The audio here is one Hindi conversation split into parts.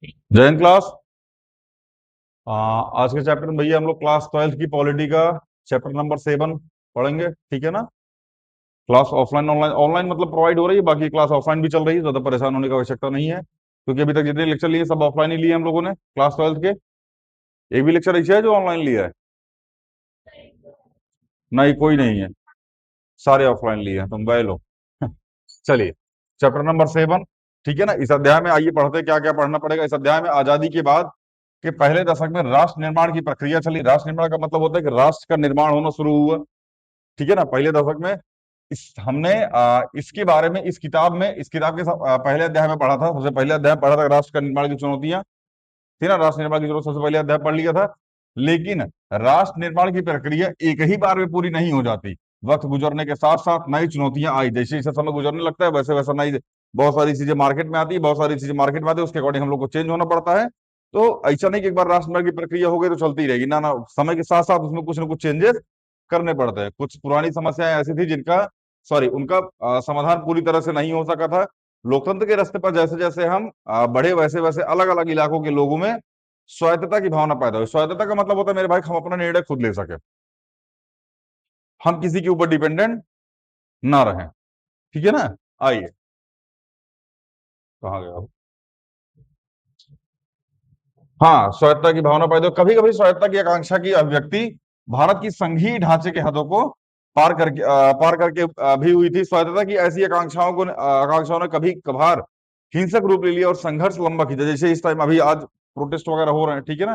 जय हिंद क्लास। आज के चैप्टर में भैया हम लोग क्लास 12 की पॉलिटी का चैप्टर नंबर 7 पढ़ेंगे, ठीक है ना। क्लास ऑफलाइन ऑनलाइन ऑनलाइन मतलब प्रोवाइड हो रही है, बाकी क्लास ऑफलाइन भी चल रही है, ज्यादा परेशान होने की आवश्यकता नहीं है क्योंकि अभी तक जितने लेक्चर लिए सब ऑफलाइन ही लिए हम लोगों ने क्लास 12 के। एक भी लेक्चर ऐसा है जो ऑनलाइन लिया है? नहीं, कोई नहीं है, सारे ऑफलाइन लिए हैं, तुम गए लो। चलिए, चैप्टर नंबर 7, ठीक है ना। इस अध्याय में आइए पढ़ते हैं क्या क्या पढ़ना पड़ेगा। इस अध्याय में आजादी के बाद के पहले दशक में राष्ट्र निर्माण की प्रक्रिया चली। राष्ट्र निर्माण का मतलब होता है कि राष्ट्र का निर्माण होना शुरू हुआ, ठीक है ना, पहले दशक में। इस हमने इसके बारे में इस किताब के पहले अध्याय में पढ़ा था। सबसे पहले अध्याय पढ़ा था राष्ट्र का निर्माण की चुनौतियां, थी ना। राष्ट्र निर्माण की जरूरत सबसे पहले अध्याय पढ़ लिया था। लेकिन राष्ट्र निर्माण की प्रक्रिया एक ही बार में पूरी नहीं हो जाती। वक्त गुजरने के साथ साथ नई चुनौतियां आई, जैसे जैसे समय गुजरने लगता है वैसे वैसा नई बहुत सारी चीजें मार्केट में आती है, बहुत सारी चीजें मार्केट में आती है, उसके अकॉर्डिंग हम लोग को चेंज होना पड़ता है। तो ऐसा नहीं कि एक बार राष्ट्र निर्माण की प्रक्रिया हो गई तो चलती रहेगी, ना ना, समय के साथ साथ उसमें कुछ ना कुछ चेंजेस करने पड़ते हैं। कुछ पुरानी समस्याएं ऐसी थी जिनका उनका समाधान पूरी तरह से नहीं हो सका था। लोकतंत्र के रास्ते पर जैसे जैसे हम बढ़े वैसे वैसे अलग अलग इलाकों के लोगों में स्वायत्तता की भावना पैदा हुई। स्वायत्तता का मतलब होता है मेरे भाई हम अपना निर्णय खुद ले सके, हम किसी के ऊपर डिपेंडेंट ना रहें, ठीक है ना। आइए, कहाँ गया? हाँ, स्वायत्तता की भावना पैदा, कभी कभी स्वायत्तता की आकांक्षा की अभिव्यक्ति भारत की संघीय ढांचे के हदों को पार करके भी हुई थी। स्वायत्तता की ऐसी आकांक्षाओं ने कभी कभार हिंसक रूप ले लिया और संघर्ष लंबा खींचा। जैसे इस टाइम अभी आज प्रोटेस्ट वगैरह हो रहे हैं, ठीक है ना।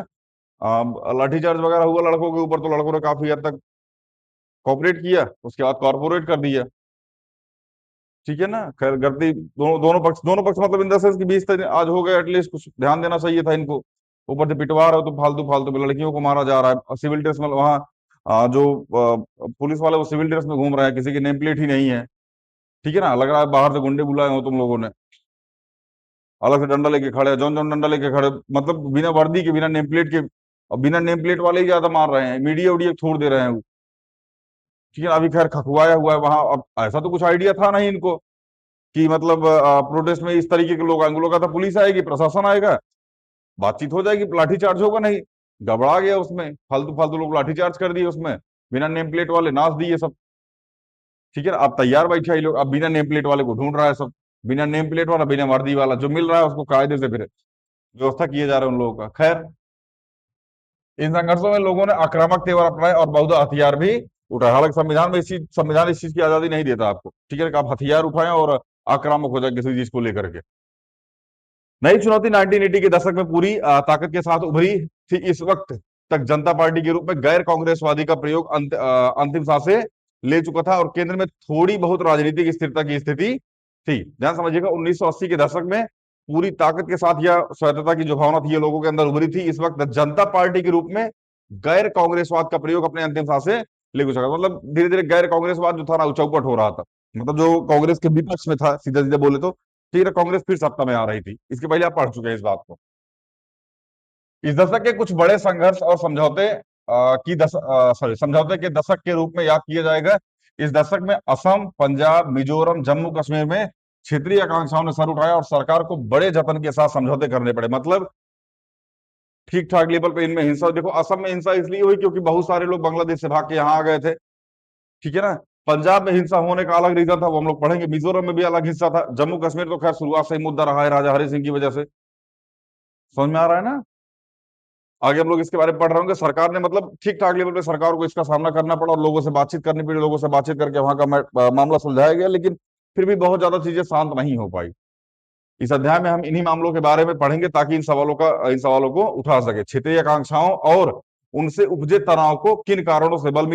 लाठीचार्ज वगैरह हुआ लड़कों के ऊपर, तो लड़कों ने काफी हद तक कॉपरेट किया, उसके बाद कॉर्पोरेट कर दिया, ठीक है ना। खैर गर्दी दोनों पक्ष मतलब इन द सेंस के बीच आज हो गए। एटलीस्ट कुछ ध्यान देना चाहिए था इनको। ऊपर से पिटवा रहे हो तो फालतू फालतू में लड़कियों को मारा जा रहा है, और सिविल ड्रेस में वहाँ पुलिस वाले वो सिविल ड्रेस में घूम रहे हैं, किसी की नेम प्लेट ही नहीं है, ठीक है ना। लग रहा है बाहर से गुंडे बुलाए हो तुम लोगों ने, अलग से डंडा लेके खड़े, जौन जौन डंडा लेके खड़े, मतलब बिना वर्दी के बिना नेम प्लेट के। और बिना नेम प्लेट वाले ही ज्यादा मार रहे हैं, मीडिया उडिया छोड़ दे रहे हैं, ठीक है ना। अभी खैर खखवाया हुआ है वहां, अब ऐसा तो कुछ आइडिया था नहीं इनको कि मतलब प्रोटेस्ट में इस तरीके के लोग आएंगे। लोग आता पुलिस आएगी, प्रशासन आएगा, बातचीत हो जाएगी, लाठीचार्ज होगा नहीं। गड़बड़ा गया उसमें, फालतू फालतू लोग लाठीचार्ज कर दिए उसमें, बिना नेम प्लेट वाले नाच दिए सब, ठीक है ना। अब तैयार बैठे ये लोग, अब बिना नेम प्लेट वाले को ढूंढ रहा है सब। बिना नेम प्लेट वाला, बिना वर्दी वाला जो मिल रहा है उसको कायदे से फिर व्यवस्था किए जा रहे हैं उन लोगों का। खैर, इन संघर्षों में लोगों ने आक्रामक तेवर अपनाए और बहुधा हथियार भी उठाए। हालांकि संविधान इस चीज की आजादी नहीं देता आपको, ठीक है ना, कि आप हथियार उठाएं और आक्रामक हो जाए किसी चीज को लेकर के। नई चुनौती 1980 के दशक में पूरी ताकत के साथ उभरी थी। इस वक्त तक जनता पार्टी के रूप में गैर कांग्रेसवादी का प्रयोग अंतिम सांसें ले चुका था और केंद्र में थोड़ी बहुत राजनीतिक स्थिरता की स्थिति थी। ध्यान समझिएगा, 1980 के दशक में पूरी ताकत के साथ यह स्वायत्तता की जो भावना थी ये लोगों के अंदर उभरी थी। इस वक्त जनता पार्टी के रूप में गैर कांग्रेसवाद का प्रयोग अपने अंतिम सांसें ले चुका, मतलब धीरे धीरे गैर कांग्रेसवाद जो था ना वो चौपट हो रहा था। मतलब जो कांग्रेस के विपक्ष में था, सीधे सीधे बोले तो, ठीक है, कांग्रेस फिर सत्ता में आ रही थी। इसके पहले आप पढ़ चुके हैं इस बात को। इस दशक के कुछ बड़े संघर्ष और समझौते के दशक के रूप में याद किया जाएगा। इस दशक में असम, पंजाब, मिजोरम, जम्मू कश्मीर में क्षेत्रीय आकांक्षाओं ने सर उठाया और सरकार को बड़े जतन के साथ समझौते करने पड़े। मतलब ठीक ठाक लेवल पे इनमें हिंसा, देखो असम में हिंसा इसलिए हुई क्योंकि बहुत सारे लोग बांग्लादेश से भाग के यहाँ आ गए थे, ठीक है ना। पंजाब में हिंसा होने का अलग रीजन था, वो हम लोग पढ़ेंगे। मिजोरम में भी अलग हिस्सा था। जम्मू कश्मीर तो खैर शुरुआत से ही मुद्दा रहा है राजा हरि सिंह की वजह से। समझ में आ रहा है ना। आगे हम लोग इसके बारे में पढ़ रहे होंगे। सरकार ने मतलब ठीक ठाक लेवल पे सरकार को इसका सामना करना पड़ा और लोगों से बातचीत करनी पड़ी, लोगों से बातचीत करके वहां का मामला सुलझाया गया, लेकिन फिर भी बहुत ज्यादा चीजें शांत नहीं हो पाई। इस अध्याय में हम इन्हीं मामलों के बारे में पढ़ेंगे ताकि इन सवालों को उठा सके। क्षेत्रीय आकांक्षाओं और उनसे उपजे तनाव को किन कारणों से बल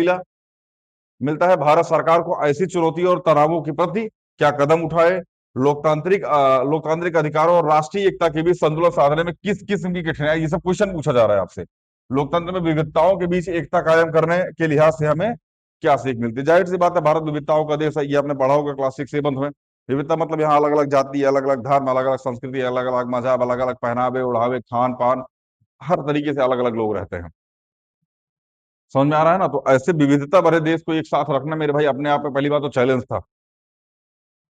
मिलता है। भारत सरकार को ऐसी चुनौतियों और तनावों के प्रति क्या कदम उठाए। लोकतांत्रिक अधिकारों और राष्ट्रीय एकता के बीच संतुलन साधने में किस किस्म की कठिनाई, ये सब क्वेश्चन पूछा जा रहा है आपसे। लोकतंत्र में विविधताओं के बीच एकता कायम करने के लिहाज से हमें क्या सीख मिलती है। जाहिर सी बात है, भारत विविधताओं का देश है, ये आपने पढ़ा होगा क्लास 6 7 में। विविधता मतलब यहाँ अलग अलग जाति, अलग अलग धर्म, अलग अलग संस्कृति, अलग अलग मजहब, अलग अलग पहनावे ओढ़ावे, खान पान, हर तरीके से अलग अलग लोग रहते हैं। समझ में आ रहा है ना। तो ऐसे विविधता भरे देश को एक साथ रखना मेरे भाई अपने आप में पहली बात तो चैलेंज था,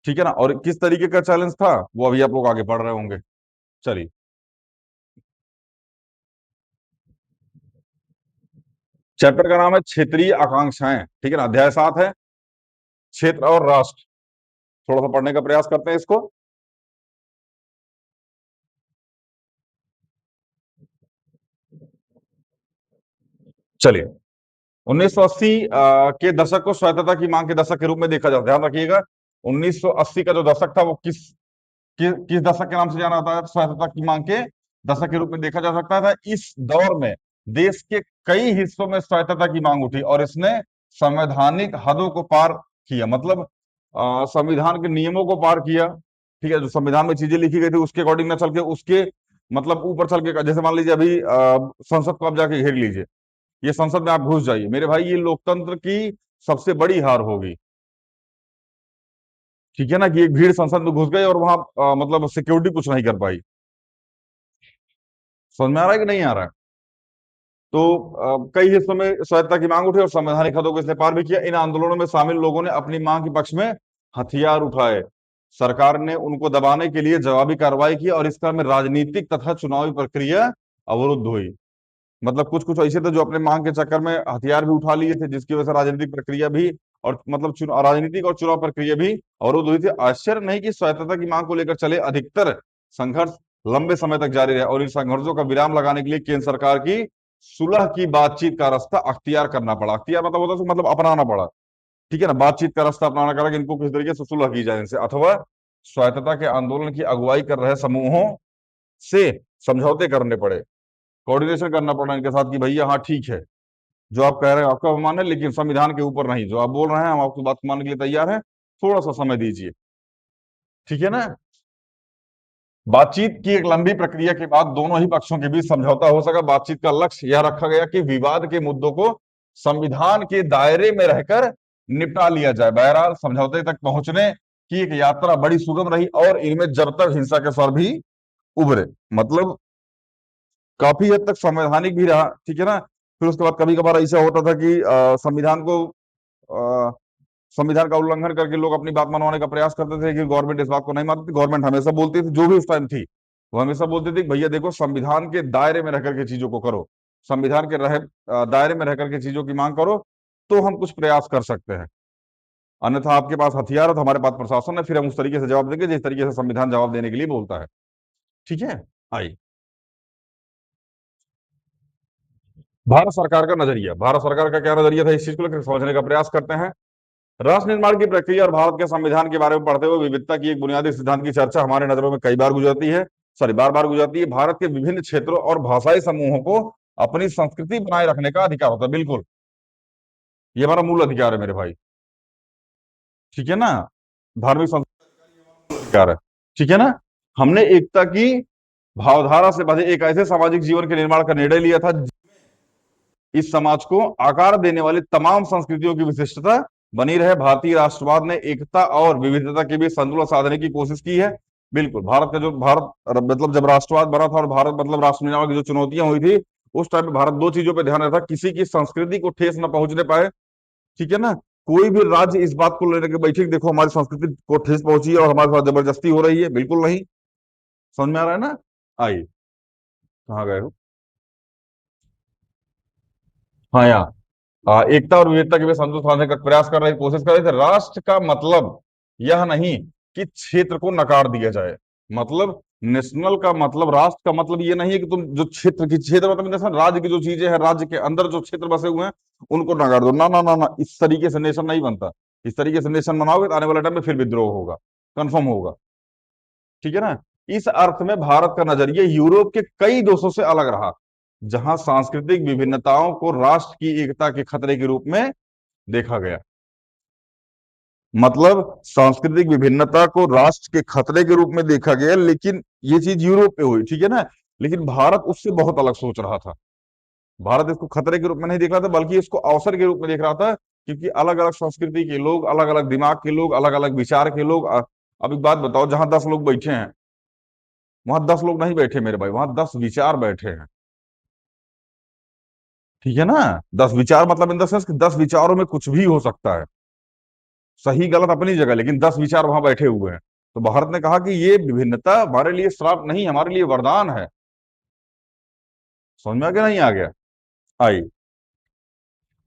ठीक है ना। और किस तरीके का चैलेंज था वो अभी आप लोग आगे पढ़ रहे होंगे। चलिए, चैप्टर का नाम है क्षेत्रीय आकांक्षाएं, ठीक है ना। अध्याय 7 है क्षेत्र और राष्ट्र। थोड़ा सा पढ़ने का प्रयास करते हैं इसको। चलिए, 1980 के दशक को स्वायत्तता की मांग के दशक के रूप में देखा जाता है। ध्यान रखिएगा, 1980 का जो दशक था वो किस दशक के नाम से जाना जाता है? स्वायत्तता की मांग के दशक के रूप में देखा जा सकता था। इस दौर में देश के कई हिस्सों में स्वायत्तता की मांग उठी और इसने संवैधानिक हदों को पार किया। मतलब संविधान के नियमों को पार किया, ठीक है। जो संविधान में चीजें लिखी गई थी उसके अकॉर्डिंग ना चल के, उसके मतलब ऊपर चल के, जैसे मान लीजिए अभी संसद को आप जाके घेर लीजिए, ये संसद में आप घुस जाइए मेरे भाई, ये लोकतंत्र की सबसे बड़ी हार होगी, ठीक है ना। कि एक भीड़ संसद में घुस गई और वहां मतलब सिक्योरिटी कुछ नहीं कर पाई। समझ में आ रहा है कि नहीं आ रहा है? तो कई हिस्सों में स्वायत्तता की मांग उठी और संवैधानिक हदों को इसने पार भी किया। इन आंदोलनों में शामिल लोगों ने अपनी मांग के पक्ष में हथियार उठाए। सरकार ने उनको दबाने के लिए जवाबी कार्रवाई की और इस क्रम में राजनीतिक तथा चुनावी प्रक्रिया अवरुद्ध हुई। मतलब कुछ कुछ ऐसे थे जो अपने मांग के चक्कर में हथियार भी उठा लिए थे, जिसकी वजह से राजनीतिक प्रक्रिया भी और मतलब राजनीतिक और चुनाव प्रक्रिया भी अवरुद्ध हुई थी। आश्चर्य नहीं कि स्वायत्तता की मांग को लेकर चले अधिकतर संघर्ष लंबे समय तक जारी रहे और इन संघर्षों का विराम लगाने के लिए केंद्र सरकार की सुलह की बातचीत का रास्ता अख्तियार करना पड़ा। अख्तियार मतलब होता है मतलब अपनाना पड़ा, ठीक है ना। बातचीत का रास्ता अपनाना पड़ा कि इनको किस तरीके से सुलह की जाए इनसे, अथवा स्वायत्तता के आंदोलन की अगुवाई कर रहे समूहों से समझौते करने पड़े, कोऑर्डिनेशन करना पड़ा इनके साथ कि भैया हाँ ठीक है, जो आप कह रहे हैं आपका अभिमान है, लेकिन संविधान के ऊपर नहीं, जो आप बोल रहे हैं हम आपकी बात मानने के लिए तैयार हैं, थोड़ा सा समय दीजिए, ठीक है ना। बातचीत की एक लंबी प्रक्रिया के बाद दोनों ही पक्षों के बीच समझौता हो सका। बातचीत का लक्ष्य यह रखा गया कि विवाद के मुद्दों को संविधान के दायरे में रहकर निपटा लिया जाए। बहरहाल समझौते तक पहुंचने की एक यात्रा बड़ी सुगम रही और इनमें जब तक हिंसा के स्वर भी उभरे, मतलब काफी हद तक संवैधानिक भी रहा, ठीक है ना। फिर उसके बाद कभी कभार ऐसा होता था कि अ, संविधान का उल्लंघन करके लोग अपनी बात मनवाने का प्रयास करते थे कि गवर्नमेंट इस बात को नहीं मानती थी। गवर्नमेंट हमेशा बोलती थी, जो भी उस टाइम थी वो हमेशा बोलती थी कि भैया देखो, संविधान के दायरे में रह करके चीजों को करो, संविधान के दायरे में रह करके चीजों की मांग करो, तो हम कुछ प्रयास कर सकते हैं। अन्यथा आपके पास हथियार है तो हमारे पास प्रशासन है, फिर हम उस तरीके से जवाब देंगे जिस तरीके से संविधान जवाब देने के लिए बोलता है, ठीक है। आई भारत सरकार का नजरिया, भारत सरकार का क्या नजरिया था इस चीज को लेकर समझने का प्रयास करते हैं। राष्ट्र निर्माण की प्रक्रिया और भारत के संविधान के बारे में पढ़ते हुए विविधता की एक बुनियादी सिद्धांत की चर्चा हमारे नजरों में कई बार गुजरती है, सॉरी बार बार गुजरती है। भारत के विभिन्न क्षेत्रों और भाषाई समूहों को अपनी संस्कृति बनाए रखने का अधिकार होता है, बिल्कुल, ये हमारा मूल अधिकार है मेरे भाई, ठीक है ना। धार्मिक संस्कृति अधिकार है, ठीक है ना। हमने एकता की भावधारा से बधे एक ऐसे सामाजिक जीवन के निर्माण का निर्णय लिया था इस समाज को आकार देने वाली तमाम संस्कृतियों की विशिष्टता बनी रहे। भारतीय राष्ट्रवाद ने एकता और विविधता के बीच संतुलन साधने की कोशिश की है। बिल्कुल, भारत का जो भारत मतलब जब राष्ट्रवाद बना था और भारत मतलब राष्ट्र निर्माण की जो चुनौतियां हुई थी, उस टाइम पे भारत दो चीजों पे ध्यान रखा, किसी की संस्कृति को ठेस न पहुंचने पाए, ठीक है ना। कोई भी राज्य इस बात को लेकर के बैठे कि देखो हमारी संस्कृति को ठेस पहुंची है और हमारे साथ जबरदस्ती हो रही है, बिल्कुल नहीं। समझ में आ रहा है ना? आइए, कहाँ गए हो? हाँ, यहाँ एकता और विविधता के बीच संतुलन साधने का प्रयास कर रहे कोशिश कर रहे थे। राष्ट्र का मतलब यह नहीं कि क्षेत्र को नकार दिया जाए, मतलब नेशनल का मतलब, राष्ट्र का मतलब ये नहीं है कि तुम जो क्षेत्र मतलब नेशन, राज्य की जो चीजें हैं, राज्य के अंदर जो क्षेत्र बसे हुए हैं उनको नकार दो, ना ना ना ना, इस तरीके से नेशन नहीं बनता। इस तरीके से नेशन बनाओगे तो आने वाले टाइम में फिर विद्रोह होगा, कंफर्म होगा, ठीक है ना। इस अर्थ में भारत का नजरिया यूरोप के कई देशों से अलग रहा, जहां सांस्कृतिक विभिन्नताओं को राष्ट्र की एकता के खतरे के रूप में देखा गया। मतलब सांस्कृतिक विभिन्नता को राष्ट्र के खतरे के रूप में देखा गया, लेकिन ये चीज यूरोप में हुई, ठीक है ना। लेकिन भारत उससे बहुत अलग सोच रहा था। भारत इसको खतरे के रूप में नहीं देख रहा था, बल्कि इसको अवसर के रूप में देख रहा था, क्योंकि अलग अलग संस्कृति के लोग, अलग अलग दिमाग के लोग, अलग अलग विचार के लोग अब एक बात बताओ, जहां 10 लोग बैठे हैं वहां 10 लोग नहीं बैठे मेरे भाई, वहां 10 विचार बैठे हैं, ठीक है ना। 10 विचार मतलब इन द सेंस कि 10 विचारों में कुछ भी हो सकता है, सही गलत अपनी जगह, लेकिन 10 विचार वहां बैठे हुए हैं। तो भारत ने कहा कि ये विभिन्नता हमारे लिए श्राप नहीं, हमारे लिए वरदान है। समझ में आ गया नहीं आ गया? आई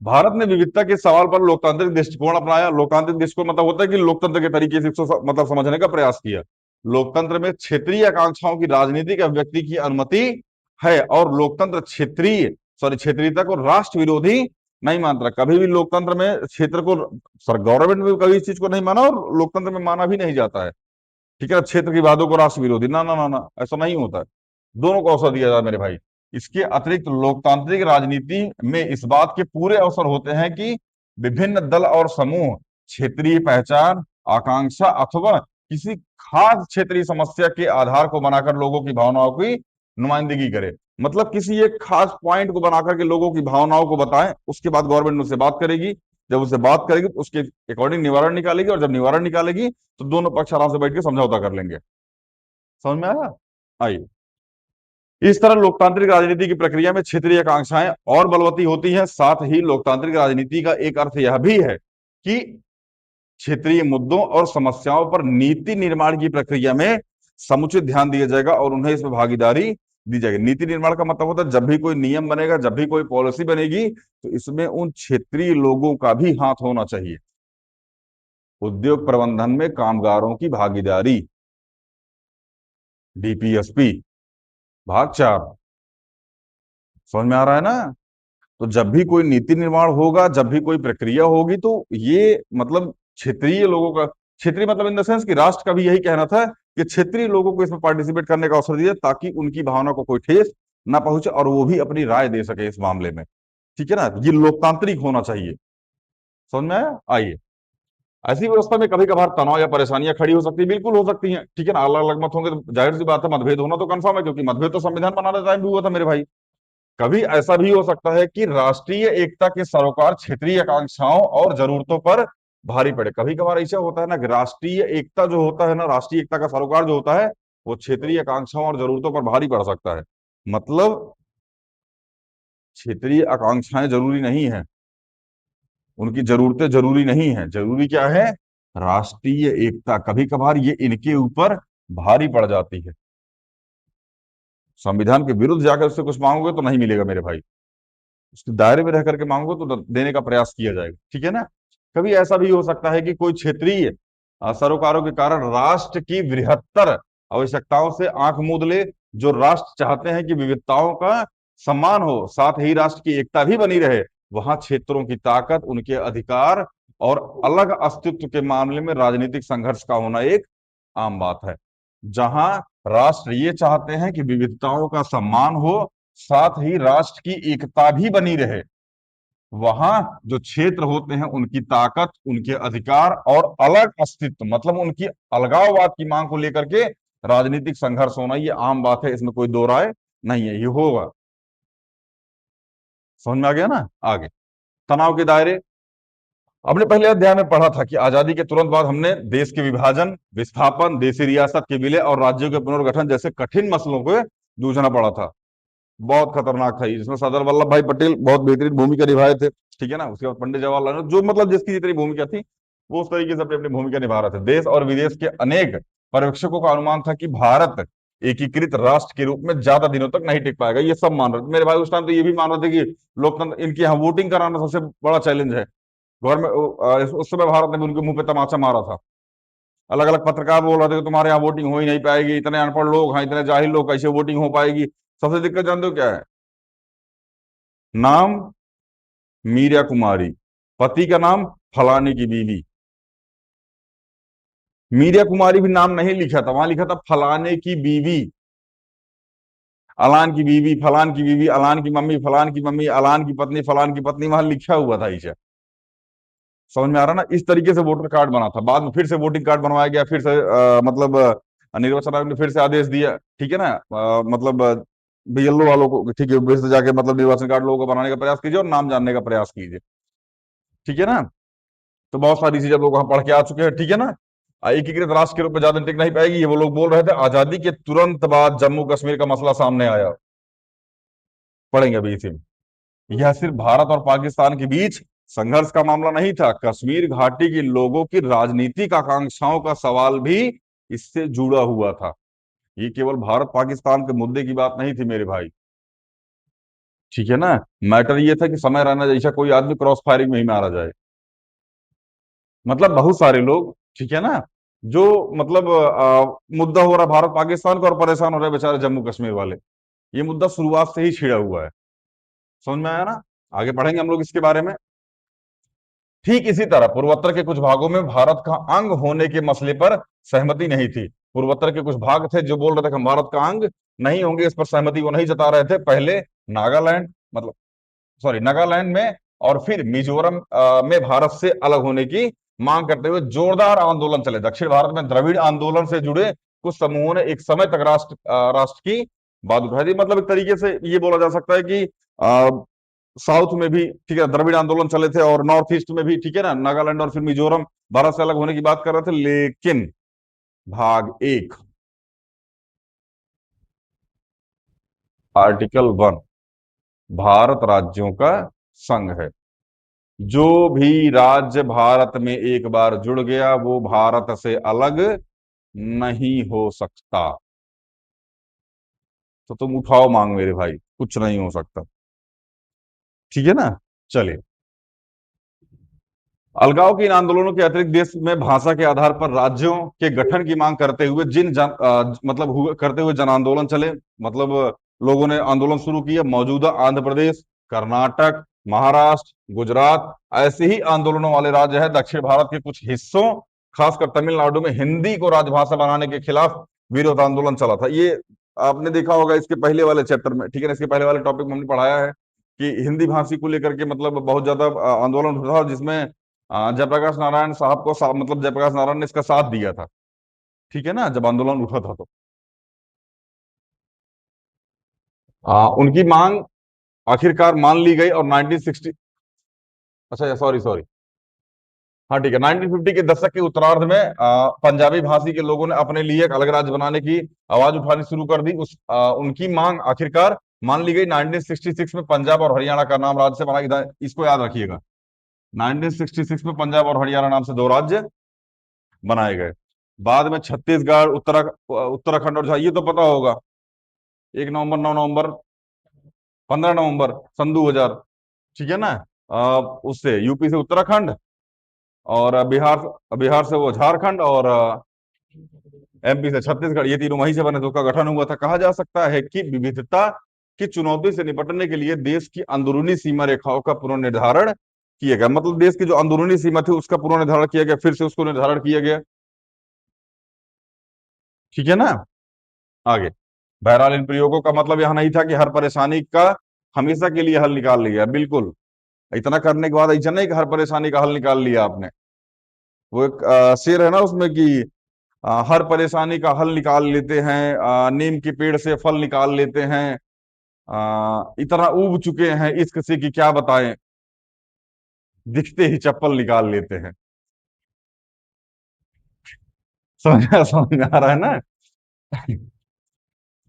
भारत ने विविधता के सवाल पर लोकतांत्रिक दृष्टिकोण अपनाया। लोकतांत्रिक दृष्टिकोण मतलब होता है कि लोकतंत्र के तरीके से इसको मतलब समझने का प्रयास किया। लोकतंत्र में क्षेत्रीय आकांक्षाओं की राजनीतिक अभिव्यक्ति की अनुमति है, और लोकतंत्र क्षेत्रीयता को राष्ट्र विरोधी नहीं मानता। कभी भी लोकतंत्र में क्षेत्र को, सर गवर्नमेंट में कभी इस चीज को नहीं माना, और लोकतंत्र में माना भी नहीं जाता है। ठीक है, क्षेत्र की वादों को राष्ट्र विरोधी, ना ना ना ना, ऐसा नहीं होता है। दोनों को अवसर दिया जाए मेरे भाई। इसके अतिरिक्त लोकतांत्रिक राजनीति में इस बात के पूरे अवसर होते हैं कि विभिन्न दल और समूह क्षेत्रीय पहचान, आकांक्षा अथवा किसी खास क्षेत्रीय समस्या के आधार को बनाकर लोगों की भावनाओं की नुमाइंदगी करे। मतलब किसी एक खास पॉइंट को बनाकर के लोगों की भावनाओं को बताएं, उसके बाद गवर्नमेंट उससे बात करेगी। जब उससे बात करेगी तो उसके अकॉर्डिंग निवारण निकालेगी, और जब निवारण निकालेगी तो दोनों पक्ष आराम से बैठ के समझौता कर लेंगे। समझ में आया? आइए, इस तरह लोकतांत्रिक राजनीति की प्रक्रिया में क्षेत्रीय आकांक्षाएं और बलवती होती हैं। साथ ही लोकतांत्रिक राजनीति का एक अर्थ यह भी है कि क्षेत्रीय मुद्दों और समस्याओं पर नीति निर्माण की प्रक्रिया में समुचित ध्यान दिया जाएगा और उन्हें इसमें भागीदारी दी जाएगी। नीति निर्माण का मतलब होता है जब भी कोई नियम बनेगा, जब भी कोई पॉलिसी बनेगी, तो इसमें उन क्षेत्रीय लोगों का भी हाथ होना चाहिए। उद्योग प्रबंधन में कामगारों की भागीदारी, डीपीएसपी भाग 4। समझ में आ रहा है ना? तो जब भी कोई नीति निर्माण होगा, जब भी कोई प्रक्रिया होगी, तो ये मतलब क्षेत्रीय लोगों का, क्षेत्रीय मतलब इन द सेंस कि राष्ट्र का भी यही कहना था कि क्षेत्रीय लोगों को इसमें पार्टिसिपेट करने का अवसर दिया, ताकि उनकी भावना को कोई ठेस ना पहुंचे और वो भी अपनी राय दे सके इस मामले में। ठीक है ना? ये लोकतांत्रिक होना चाहिए। समझ में आया? आइए, ऐसी व्यवस्था में कभी कभार तनाव या परेशानियां खड़ी हो सकती है, बिल्कुल हो सकती हैं। ठीक है ना? अलग अलग मत होंगे तो जाहिर सी बात है, मतभेद होना तो कंफर्म है, क्योंकि मतभेद तो संविधान बनाने टाइम भी हुआ था मेरे भाई। कभी ऐसा भी हो सकता है कि राष्ट्रीय एकता के सरोकार क्षेत्रीय आकांक्षाओं और जरूरतों पर भारी पड़े। कभी कभार ऐसा होता है ना कि राष्ट्रीय एकता जो होता है ना, राष्ट्रीय एकता का सरोकार जो होता है, वो क्षेत्रीय आकांक्षाओं और जरूरतों पर भारी पड़ सकता है। मतलब क्षेत्रीय आकांक्षाएं जरूरी नहीं है, उनकी जरूरतें जरूरी नहीं है, जरूरी क्या है? राष्ट्रीय एकता। कभी कभार ये इनके ऊपर भारी पड़ जाती है। संविधान के विरुद्ध जाकर उससे कुछ मांगोगे तो नहीं मिलेगा मेरे भाई, उसके दायरे में रह करके मांगो तो देने का प्रयास किया जाएगा। ठीक है ना? कभी ऐसा भी हो सकता है कि कोई क्षेत्रीय सरोकारों के कारण राष्ट्र की बृहत्तर आवश्यकताओं से आंख मूंद ले। जो राष्ट्र चाहते हैं कि विविधताओं का सम्मान हो, साथ ही राष्ट्र की एकता भी बनी रहे, वहां क्षेत्रों की ताकत, उनके अधिकार और अलग अस्तित्व के मामले में राजनीतिक संघर्ष का होना एक आम बात है। जहां राष्ट्र ये चाहते हैं कि विविधताओं का सम्मान हो, साथ ही राष्ट्र की एकता भी बनी रहे, वहां जो क्षेत्र होते हैं उनकी ताकत, उनके अधिकार और अलग अस्तित्व, मतलब उनकी अलगाववाद की मांग को लेकर के राजनीतिक संघर्ष होना, ये आम बात है, इसमें कोई दो राय नहीं है, ये होगा। समझ में आ गया ना? आगे, तनाव के दायरे। हमने पहले अध्याय में पढ़ा था कि आजादी के तुरंत बाद हमने देश के विभाजन, विस्थापन, देशी रियासत के विलय और राज्यों के पुनर्गठन जैसे कठिन मसलों को जूझना पड़ा था। बहुत खतरनाक था, इसमें सरदार वल्लभ भाई पटेल बहुत बेहतरीन भूमिका निभाए थे। ठीक है ना? उसके बाद पंडित जवाहरलाल नेहरू, जो मतलब जिसकी जितनी भूमिका थी, वो उस तरीके से अपनी अपनी भूमिका निभा रहे थे। देश और विदेश के अनेक पर्यवेक्षकों का अनुमान था कि भारत एकीकृत राष्ट्र के रूप में ज्यादा दिनों तक नहीं टिक पाएगा। ये सब मान रहे थे मेरे भाई। उस टाइम तो ये भी मान रहे थे कि लोकतंत्र, इनके यहाँ वोटिंग कराना सबसे बड़ा चैलेंज है। गवर्नमेंट उस समय भारत ने भी उनके मुंह पे तमाचा मारा था। अलग अलग पत्रकार बोल रहे थे कि तुम्हारे यहाँ वोटिंग हो ही नहीं पाएगी, इतने अनपढ़ लोग हैं, इतने जाहिल लोग, कैसे वोटिंग हो पाएगी? सबसे दिक्कत जानते हो क्या है? नाम मीरा कुमारी, पति का नाम फलाने की बीवी। मीरा कुमारी भी नाम नहीं लिखा था, वहां लिखा था फलाने की बीवी, अलान की बीवी, फलान की बीवी, अलान की मम्मी, फलान की मम्मी, अलान की पत्नी, फलान की पत्नी, वहां लिखा हुआ था इसे। समझ में आ रहा ना? इस तरीके से वोटर कार्ड बना था। बाद में फिर से वोटिंग कार्ड बनवाया गया, फिर से मतलब निर्वाचन आयोग ने फिर से आदेश दिया। ठीक है ना? मतलब बीएलओ वालों को, ठीक है, फिर से जाके मतलब निर्वाचन कार्ड लोगों को बनाने का प्रयास कीजिए और नाम जानने का प्रयास कीजिए। ठीक है ना? तो बहुत सारी चीजें लोग वहां पढ़ के आ चुके हैं। ठीक है ना? एकीकृत राष्ट्र के रूप में ज्यादा टिक नहीं पाएगी, ये वो लोग बोल रहे थे। आजादी के तुरंत बाद जम्मू कश्मीर का मसला सामने आया, पढ़ेंगे अभी इसी में। यह सिर्फ भारत और पाकिस्तान के बीच संघर्ष का मामला नहीं था, कश्मीर घाटी के लोगों की राजनीतिक आकांक्षाओं का सवाल भी इससे जुड़ा हुआ था। ये केवल भारत पाकिस्तान के मुद्दे की बात नहीं थी मेरे भाई। ठीक है ना। मैटर ये था कि समय रहना जैसा कोई आदमी क्रॉस फायरिंग में ही मारा जाए। मतलब बहुत सारे लोग, ठीक है ना, जो मतलब मुद्दा हो रहा भारत पाकिस्तान का और परेशान हो रहे बेचारे जम्मू कश्मीर वाले। ये मुद्दा शुरुआत से ही छिड़ा हुआ है। समझ में आया ना। आगे बढ़ेंगे हम लोग इसके बारे में। ठीक इसी तरह पूर्वोत्तर के कुछ भागों में भारत का अंग होने के मसले पर सहमति नहीं थी। पूर्वोत्तर के कुछ भाग थे जो बोल रहे थे कि हम भारत का अंग नहीं होंगे, इस पर सहमति वो नहीं जता रहे थे। पहले नागालैंड, मतलब सॉरी, नागालैंड में और फिर मिजोरम में भारत से अलग होने की मांग करते हुए जोरदार आंदोलन चले। दक्षिण भारत में द्रविड़ आंदोलन से जुड़े कुछ समूहों ने एक समय तक राष्ट्र की बात उठाई थी। मतलब एक तरीके से ये बोला जा सकता है कि साउथ में भी, ठीक है, द्रविड़ आंदोलन चले थे, और नॉर्थ ईस्ट में भी, ठीक है ना, नागालैंड और फिर मिजोरम भारत से अलग होने की बात कर रहे थे। लेकिन भाग एक, आर्टिकल 1, भारत राज्यों का संघ है। जो भी राज्य भारत में एक बार जुड़ गया वो भारत से अलग नहीं हो सकता। तो तुम उठाओ मांग मेरे भाई, कुछ नहीं हो सकता। ठीक है ना। चलिए, अलगाव के इन आंदोलनों के अतिरिक्त देश में भाषा के आधार पर राज्यों के गठन की मांग करते हुए करते हुए जन आंदोलन चले। मतलब लोगों ने आंदोलन शुरू किया। मौजूदा आंध्र प्रदेश, कर्नाटक, महाराष्ट्र, गुजरात ऐसे ही आंदोलनों वाले राज्य है। दक्षिण भारत के कुछ हिस्सों, खासकर तमिलनाडु में हिंदी को राजभाषा बनाने के खिलाफ विरोध आंदोलन चला था। ये आपने देखा होगा इसके पहले वाले चैप्टर में, ठीक है ना, इसके पहले वाले टॉपिक में हमने पढ़ाया है कि हिंदी भाषी को लेकर के मतलब बहुत ज्यादा आंदोलन हुआ था, जिसमें जयप्रकाश नारायण साहब को मतलब जयप्रकाश नारायण ने इसका साथ दिया था। ठीक है ना, जब आंदोलन उठा था तो उनकी मांग आखिरकार मान ली गई और 1960, अच्छा सॉरी सॉरी, हाँ ठीक है, 1950 के दशक के उत्तरार्ध में पंजाबी भाषी के लोगों ने अपने लिए एक अलग राज्य बनाने की आवाज उठानी शुरू कर दी। उनकी मांग आखिरकार मान ली गई। 1966 में पंजाब और हरियाणा का नाम राज्य से बना। इसको याद रखिएगा, 1966 में पंजाब और हरियाणा नाम से दो राज्य बनाए गए। बाद में छत्तीसगढ़, उत्तराखंड और ये तो पता होगा, 1 नवंबर, 9 नवंबर, 15 नवंबर सन 2000, ठीक है ना। उससे यूपी से उत्तराखंड, और बिहार से वो झारखंड, और एमपी से छत्तीसगढ़, ये तीनों वहीं से बने, तो उसका गठन हुआ था। कहा जा सकता है कि विविधता की चुनौती से निपटने के लिए देश की अंदरूनी सीमा रेखाओं का पुनर्निर्धारण किया गया। मतलब देश की जो अंदरूनी सीमा थी उसका पुनर्निर्धारण किया गया, फिर से उसको निर्धारण किया गया। ठीक है ना। आगे, बहरहाल इन प्रयोगों का मतलब यह नहीं था कि हर परेशानी का हमेशा के लिए हल निकाल लिया। बिल्कुल, इतना करने के बाद ऐसा नहीं कि हर परेशानी का हल निकाल लिया आपने। वो एक शेर है ना उसमें कि हर परेशानी का हल निकाल लेते हैं, नीम के पेड़ से फल निकाल लेते हैं, इतना ऊब चुके हैं इश्क से कि क्या बताएं, दिखते ही चप्पल निकाल लेते हैं। समझ में आ रहा है ना।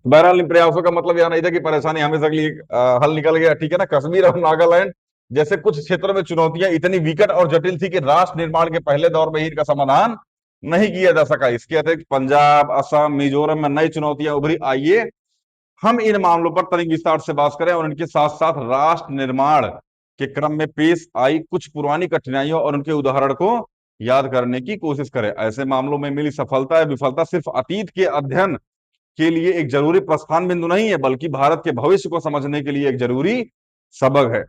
बहरहाल इन प्रयासों का मतलब यह नहीं था कि परेशानी हमेशा के लिए हल निकल गया। ठीक है ना। कश्मीर और नागालैंड जैसे कुछ क्षेत्रों में चुनौतियां इतनी विकट और जटिल थी कि राष्ट्र निर्माण के पहले दौर में ही इनका समाधान नहीं किया जा सका। इसके अतिरिक्त पंजाब, असम, मिजोरम में नई चुनौतियां उभरी। आइए हम इन मामलों पर तनिक विस्तार से बात करें और इनके साथ साथ राष्ट्र निर्माण के क्रम में पेश आई कुछ पुरानी कठिनाइयों और उनके उदाहरण को याद करने की कोशिश करें। ऐसे मामलों में मिली सफलता या विफलता सिर्फ अतीत के अध्ययन के लिए एक जरूरी प्रस्थान बिंदु नहीं है, बल्कि भारत के भविष्य को समझने के लिए एक जरूरी सबक है।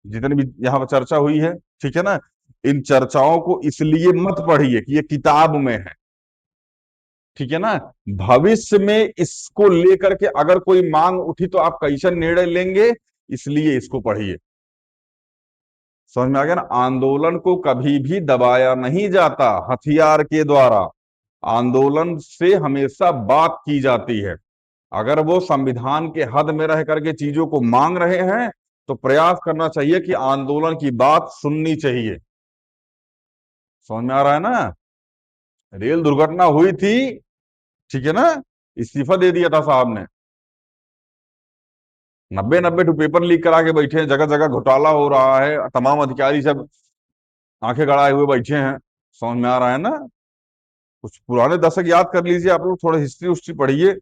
जितनी भी यहाँ पर चर्चा हुई है, ठीक है ना, इन चर्चाओं को इसलिए मत पढ़िए कि ये किताब में है, ठीक है ना। भविष्य में इसको लेकर के अगर कोई मांग उठी तो आप कैसे निर्णय लेंगे, इसलिए इसको पढ़िए। समझ में आ गया ना। आंदोलन को कभी भी दबाया नहीं जाता हथियार के द्वारा। आंदोलन से हमेशा बात की जाती है। अगर वो संविधान के हद में रह करके चीजों को मांग रहे हैं तो प्रयास करना चाहिए कि आंदोलन की बात सुननी चाहिए। समझ में आ रहा है ना। रेल दुर्घटना हुई थी, ठीक है ना, इस्तीफा दे दिया था साहब ने। 90 टू पेपर लीक करा के बैठे हैं, जगह जगह घोटाला हो रहा है, तमाम अधिकारी सब आंखें गड़ाए हुए बैठे हैं। समझ में आ रहा है ना। कुछ पुराने दशक याद कर लीजिए आप लोग, थोड़ा हिस्ट्री उस्ट्री पढ़िए,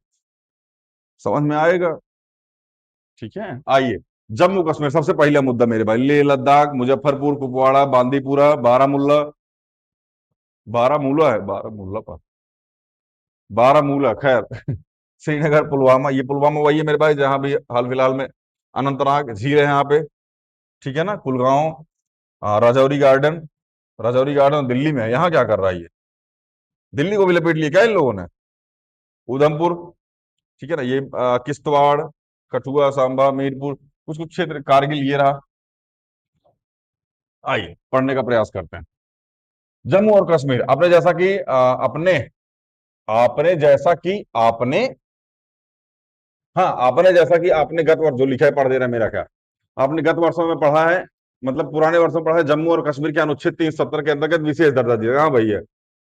समझ में आएगा। ठीक है, आइए जम्मू कश्मीर सबसे पहला मुद्दा मेरे भाई, लेह लद्दाख, मुजफ्फरपुर, कुपवाड़ा, बांदीपुरा, बारामूला, बारामूला है, बारामूला पर, बारामूला, खैर श्रीनगर, पुलवामा, ये पुलवामा वही है मेरे भाई जहां भी हाल फिलहाल में अनंतनाग झील है यहाँ पे, ठीक है ना, कुलगांव, राजौरी गार्डन, राजौरी गार्डन दिल्ली में है, यहाँ क्या कर रहा है ये, दिल्ली को भी लपेट लिया क्या इन लोगों ने, उधमपुर, ठीक है ना, ये किश्तवाड़, कठुआ, सांबा, मीरपुर, कुछ कुछ क्षेत्र, कारगिल ये रहा। आइए पढ़ने का प्रयास करते हैं। जम्मू और कश्मीर, अपने जैसा कि अपने आपने जैसा कि आपने हाँ, आपने जैसा कि आपने गत वर्ष जो लिखा है पढ़ देना, मेरा क्या, आपने गत वर्षों में पढ़ा है, मतलब पुराने वर्षों में पढ़ा है, जम्मू और कश्मीर के अनुच्छेद 370 के अंतर्गत विशेष दर्जा दिया, हाँ भैया,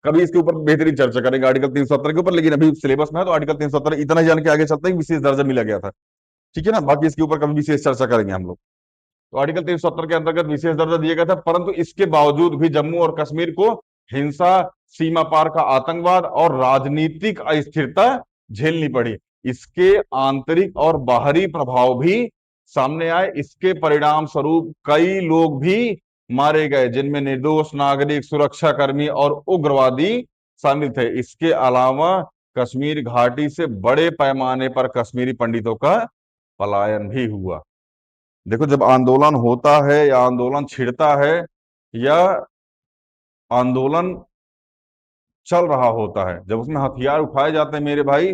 कभी इसके ऊपर बेहतरीन चर्चा करेंगे आर्टिकल 370 के ऊपर, लेकिन अभी सिलेबस में है तो आर्टिकल 370 इतना ही जान के आगे चलते हैं कि विशेष दर्जा मिला गया था, ठीक है ना, बाकी इसके ऊपर कभी विशेष चर्चा करेंगे हम लोग। तो आर्टिकल 370 के अंतर्गत विशेष दर्जा दिया गया था, परंतु इसके बावजूद भी जम्मू और कश्मीर को हिंसा, सीमा पार का आतंकवाद और राजनीतिक अस्थिरता झेलनी पड़ी। इसके आंतरिक और बाहरी प्रभाव भी सामने आए, इसके परिणाम स्वरूप कई लोग भी मारे गए, जिनमें निर्दोष नागरिक, सुरक्षा कर्मी और उग्रवादी शामिल थे। इसके अलावा कश्मीर घाटी से बड़े पैमाने पर कश्मीरी पंडितों का पलायन भी हुआ। देखो, जब आंदोलन होता है या आंदोलन छिड़ता है या आंदोलन चल रहा होता है, जब उसमें हथियार उठाए जाते हैं मेरे भाई,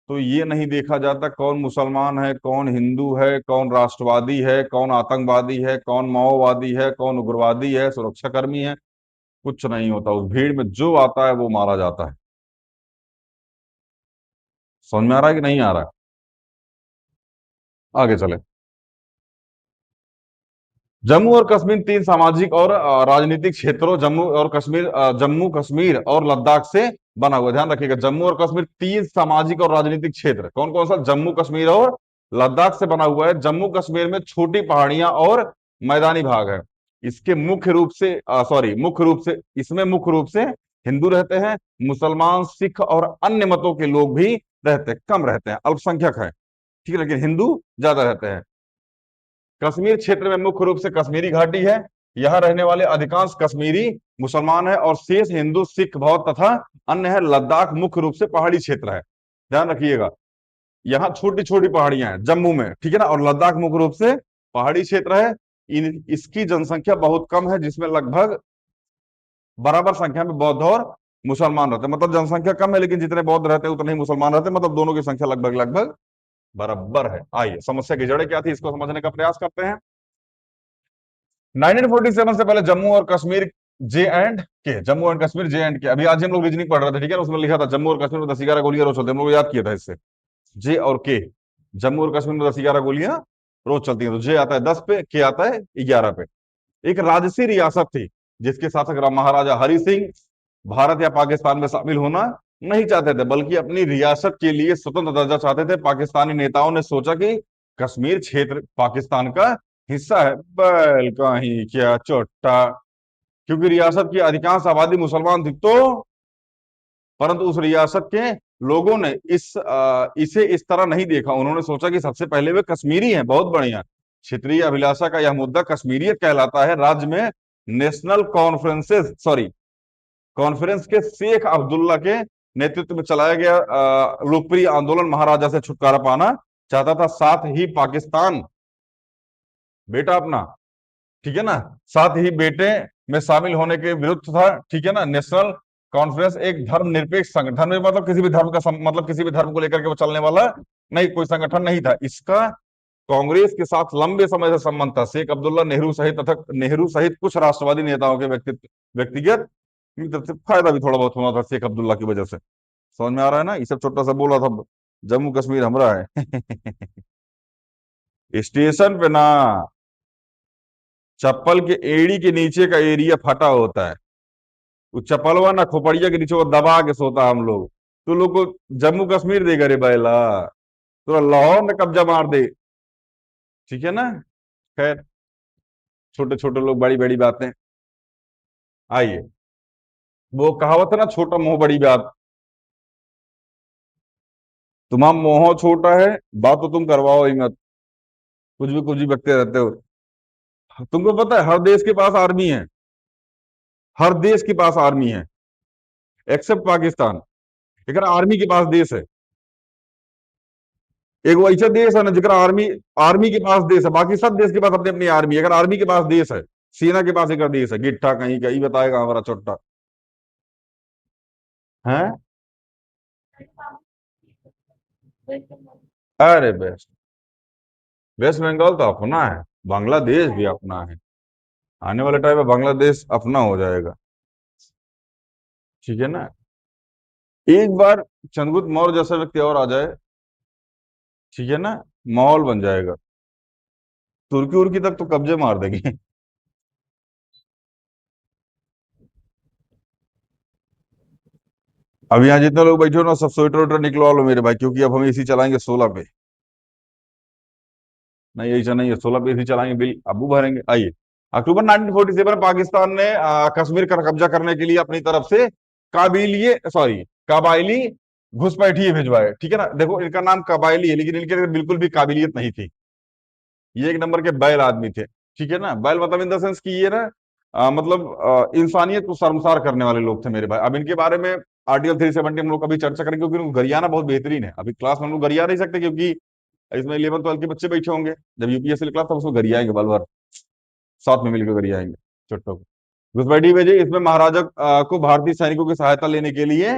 तो ये नहीं देखा जाता कौन मुसलमान है, कौन हिंदू है, कौन राष्ट्रवादी है, कौन आतंकवादी है, कौन माओवादी है, कौन उग्रवादी है, सुरक्षाकर्मी है, कुछ नहीं होता, उस भीड़ में जो आता है वो मारा जाता है। समझ में आ रहा है कि नहीं आ रहा है? आगे चले। जम्मू और कश्मीर तीन सामाजिक और राजनीतिक क्षेत्रों, जम्मू कश्मीर और लद्दाख से बना हुआ, ध्यान रखिएगा, जम्मू और कश्मीर तीन सामाजिक और राजनीतिक क्षेत्र, कौन कौन सा, जम्मू कश्मीर और लद्दाख से बना हुआ है। जम्मू कश्मीर में छोटी पहाड़ियां और मैदानी भाग है। इसके मुख्य रूप से सॉरी मुख्य रूप से इसमें मुख्य रूप से हिंदू रहते हैं, मुसलमान, सिख और अन्य मतों के लोग भी रहते हैं, कम रहते हैं, अल्पसंख्यक है, ठीक है, लेकिन हिंदू ज्यादा रहते हैं। कश्मीर क्षेत्र में मुख्य रूप से कश्मीरी घाटी है, यहाँ रहने वाले अधिकांश कश्मीरी मुसलमान है और शेष हिंदू, सिख, बौद्ध तथा अन्य है। लद्दाख मुख्य रूप से पहाड़ी क्षेत्र है, ध्यान रखिएगा, यहाँ छोटी छोटी पहाड़ियां हैं जम्मू में, ठीक है ना, और लद्दाख मुख्य रूप से पहाड़ी क्षेत्र है। इसकी जनसंख्या बहुत कम है, जिसमें लगभग बराबर संख्या में बौद्ध और मुसलमान रहते हैं, मतलब जनसंख्या कम है लेकिन जितने बौद्ध रहते हैं उतने ही मुसलमान रहते हैं, मतलब दोनों की संख्या लगभग लगभग बराबर है। आइए समस्या की जड़ें क्या थी इसको समझने का प्रयास करते हैं। 1947 से पहले जम्मू और कश्मीर जम्मू एंड कश्मीर J&K, अभी आज हम लोग रीजनिंग पढ़ रहे थे, ठीक है ना, उसमें लिखा था जम्मू और कश्मीर में 10-11 गोलियां रोज चलती है, हम लोग याद किया था इससे, जे और के, जम्मू और कश्मीर में 10-11 गोलियां रोज चलती हैं, तो जे आता है 10 पे, के आता है 11 पे। एक राजसी रियासत थी जिसके शासक महाराजा हरि सिंह भारत या पाकिस्तान में शामिल होना नहीं चाहते थे, बल्कि अपनी रियासत के लिए स्वतंत्र दर्जा चाहते थे। पाकिस्तानी नेताओं ने सोचा कि कश्मीर क्षेत्र पाकिस्तान का हिस्सा है, बैल का ही क्या चोट्टा, क्योंकि रियासत की अधिकांश आबादी मुसलमान थी, तो परंतु उस रियासत के लोगों ने इसे इस तरह नहीं देखा। उन्होंने सोचा कि सबसे पहले वे कश्मीरी हैं, बहुत बढ़िया, क्षेत्रीय अभिलाषा का यह मुद्दा कश्मीरियत कहलाता है। राज्य में नेशनल कॉन्फ्रेंस के शेख अब्दुल्ला के नेतृत्व में चलाया गया लोकप्रिय आंदोलन महाराजा से छुटकारा पाना चाहता था, साथ ही पाकिस्तान बेटा अपना, ठीक है ना, साथ ही बेटे में शामिल होने के विरुद्ध था, ठीक है ना। नेशनल कॉन्फ्रेंस एक धर्मनिरपेक्ष संगठन में, मतलब किसी भी धर्म का मतलब किसी भी धर्म को लेकर के वो चलने वाला नहीं, कोई संगठन नहीं था। इसका कांग्रेस के साथ लंबे समय से संबंध था। शेख अब्दुल्ला नेहरू सहित कुछ राष्ट्रवादी नेताओं के व्यक्तिगत की तरफ से फायदा भी थोड़ा बहुत होना था शेख अब्दुल्ला की वजह से। समझ में आ रहा है ना, ये सब छोटा सा बोला था, जम्मू कश्मीर हमारा है। स्टेशन पे ना, चप्पल के एड़ी के नीचे का एरिया फटा होता है, वो चप्पलवा ना खोपड़िया के नीचे वो दबा के सोता हम लोग, तो लोग को जम्मू कश्मीर देगा रे बैला, तो लाहौर में कब्जा मार दे, ठीक है ना। खैर, छोटे छोटे लोग बड़ी बड़ी बातें। आइए, वो कहावत है ना, छोटा मुंह बड़ी बात, तुम्हारा मोह छोटा है, बात तो तुम करवाओ ही मत। कुछ भी बकते रहते हो। तुमको पता है हर देश के पास आर्मी है, हर देश के पास आर्मी है एक्सेप्ट पाकिस्तान। लेकिन आर्मी के पास देश है, एक वो ऐसा देश है ना जिसका आर्मी, आर्मी के पास देश है। बाकी सब देश के पास अपनी अपनी आर्मी है, अगर आर्मी के पास देश है, सेना के पास एक देश है, गिट्ठा कहीं का ही बताएगा हमारा छोटा है। अरे बेस्ट, वेस्ट बंगाल तो अपना है, बांग्लादेश भी अपना है। आने वाले टाइम में बांग्लादेश अपना हो जाएगा, ठीक है ना। एक बार चंद्रगुप्त मौर्य जैसा व्यक्ति और आ जाए, ठीक है ना, माहौल बन जाएगा। तुर्की उर्की तक तो कब्जे मार देंगे। अब यहाँ जितने लोग बैठे हो ना, सब स्वेटर वेटर निकलवा लो मेरे भाई, क्योंकि अब हम एसी चलाएंगे 16 पे। नहीं ऐसा नहीं है, 16 पे एसी चलाएंगे, बिल अबू भरेंगे। आइए, अक्टूबर 1947 पाकिस्तान ने कश्मीर का कब्जा करने के लिए अपनी तरफ से कबायली घुसपैठिए भिजवाए, ठीक है ना। देखो इनका नाम कबायली है, लेकिन इनके अंदर बिल्कुल भी काबिलियत नहीं थी। ये एक नंबर के बैल आदमी थे, ठीक है ना। बैल मतलब इन द सेंस कि ये ना मतलब इंसानियत को शर्मसार करने वाले लोग थे मेरे भाई। अब इनके बारे में आर्टिकल 370 हम लोग कभी चर्चा करेंगे, क्योंकि उनको गरियाना बहुत बेहतरीन है। अभी क्लास में हम लोग गरिया नहीं सकते, क्योंकि इसमें 11 12 के बच्चे बैठे होंगे। जब यूपीएससी क्लास तब उसको गरियाएंगे बल भर, साथ में मिलकर गरियाएंगे चुट्टो को। घुसपैठी भेजे, इसमें महाराजा को भारतीय सैनिकों की सहायता लेने के लिए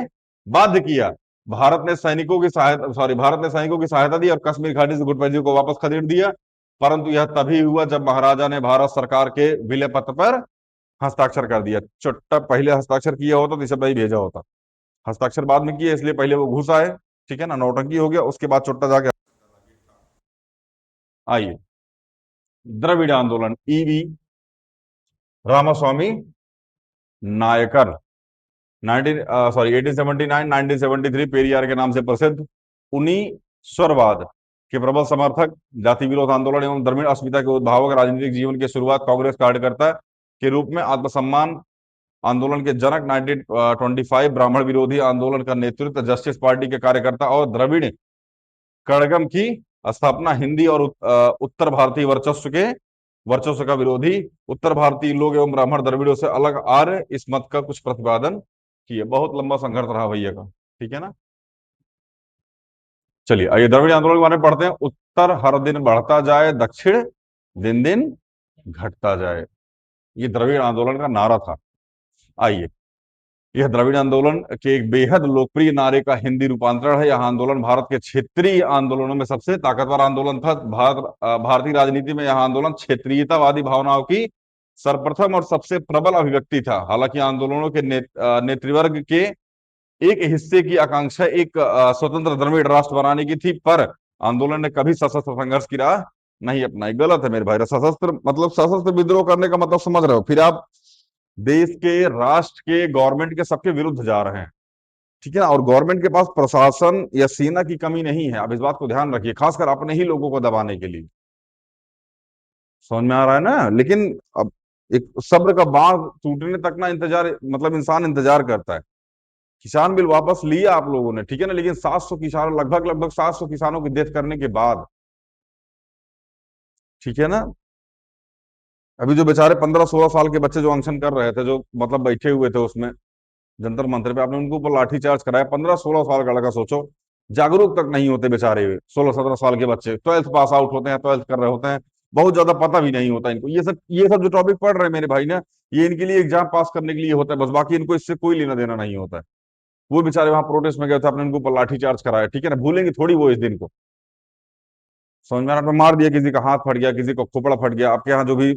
बाध्य किया। भारत ने सैनिकों की सहायता दी और कश्मीर घाटी से घुसपैठियों को वापस खदेड़ दिया। परंतु यह तभी हुआ जब महाराजा ने भारत सरकार के विलय पत्र पर हस्ताक्षर कर दिया। चुट्टा पहले हस्ताक्षर किया होता तो इसे नहीं भेजा होता, हस्ताक्षर बाद में किया, इसलिए पहले वो घुस आए, ठीक है ना, नौटंकी हो गया, उसके बाद चुट्टा जाके। आइए, द्रविड़ आंदोलन, ईवी रामास्वामी नायकर, 1879 1973 पेरियार के नाम से प्रसिद्ध, उन्हीं स्वरवाद के प्रबल समर्थक, जाति विरोध आंदोलन एवं द्रविड़ अस्मिता के उद्भावक, राजनीतिक जीवन की शुरुआत कांग्रेस कार्यकर्ता के रूप में आत्मसम्मान आंदोलन के जनक, 1925 ब्राह्मण विरोधी आंदोलन का नेतृत्व, जस्टिस पार्टी के कार्यकर्ता और द्रविड़ कड़गम की स्थापना, हिंदी और उत्तर भारतीय वर्चस्व का विरोधी, उत्तर भारतीय लोग एवं ब्राह्मण द्रविड़ों से अलग आर्य इस मत का कुछ प्रतिपादन किए। बहुत लंबा संघर्ष रहा भैया का, ठीक है ना। चलिए आइए द्रविड़ आंदोलन के बारे में पढ़ते हैं। उत्तर हर दिन बढ़ता जाए, दक्षिण दिन दिन घटता जाए, ये द्रविड़ आंदोलन का नारा था। आइए, यह द्रविड़ आंदोलन के एक बेहद लोकप्रिय नारे का हिंदी रूपांतरण है। यह आंदोलन भारत के क्षेत्रीय आंदोलनों में सबसे ताकतवर आंदोलन था। भारतीय राजनीति में यह आंदोलन क्षेत्रीयतावादी भावनाओं की सर्वप्रथम और सबसे प्रबल अभिव्यक्ति था। हालांकि आंदोलनों के नेतृवर्ग के एक हिस्से की आकांक्षा एक स्वतंत्र द्रविड़ राष्ट्र बनाने की थी, पर आंदोलन ने कभी सशस्त्र संघर्ष की राह नहीं अपनाई। गलत है मेरे भाई, सशस्त्र मतलब सशस्त्र विद्रोह करने का मतलब समझ रहे हो, फिर आप देश के, राष्ट्र के, गवर्नमेंट के सबके विरुद्ध जा रहे हैं, ठीक है ना। और गवर्नमेंट के पास प्रशासन या सेना की कमी नहीं है, आप इस बात को ध्यान रखिए, खासकर अपने ही लोगों को दबाने के लिए। समझ में आ रहा है ना। लेकिन अब एक सब्र का बांध टूटने तक ना इंतजार, मतलब इंसान इंतजार करता है। किसान बिल वापस लिया आप लोगों ने, ठीक है ना, लेकिन 700 किसानों, लगभग लगभग 700 किसानों की डेथ करने के बाद, ठीक है ना। अभी जो बेचारे 15 16 साल के बच्चे जो अनशन कर रहे थे, जो मतलब बैठे हुए थे उसमें जंतर मंतर पे, आपने उनको ऊपर लाठी चार्ज कराया। 15 16 साल का लड़का, सोचो, जागरूक तक नहीं होते बेचारे, 16 17 साल के बच्चे 12th पास आउट होते हैं, 12th कर रहे होते हैं, बहुत ज्यादा पता भी नहीं होता इनको। ये सब जो टॉपिक पढ़ रहे हैं मेरे भाई ना, ये इनके लिए एग्जाम पास करने के लिए होता है बस, बाकी इनको इससे कोई लेना देना नहीं होता है। वो बेचारे वहां प्रोटेस्ट में गए थे, आपने उनको ऊपर लाठी चार्ज कराया, ठीक है ना, भूलेंगे थोड़ी वो इस दिन को। समझ में आ रहा है? मार दिया, किसी का हाथ फट गया, किसी को खोपड़ा फट गया। आपके यहाँ जो भी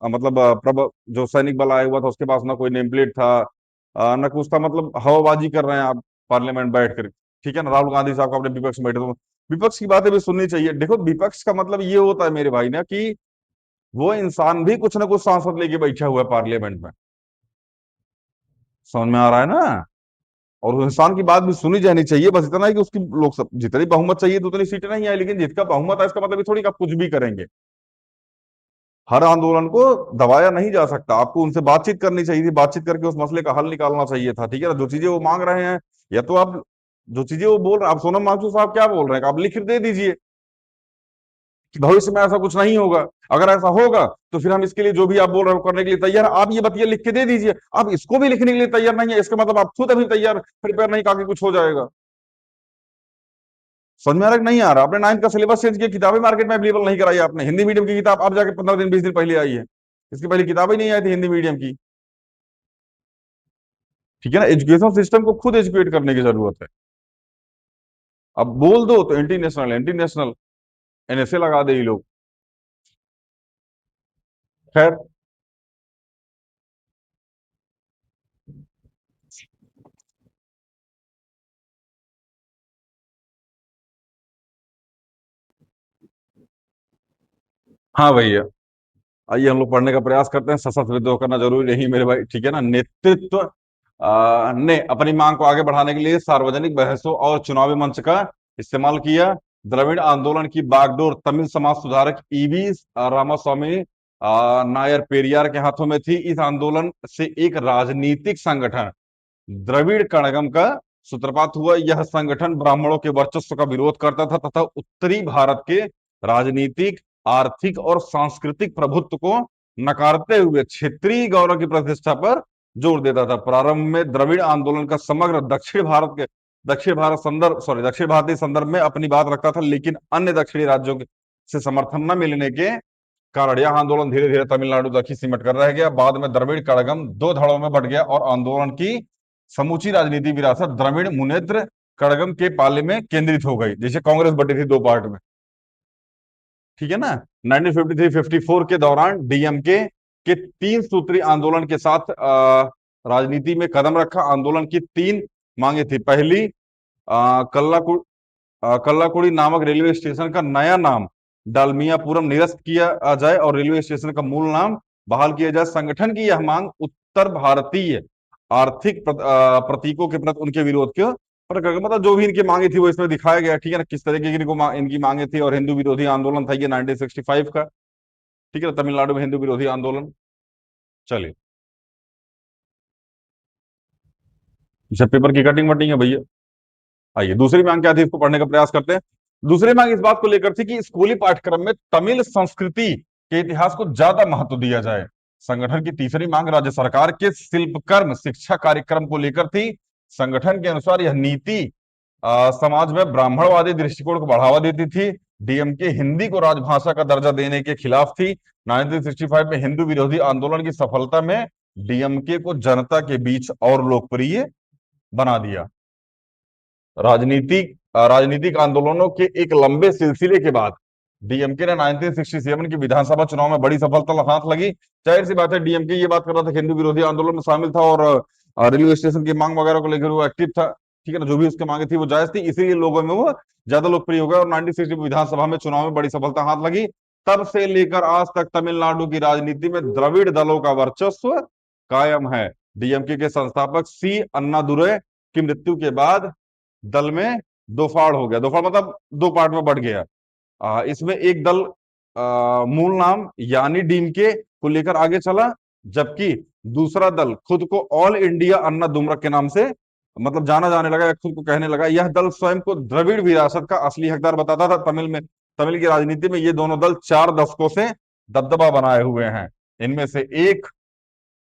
मतलब जो सैनिक बल आया हुआ था, उसके पास ना कोई नेम प्लेट था, न कुछ था, मतलब हवाबाजी कर रहे हैं आप पार्लियामेंट बैठ कर, ठीक है ना। राहुल गांधी साहब को अपने विपक्ष में बैठे, तो विपक्ष की बातें भी सुननी चाहिए। देखो विपक्ष का मतलब ये होता है मेरे भाई ना, कि वो इंसान भी कुछ ना कुछ सांसद लेके बैठा हुआ है पार्लियामेंट में। समझ में आ रहा है ना। और उस इंसान की बात भी सुनी जानी चाहिए, बस इतना है कि उसकी लोकसभा जितनी बहुमत चाहिए तो उतनी सीटें नहीं आई, लेकिन जिसका बहुमत है इसका मतलब ये थोड़ी कि आप कुछ भी करेंगे। हर आंदोलन को दबाया नहीं जा सकता, आपको उनसे बातचीत करनी चाहिए थी, बातचीत करके उस मसले का हल निकालना चाहिए था, ठीक है ना। जो चीजें वो मांग रहे हैं, या तो आप, जो चीजें वो बोल रहे हैं, आप सोनम वांगचुक साहब क्या बोल रहे हैं, आप लिख दे दीजिए कि भविष्य में ऐसा कुछ नहीं होगा। अगर ऐसा होगा तो फिर हम इसके लिए जो भी आप बोल रहे हो करने के लिए तैयार हैं। आप ये बतिया लिख के दे दीजिए। आप इसको भी लिखने के लिए तैयार नहीं है, इसका मतलब आप खुद अभी तैयार प्रिपेयर नहीं, आगे कुछ हो जाएगा। समझ में आ रहा है कि नहीं आ रहा? आपने 9th का सिलेबस चेंज किया, किताबें मार्केट में अवेलेबल नहीं कराई आपने। हिंदी मीडियम की किताब आप जाके 15 दिन 20 दिन पहले आई है, इसकी पहले किताबें नहीं आई थी हिंदी मीडियम की। ठीक है ना, एजुकेशन सिस्टम को खुद एजुकेट करने की जरूरत है। अब बोल दो तो इंटरनेशनल इंटरनेशनल एनएसए लगा दे ये लोग। खैर, हाँ भैया, आइए हम लोग पढ़ने का प्रयास करते हैं। सशक्त विद्रोह करना जरूरी नहीं मेरे भाई, ठीक है ना। नेतृत्व ने अपनी मांग को आगे बढ़ाने के लिए सार्वजनिक बहसों और चुनावी मंच का इस्तेमाल किया। द्रविड़ आंदोलन की बागडोर तमिल समाज सुधारक ईवी रामास्वामी नायर पेरियार के हाथों में थी। इस आंदोलन से एक राजनीतिक संगठन द्रविड़ कड़गम का सूत्रपात हुआ। यह संगठन ब्राह्मणों के वर्चस्व का विरोध करता था तथा उत्तरी भारत के राजनीतिक, आर्थिक और सांस्कृतिक प्रभुत्व को नकारते हुए क्षेत्रीय गौरव की प्रतिष्ठा पर जोर देता था। प्रारंभ में द्रविड़ आंदोलन का समग्र दक्षिण भारतीय संदर्भ में अपनी बात रखता था, लेकिन अन्य दक्षिणी राज्यों से समर्थन न मिलने के कारण यह आंदोलन धीरे धीरे तमिलनाडु तक ही सिमट कर रह गया। बाद में द्रविड़ कड़गम दो धड़ों में बट गया और आंदोलन की समूची राजनीतिक विरासत द्रविड़ मुनेत्र कड़गम के पाले में केंद्रित हो गई, जैसे कांग्रेस बटी थी दो पार्ट में। ठीक है ना। 1953-54 के दौरान डीएमके के तीन सूत्री आंदोलन के साथ राजनीति में कदम रखा। आंदोलन की तीन मांगे थी। पहली, कल्लाकुड़ी कल्लाकुड़ी नामक रेलवे स्टेशन का नया नाम डालमियापुरम निरस्त किया जाए और रेलवे स्टेशन का मूल नाम बहाल किया जाए। संगठन की यह मांग उत्तर भारतीय आर्थिक प्रतीकों के प्रति उनके विरोध के पर, मतलब जो भी इनकी मांगे थी वो इसमें दिखाया गया। ठीक है ना, किस तरीके की इनकी मांगे थी। और हिंदू विरोधी आंदोलन था ये 1965 का। ठीक है ना, तमिलनाडु में हिंदू विरोधी आंदोलन। चलिए, अच्छा पेपर की कटिंग वटिंग है भैया। आइए दूसरी मांग क्या थी, इसको पढ़ने का प्रयास करते हैं। दूसरी मांग इस बात को लेकर थी कि स्कूली पाठ्यक्रम में तमिल संस्कृति के इतिहास को ज्यादा महत्व दिया जाए। संगठन की तीसरी मांग राज्य सरकार के शिल्पकर्म शिक्षा कार्यक्रम को लेकर थी। संगठन के अनुसार यह नीति समाज में ब्राह्मणवादी दृष्टिकोण को बढ़ावा देती थी। डीएमके हिंदी को राजभाषा का दर्जा देने के खिलाफ थी। 1965 में हिंदू विरोधी आंदोलन की सफलता में डीएमके को जनता के बीच और लोकप्रिय बना दिया। राजनीतिक आंदोलनों के एक लंबे सिलसिले के बाद डीएमके ने 1967 की विधानसभा चुनाव में बड़ी सफलता हाथ लगी। जाहिर सी बात है, डीएमके ये बात कर रहा था कि हिंदू विरोधी आंदोलन में शामिल था और रेलवे स्टेशन की मांग वगैरह को लेकर वो एक्टिव था। ठीक है ना, जो भी उसकी मांगे थी वो जायज थी, इसीलिए लोगों में वो ज्यादा लोकप्रिय हो गया और 1960 विधानसभा में चुनाव में बड़ी सफलता हाथ लगी। तब से लेकर आज तक तमिलनाडु की राजनीति में द्रविड़ दलों का वर्चस्व कायम है। डीएमके के संस्थापक सी अन्नादुरै की मृत्यु के बाद दल में दो फाड़ हो गया। दो फाड़ मतलब दो पार्ट में बढ़ गया। इसमें एक दल मूल नाम यानी डीएमके को लेकर आगे चला, जबकि दूसरा दल खुद को ऑल इंडिया अन्ना दुमरा के नाम से मतलब जाना जाने लगा या खुद को कहने लगा। यह दल स्वयं को द्रविड़ विरासत का असली हकदार बताता था। तमिल की राजनीति में ये दोनों दल 4 दशकों से दबदबा बनाए हुए हैं। इनमें से एक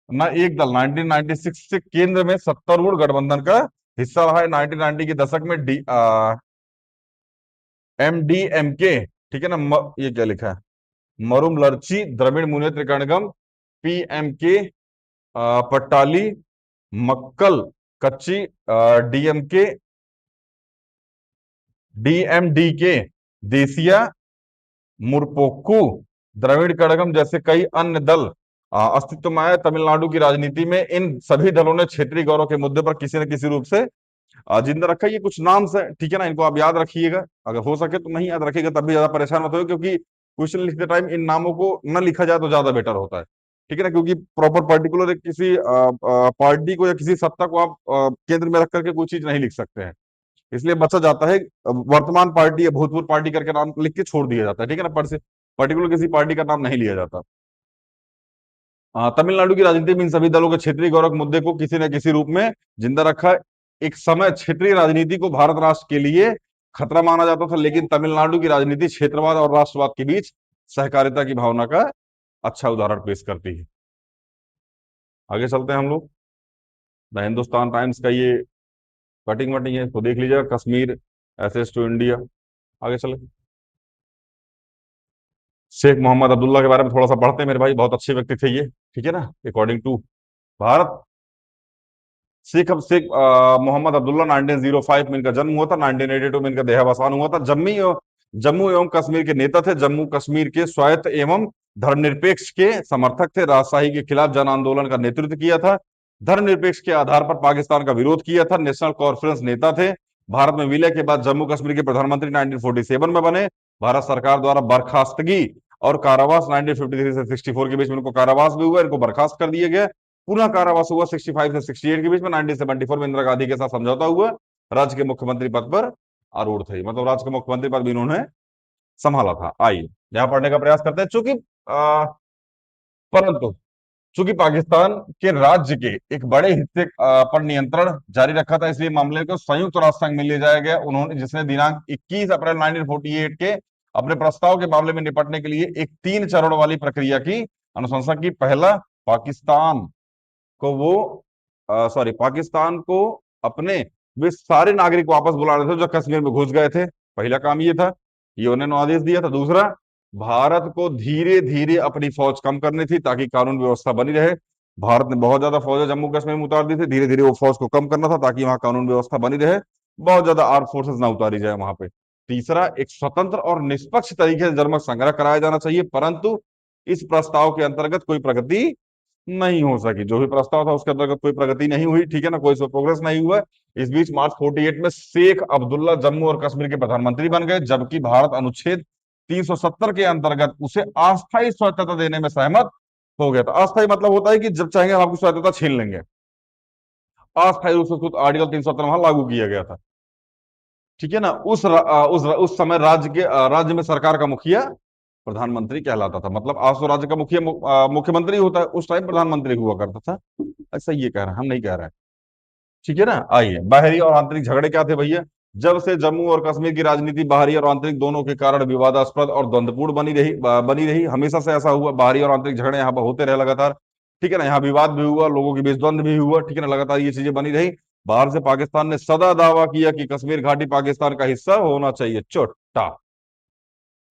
दल 1996 से केंद्र में सत्तारूढ़ गठबंधन का हिस्सा रहा है। 1990 के दशक में एमडीएमके, ठीक है ना, ये क्या लिखा है, मरुमलर्ची द्रविड़ मुनेत्र कड़गम, पीएमके पट्टाली मक्कल कच्ची, डीएमके डीएमडीके देसिया मुरपोक्कू द्रविड़ कड़गम जैसे कई अन्य दल अस्तित्व में आए। तमिलनाडु की राजनीति में इन सभी दलों ने क्षेत्रीय गौरव के मुद्दे पर किसी न किसी रूप से जिंदा रखा। ये कुछ नाम है, ठीक है ना, इनको आप याद रखिएगा। अगर हो सके तो नहीं याद रखिएगा तब भी ज्यादा परेशान मत हो, क्योंकि क्वेश्चन लिखते टाइम इन नामों को न लिखा जाए तो ज्यादा बेटर होता है। ठीक है ना, क्योंकि प्रॉपर पर्टिकुलर किसी पार्टी को या किसी सत्ता को आप केंद्र में रख करके कोई चीज नहीं लिख सकते हैं। इसलिए बचा जाता है वर्तमान पार्टी या भूतपूर्व पार्टी करके नाम लिख के छोड़ दिया जाता है। ठीक है ना, पर्टिकुलर किसी पार्टी का नाम नहीं लिया जाता। तमिलनाडु की राजनीति में इन सभी दलों के क्षेत्रीय गौरव मुद्दे को किसी न किसी रूप में जिंदा रखा। एक समय क्षेत्रीय राजनीति को भारत राष्ट्र के लिए खतरा माना जाता था, लेकिन तमिलनाडु की राजनीति क्षेत्रवाद और राष्ट्रवाद के बीच सहकारिता की भावना का अच्छा उदाहरण पेश करती है। आगे चलते हैं हम लोग। द हिंदुस्तान टाइम्स का ये कटिंग वटिंग है, तो देख लीजिएगा, कश्मीर एसेस टू इंडिया। आगे चले, शेख मोहम्मद अब्दुल्ला के बारे में थोड़ा सा पढ़ते हैं मेरे भाई, बहुत अच्छे व्यक्ति थे ये, ठीक है ना। अकॉर्डिंग टू भारत, शेख मोहम्मद अब्दुल्ला 1905 में इनका जन्म हुआ था, 1982 में इनका देहावसान हुआ था। जम्मू एवं कश्मीर के नेता थे, जम्मू कश्मीर के स्वायत्त एवं धर्मनिरपेक्ष के समर्थक थे, राजशाही के खिलाफ जन आंदोलन का नेतृत्व किया था, धर्मनिरपेक्ष के आधार पर पाकिस्तान का विरोध किया था, नेशनल कॉन्फ्रेंस नेता थे। भारत में विलय के बाद जम्मू कश्मीर के प्रधानमंत्री 1947 में बने। भारत सरकार द्वारा बर्खास्तगी और कारावास 1953 से 64 के बीच में इनको कारावास भी हुआ, इनको बर्खास्त कर दिया गया। पुनः कारावास हुआ 65 से 68 के बीच में। 1974 में इंदिरा गांधी के साथ समझौता हुआ। राज्य के मुख्यमंत्री पद पर आरूढ़ थे, मतलब राज्य के मुख्यमंत्री पद भी इन्होंने संभाला था। आइए यहां पढ़ने का प्रयास करते हैं। परंतु चूंकि पाकिस्तान के राज्य के एक बड़े हिस्से पर नियंत्रण जारी रखा था, इसलिए मामले को संयुक्त राष्ट्र संघ में ले जाया गया। उन्होंने, जिसने दिनांक 21 अप्रैल 1948 के अपने प्रस्ताव के मामले में निपटने के लिए एक 3 चरण वाली प्रक्रिया की अनुशंसा की। पहला, पाकिस्तान को वो पाकिस्तान को अपने वे सारे नागरिक वापस बुला रहे थे जो कश्मीर में घुस गए थे। पहला काम ये था, ये उन्होंने आदेश दिया था। दूसरा, भारत को धीरे धीरे अपनी फौज कम करनी थी ताकि कानून व्यवस्था बनी रहे। भारत ने बहुत ज्यादा फौजें जम्मू कश्मीर में उतार दी थी, धीरे धीरे वो फौज को कम करना था ताकि वहां कानून व्यवस्था बनी रहे, बहुत ज्यादा आर्म फोर्सेस ना उतारी जाए वहां पे। तीसरा, एक स्वतंत्र और निष्पक्ष तरीके से जनमत संग्रह कराया जाना चाहिए, परंतु इस प्रस्ताव के अंतर्गत कोई प्रगति नहीं हो सकी। जो भी प्रस्ताव था उसके अंतर्गत कोई प्रगति नहीं हुई, ठीक है ना, कोई प्रोग्रेस नहीं हुआ। इस बीच मार्च 48 में शेख अब्दुल्ला जम्मू और कश्मीर के प्रधानमंत्री बन गए, जबकि भारत अनुच्छेद 370 के अंतर्गत उसे अस्थायी स्वायत्तता देने में सहमत हो गया था। अस्थायी मतलब होता है कि जब चाहेंगे हम आपकी स्वायत्तता छीन लेंगे। अस्थायी रूप से खुद आर्टिकल 370 वहां लागू किया गया था, ठीक है ना। उस समय राज्य में सरकार का मुखिया प्रधानमंत्री कहलाता था, मतलब आज तो राज्य का मुखिया मुख्यमंत्री होता है, उस टाइम प्रधानमंत्री हुआ करता था। ऐसा ये कह रहे हैं, हम नहीं कह रहे हैं, ठीक है ना। आइए, बाहरी और आंतरिक झगड़े क्या थे भैया। जब से जम्मू और कश्मीर की राजनीति बाहरी और आंतरिक दोनों के कारण विवादास्पद और द्वंद्वपूर्ण बनी रही, हमेशा से ऐसा हुआ, बाहरी और आंतरिक झगड़े यहाँ पर होते रहे लगातार, ठीक है ना। यहाँ विवाद भी हुआ, लोगों के बीच द्वंद्व भी हुआ, ठीक है ना, लगातार ये चीजें बनी रही। बाहर से पाकिस्तान ने सदा दावा किया कि कश्मीर घाटी पाकिस्तान का हिस्सा होना चाहिए, चोट्टा।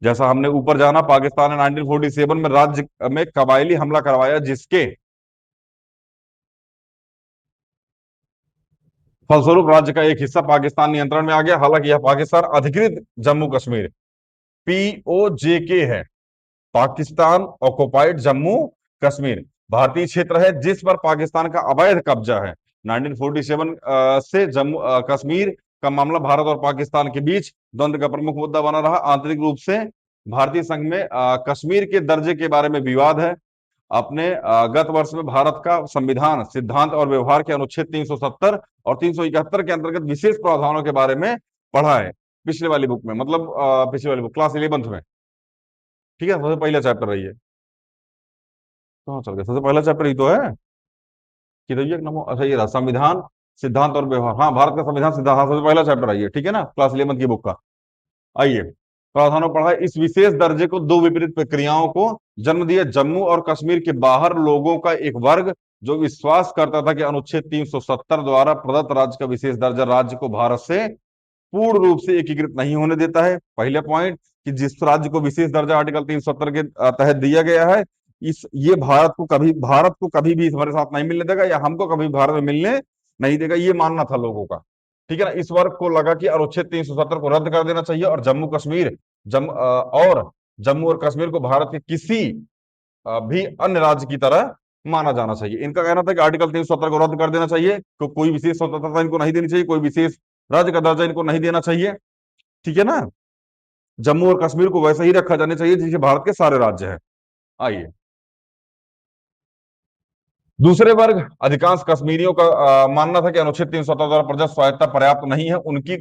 जैसा हमने ऊपर जाना, पाकिस्तान ने 1947 में राज्य में कबायली हमला करवाया, जिसके फलस्वरूप राज्य का एक हिस्सा पाकिस्तान नियंत्रण में आ गया। हालांकि यह पाकिस्तान अधिकृत जम्मू कश्मीर POJK है, पाकिस्तान ऑक्युपाइड जम्मू कश्मीर भारतीय क्षेत्र है जिस पर पाकिस्तान का अवैध कब्जा है। 1947 से जम्मू कश्मीर का मामला भारत और पाकिस्तान के बीच द्वंद्व का प्रमुख मुद्दा बना रहा। आंतरिक रूप से भारतीय संघ में कश्मीर के दर्जे के बारे में विवाद है। अपने गत वर्ष में भारत का संविधान सिद्धांत और व्यवहार के अनुच्छेद 370 और 371 के अंतर्गत विशेष प्रावधानों के बारे में पढ़ा है, पिछले वाली बुक में, मतलब पिछले वाली बुक क्लास 11th में, ठीक है। सबसे पहला चैप्टर रही है, कहाँ चल गया, सबसे पहला चैप्टर ही तो है कि रही है नमो, अच्छा ये रहा, संविधान सिद्धांत और व्यवहार, हाँ भारत का संविधान सिद्धांत, हाँ, सबसे पहला चैप्टर आई है, ठीक है ना, क्लास 11th की बुक का। आइए, प्रावधानों पढ़ा, इस विशेष दर्जे को दो विपरीत प्रक्रियाओं को जन्म दिया। जम्मू और कश्मीर के बाहर लोगों का एक वर्ग जो विश्वास करता था कि अनुच्छेद 370 द्वारा प्रदत्त राज्य का विशेष दर्जा राज्य को भारत से पूर्ण रूप से एकीकृत नहीं होने देता है। पहले पॉइंट, कि जिस राज्य को विशेष दर्जा आर्टिकल 370 के तहत दिया गया है, इस ये भारत को कभी भी हमारे साथ नहीं मिलने देगा, या हमको कभी भारत में मिलने नहीं देगा, ये मानना था लोगों का, ठीक है ना। इस वर्ग को लगा कि अनुच्छेद 370 को रद्द कर देना चाहिए और जम्मू और कश्मीर को भारत के किसी भी अन्य राज्य की तरह माना जाना चाहिए। इनका कहना था कि आर्टिकल 370 को रद्द कर देना चाहिए, तो कोई विशेष स्वतंत्रता इनको नहीं देनी चाहिए, कोई विशेष राज्य का दर्जा इनको नहीं देना चाहिए, ठीक है ना। जम्मू और कश्मीर को वैसे ही रखा जाना चाहिए जैसे भारत के सारे राज्य हैं। आइए, दूसरे वर्ग, अधिकांश कश्मीरियों का मानना था कि अनुच्छेद 370 द्वारा प्रदत्त स्वायत्तता पर्याप्त नहीं है। उनकी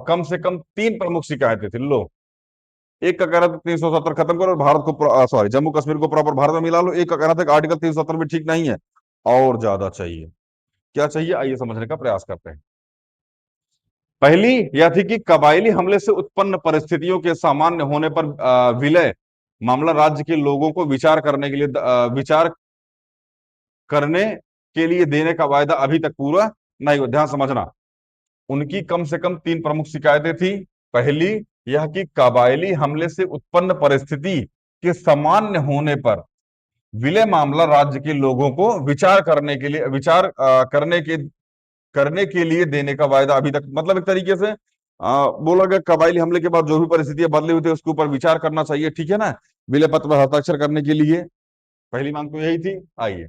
कम से कम तीन प्रमुख शिकायतें थी। लो, एक का कहना था 370 खत्म करो और भारत को जम्मू कश्मीर को प्रॉपर भारत में मिला लो। एक का कहना था कि आर्टिकल 370 भी ठीक नहीं है, और ज्यादा चाहिए। क्या चाहिए, आइए समझने का प्रयास करते हैं। पहली यह थी कि कबायली हमले से उत्पन्न परिस्थितियों के सामान्य होने पर विलय मामला राज्य के लोगों को विचार करने के लिए देने का वायदा अभी तक पूरा नहीं हुआ। ध्यान समझना, उनकी कम से कम तीन प्रमुख शिकायतें थी। पहली यह कि कबायली हमले से उत्पन्न परिस्थिति के सामान्य होने पर विलय मामला राज्य के लोगों को विचार करने के लिए देने का वायदा अभी तक, मतलब एक तरीके से बोला गया कबायली हमले के बाद जो भी परिस्थितियां बदली हुई थी उसके ऊपर विचार करना चाहिए, ठीक है ना, विलय पत्र पर हस्ताक्षर करने के लिए। पहली मांग तो यही थी। आइए,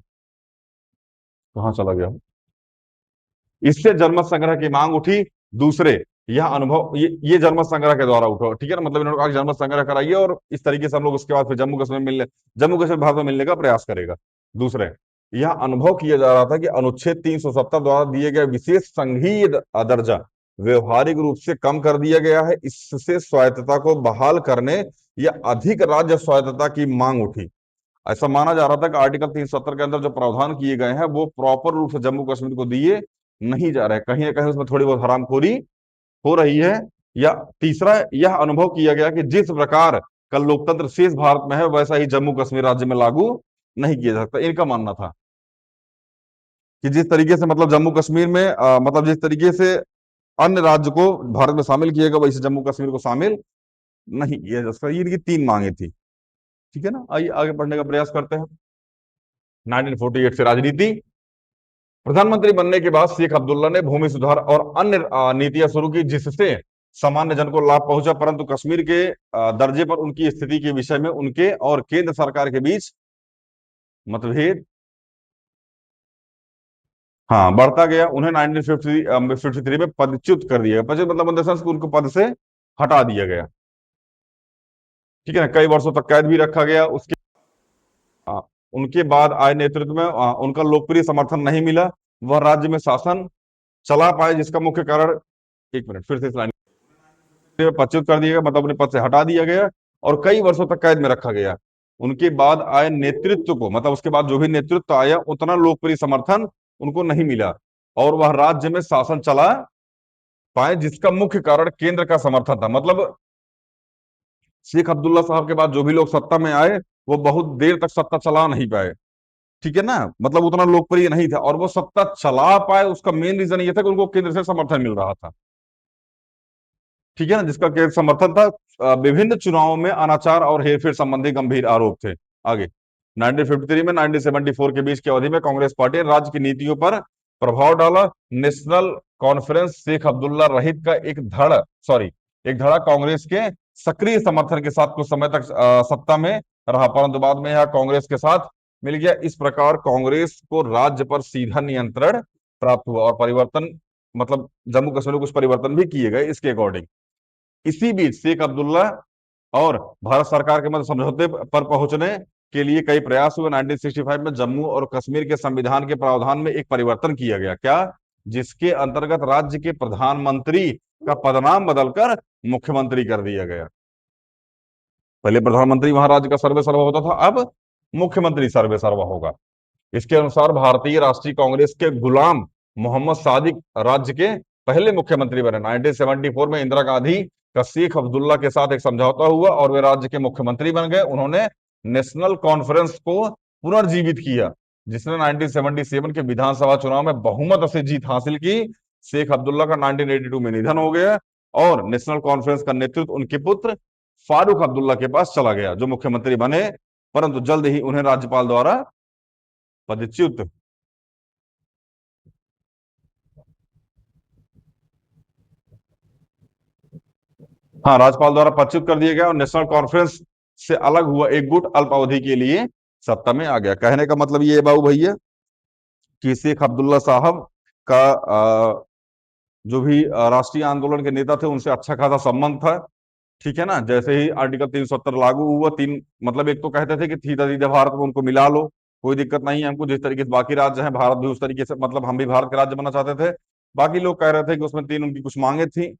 कहाँ चला गया, इससे जनमत संग्रह की मांग उठी। दूसरे, यह अनुभव ये जनमत संग्रह के द्वारा उठा, ठीक है ना, मतलब इन्होंने कहा कि जनमत संग्रह कराइए और इस तरीके से हम लोग उसके बाद फिर जम्मू कश्मीर भारत में मिलने का प्रयास करेगा। दूसरे, यह अनुभव किया जा रहा था कि अनुच्छेद 370 द्वारा दिए गए विशेष संघीय दर्जा व्यवहारिक रूप से कम कर दिया गया है, इससे स्वायत्तता को बहाल करने या अधिक राज्य स्वायत्तता की मांग उठी। ऐसा माना जा रहा था कि आर्टिकल 370 के अंदर जो प्रावधान किए गए हैं वो प्रॉपर रूप से जम्मू कश्मीर को दिए नहीं जा रहे, कहीं ना कहीं उसमें थोड़ी बहुत हरामखोरी हो रही है। या तीसरा, यह अनुभव किया गया कि जिस प्रकार का लोकतंत्र शेष भारत में है वैसा ही जम्मू कश्मीर राज्य में लागू नहीं किया जा सकता। इनका मानना था कि जिस तरीके से मतलब जम्मू कश्मीर में मतलब जिस तरीके से अन्य राज्य को भारत में शामिल किया गया वैसे जम्मू कश्मीर को शामिल नहीं किया जा सकता। ये इनकी तीन मांगे थी, ठीक है ना। आइए आगे बढ़ने का प्रयास करते हैं। 1948 से राजनीति। प्रधानमंत्री बनने के बाद शेख अब्दुल्ला ने भूमि सुधार और अन्य नीतियां शुरू की जिससे सामान्य जन को लाभ पहुंचा, परंतु कश्मीर के दर्जे पर उनकी स्थिति के विषय में उनके और केंद्र सरकार के बीच मतभेद हाँ बढ़ता गया। उन्हें 1953 में पदच्युत कर दिया गया। पदच्युत मतलब इन द सेंस कि उनको पद से हटा दिया गया, ठीक है ना। कई वर्षों तक कैद भी रखा गया। उसके आ, उनके बाद आए नेतृत्व में उनका लोकप्रिय समर्थन नहीं मिला, वह राज्य में शासन चला पाए, जिसका मुख्य कारण, एक मिनट फिर से इस लाइन में, पदच्युत कर दिया गया मतलब अपने पद से हटा दिया गया और कई वर्षों तक कैद में रखा गया। उनके बाद आए नेतृत्व को मतलब उसके बाद जो भी नेतृत्व आया उतना लोकप्रिय समर्थन उनको नहीं मिला और वह राज्य में शासन चला पाए, जिसका मुख्य कारण केंद्र का समर्थन था। मतलब शेख अब्दुल्ला साहब के बाद जो भी लोग सत्ता में आए वो बहुत देर तक सत्ता चला नहीं पाए, ठीक है ना, मतलब उतना लोकप्रिय नहीं था और वो सत्ता चला पाए उसका मेन रीजन ये था कि उनको केंद्र से समर्थन मिल रहा था, ठीक है ना, जिसका केंद्र समर्थन था। विभिन्न चुनावों में अनाचार और हेरफेर संबंधी गंभीर आरोप थे। आगे 1953 में 1974 के बीच की अवधि में कांग्रेस पार्टी ने राज्य की नीतियों पर प्रभाव डाला। नेशनल कॉन्फ्रेंस शेख अब्दुल्ला रहित का एक धड़ा कांग्रेस के सक्रिय समर्थन के साथ कुछ समय तक सत्ता में रहा, परंतु बाद में यह कांग्रेस के साथ मिल गया। इस प्रकार कांग्रेस को राज्य पर सीधा नियंत्रण प्राप्त हुआ और परिवर्तन मतलब जम्मू कश्मीर में कुछ परिवर्तन भी किए गए इसके अकॉर्डिंग। इसी बीच शेख अब्दुल्ला और भारत सरकार के मध्य समझौते पर पहुंचने के लिए कई प्रयास हुए। 1965 में जम्मू और कश्मीर के संविधान के प्रावधान में एक परिवर्तन किया गया, क्या, जिसके अंतर्गत राज्य के प्रधानमंत्री का पदनाम बदलकर मुख्यमंत्री कर दिया गया। पहले प्रधानमंत्री वहां राज्य का सर्वे सर्वा होता था, अब मुख्यमंत्री सर्वे सर्वा होगा। इसके अनुसार भारतीय राष्ट्रीय कांग्रेस के गुलाम मोहम्मद सादिक राज्य के पहले मुख्यमंत्री बने। 1974 में इंदिरा गांधी का शेख अब्दुल्ला के साथ एक समझौता हुआ और वे राज्य के मुख्यमंत्री बन गए। उन्होंने नेशनल कॉन्फ्रेंस को पुनर्जीवित किया, जिसने 1977 के विधानसभा चुनाव में बहुमत से जीत हासिल की। शेख अब्दुल्ला का 1982 में निधन हो गया और नेशनल कॉन्फ्रेंस का नेतृत्व उनके पुत्र फारूक अब्दुल्ला के पास चला गया, जो मुख्यमंत्री बने, परंतु जल्द ही उन्हें राज्यपाल द्वारा पदच्युत हाँ राज्यपाल द्वारा पदच्युत कर दिया गया और नेशनल कॉन्फ्रेंस से अलग हुआ एक गुट अल्प अवधि के लिए सत्ता में आ गया। कहने का मतलब ये है बाबू भैया कि शेख अब्दुल्ला साहब का जो भी राष्ट्रीय आंदोलन के नेता थे उनसे अच्छा खासा संबंध था, ठीक है ना। जैसे ही आर्टिकल 370 लागू हुआ, तीन मतलब एक तो कहते थे कि सीधा सीधा भारत में उनको मिला लो, कोई दिक्कत नहीं है हमको, जिस तरीके से बाकी राज्य हैं भारत भी उस तरीके से, मतलब हम भी भारत के राज्य बनना चाहते थे। बाकी लोग कह रहे थे कि उसमें तीन उनकी कुछ मांगे थी,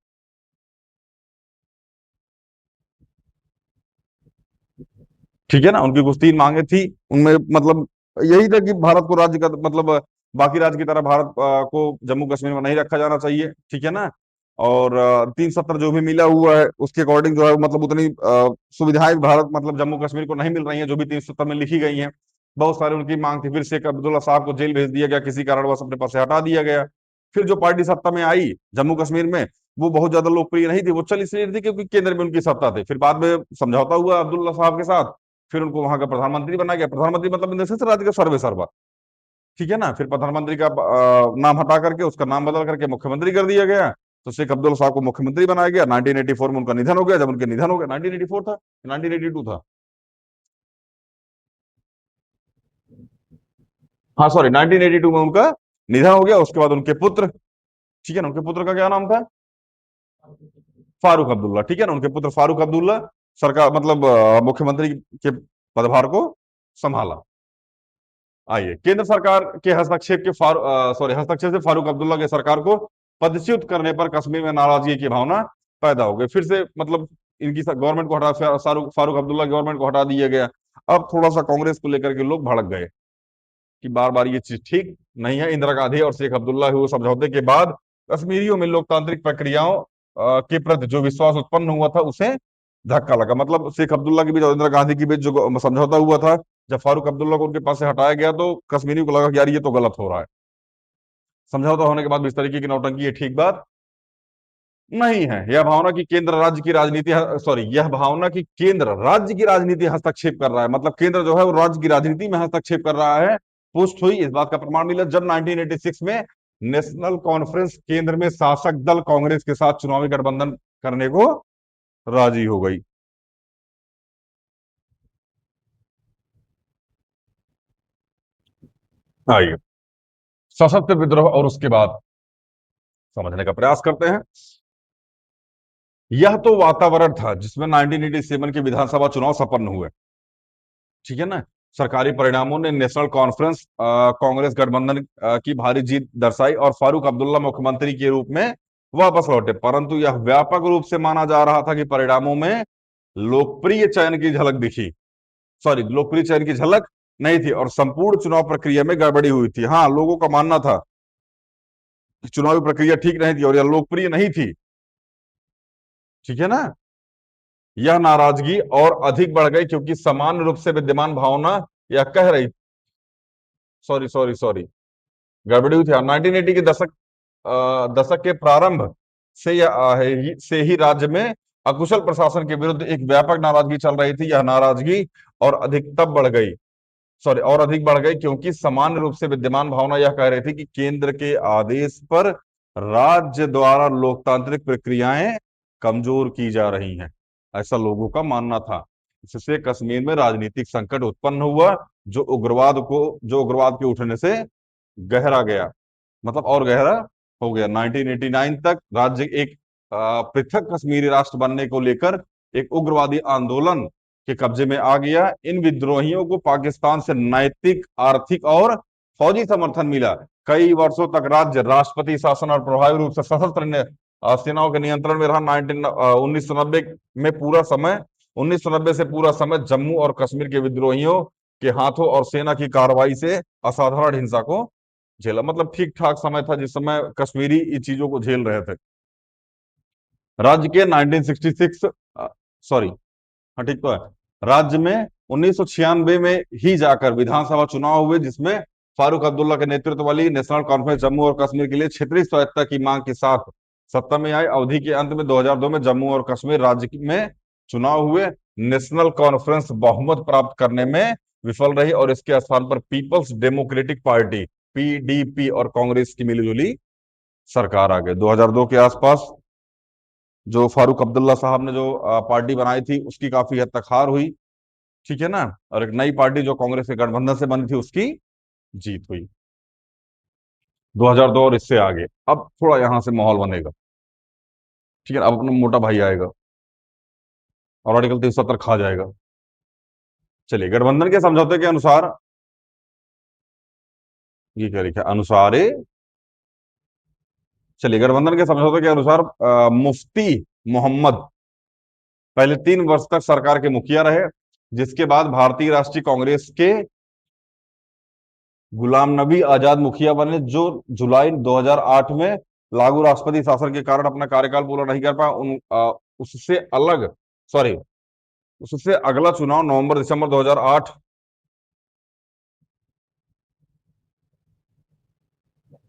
ठीक है ना, उनकी कुछ तीन मांगे थी। उनमें मतलब यही था कि भारत को राज्य का मतलब बाकी राज्य की तरह भारत को जम्मू कश्मीर में नहीं रखा जाना चाहिए, ठीक है ना। और 370 जो भी मिला हुआ है उसके अकॉर्डिंग जो है मतलब उतनी सुविधाएं भारत मतलब जम्मू कश्मीर को नहीं मिल रही हैं जो भी 370 में लिखी गई हैं। बहुत सारे उनकी मांग थी, फिर शेख अब्दुल्ला साहब को जेल भेज दिया गया, किसी कारणवश अपने पास से हटा दिया गया। फिर जो पार्टी सत्ता में आई जम्मू कश्मीर में, वो बहुत ज्यादा लोकप्रिय नहीं थी, वो चल इसलिए नहीं थी क्योंकि केंद्र में उनकी सत्ता थी। फिर बाद में समझौता हुआ अब्दुल्ला साहब के साथ, फिर उनको वहां का प्रधानमंत्री बनाया गया। प्रधानमंत्री मतलब इन द सेंस राज्य का सर्वे सर्वा, ठीक है ना। फिर प्रधानमंत्री का नाम हटा करके उसका नाम बदल करके मुख्यमंत्री कर दिया गया। तो शेख अब्दुल्ला साहब को मुख्यमंत्री बनाया गया। 1984 में उनका निधन हो गया। जब उनके निधन हो गया, 1984 था, 1982 था, हाँ सॉरी 1982 में उनका निधन हो गया। उसके बाद उनके पुत्र, ठीक है ना, उनके पुत्र का क्या नाम था? फारूक अब्दुल्ला, ठीक है ना। उनके पुत्र फारूक अब्दुल्ला सरकार मतलब मुख्यमंत्री के पदभार को संभाला। आइए, केंद्र सरकार के हस्तक्षेप के हस्तक्षेप से फारूक अब्दुल्ला के सरकार को पदच्युत करने पर कश्मीर में नाराजगी की भावना पैदा हो गई। फिर से मतलब इनकी गवर्नमेंट को हटा, फारूक अब्दुल्ला गवर्नमेंट को हटा दिया गया। अब थोड़ा सा कांग्रेस को लेकर के लोग भड़क गए कि बार बार ये चीज ठीक नहीं है। इंदिरा गांधी और शेख अब्दुल्ला हुए समझौते के बाद कश्मीरियों में लोकतांत्रिक प्रक्रियाओं के प्रति जो विश्वास उत्पन्न हुआ था उसे धक्का लगा। मतलब शेख अब्दुल्ला के बीच और इंदिरा गांधी के बीच जो समझौता हुआ था, जब फारूक अब्दुल्ला को उनके पास से हटाया गया तो कश्मीरियों को लगा कि यार ये तो गलत हो रहा है। समझौता होने के बाद भी इस तरीके की नौटंकी, ये ठीक बात नहीं है। यह भावना कि केंद्र राज्य की राजनीति सॉरी यह भावना कि केंद्र राज्य की राजनीति हस्तक्षेप कर रहा है, मतलब केंद्र जो है वो राज्य की राजनीति में हस्तक्षेप कर रहा है, पुष्ट हुई। इस बात का प्रमाण मिला जब 1986 में नेशनल कॉन्फ्रेंस केंद्र में शासक दल कांग्रेस के साथ चुनावी गठबंधन करने को राजी हो गई। आइए, सशस्त्र विद्रोह और उसके बाद समझने का प्रयास करते हैं। यह तो वातावरण था जिसमें 1987 के विधानसभा चुनाव संपन्न हुए, ठीक है ना। सरकारी परिणामों ने नेशनल कॉन्फ्रेंस कांग्रेस गठबंधन की भारी जीत दर्शाई और फारूक अब्दुल्ला मुख्यमंत्री के रूप में वापस लौटे। परंतु यह व्यापक रूप से माना जा रहा था कि परिणामों में लोकप्रिय चयन की झलक दिखी, सॉरी लोकप्रिय चयन की झलक नहीं थी और संपूर्ण चुनाव प्रक्रिया में गड़बड़ी हुई थी। हाँ, लोगों का मानना था कि चुनावी प्रक्रिया ठीक नहीं थी और यह लोकप्रिय नहीं थी, ठीक है ना। यह नाराजगी और अधिक बढ़ गई क्योंकि सामान्य रूप से विद्यमान भावना यह कह रही, सॉरी सॉरी सॉरी गड़बड़ी हुई थी। 1980 के दशक के प्रारंभ से से ही राज्य में अकुशल प्रशासन के विरुद्ध एक व्यापक नाराजगी चल रही थी। यह नाराजगी और अधिक तब बढ़ गई, सॉरी और अधिक बढ़ गई क्योंकि सामान्य रूप से विद्यमान भावना यह कह रही थी कि केंद्र के आदेश पर राज्य द्वारा लोकतांत्रिक प्रक्रियाएं कमजोर की जा रही हैं, ऐसा लोगों का मानना था। इससे कश्मीर में राजनीतिक संकट उत्पन्न हुआ जो उग्रवाद के उठने से गहरा गया, मतलब और गहरा हो गया। 1989 तक राज्य एक पृथक कश्मीरी राष्ट्र बनने को लेकर एक उग्रवादी आंदोलन के कब्जे में आ गया। इन विद्रोहियों को पाकिस्तान से नैतिक, आर्थिक और फौजी समर्थन मिला। कई वर्षों तक राज्य राष्ट्रपति शासन और प्रभावी रूप से सशस्त्र सेनाओं के नियंत्रण में रहा। 1990 में पूरा समय 1990 से पूरा समय जम्मू और कश्मीर के विद्रोहियों के हाथों और सेना की कार्रवाई से असाधारण हिंसा को झेला। मतलब ठीक ठाक समय था जिस समय कश्मीरी इन चीजों को झेल रहे थे। राज्य के 1966 सॉरी हाँ ठीक तो है, राज्य में 1996 में ही जाकर विधानसभा चुनाव हुए जिसमें फारूक अब्दुल्ला के नेतृत्व वाली नेशनल कॉन्फ्रेंस जम्मू और कश्मीर के लिए क्षेत्रीय स्वायत्तता की मांग के साथ सत्ता में आई। अवधि के अंत में 2002 में जम्मू और कश्मीर राज्य में चुनाव हुए। नेशनल कॉन्फ्रेंस बहुमत प्राप्त करने में विफल रही और इसके स्थान पर पीपल्स डेमोक्रेटिक पार्टी पीडीपी और कांग्रेस की मिलीजुली सरकार आ गई। 2002 के आसपास जो फारूक अब्दुल्ला साहब ने जो पार्टी बनाई थी उसकी काफी हद तक हार हुई, ठीक है ना। और एक नई पार्टी जो कांग्रेस के गठबंधन से बनी थी उसकी जीत हुई 2002। और इससे आगे अब थोड़ा यहां से माहौल बनेगा, ठीक है। अब अपना मोटा भाई आएगा और आर्टिकल 370 खा जाएगा। चलिए, गठबंधन के समझौते के अनुसार ये क्या लिखा अनुसार चलिए, गठबंधन के समझौते के अनुसार मुफ्ती मोहम्मद पहले 3 वर्ष तक सरकार के मुखिया रहे, जिसके बाद भारतीय राष्ट्रीय कांग्रेस के गुलाम नबी आजाद मुखिया बने जो जुलाई 2008 में लागू राष्ट्रपति शासन के कारण अपना कार्यकाल पूरा नहीं कर पाया, उससे अलग सॉरी उससे अगला चुनाव नवंबर दिसंबर 2008,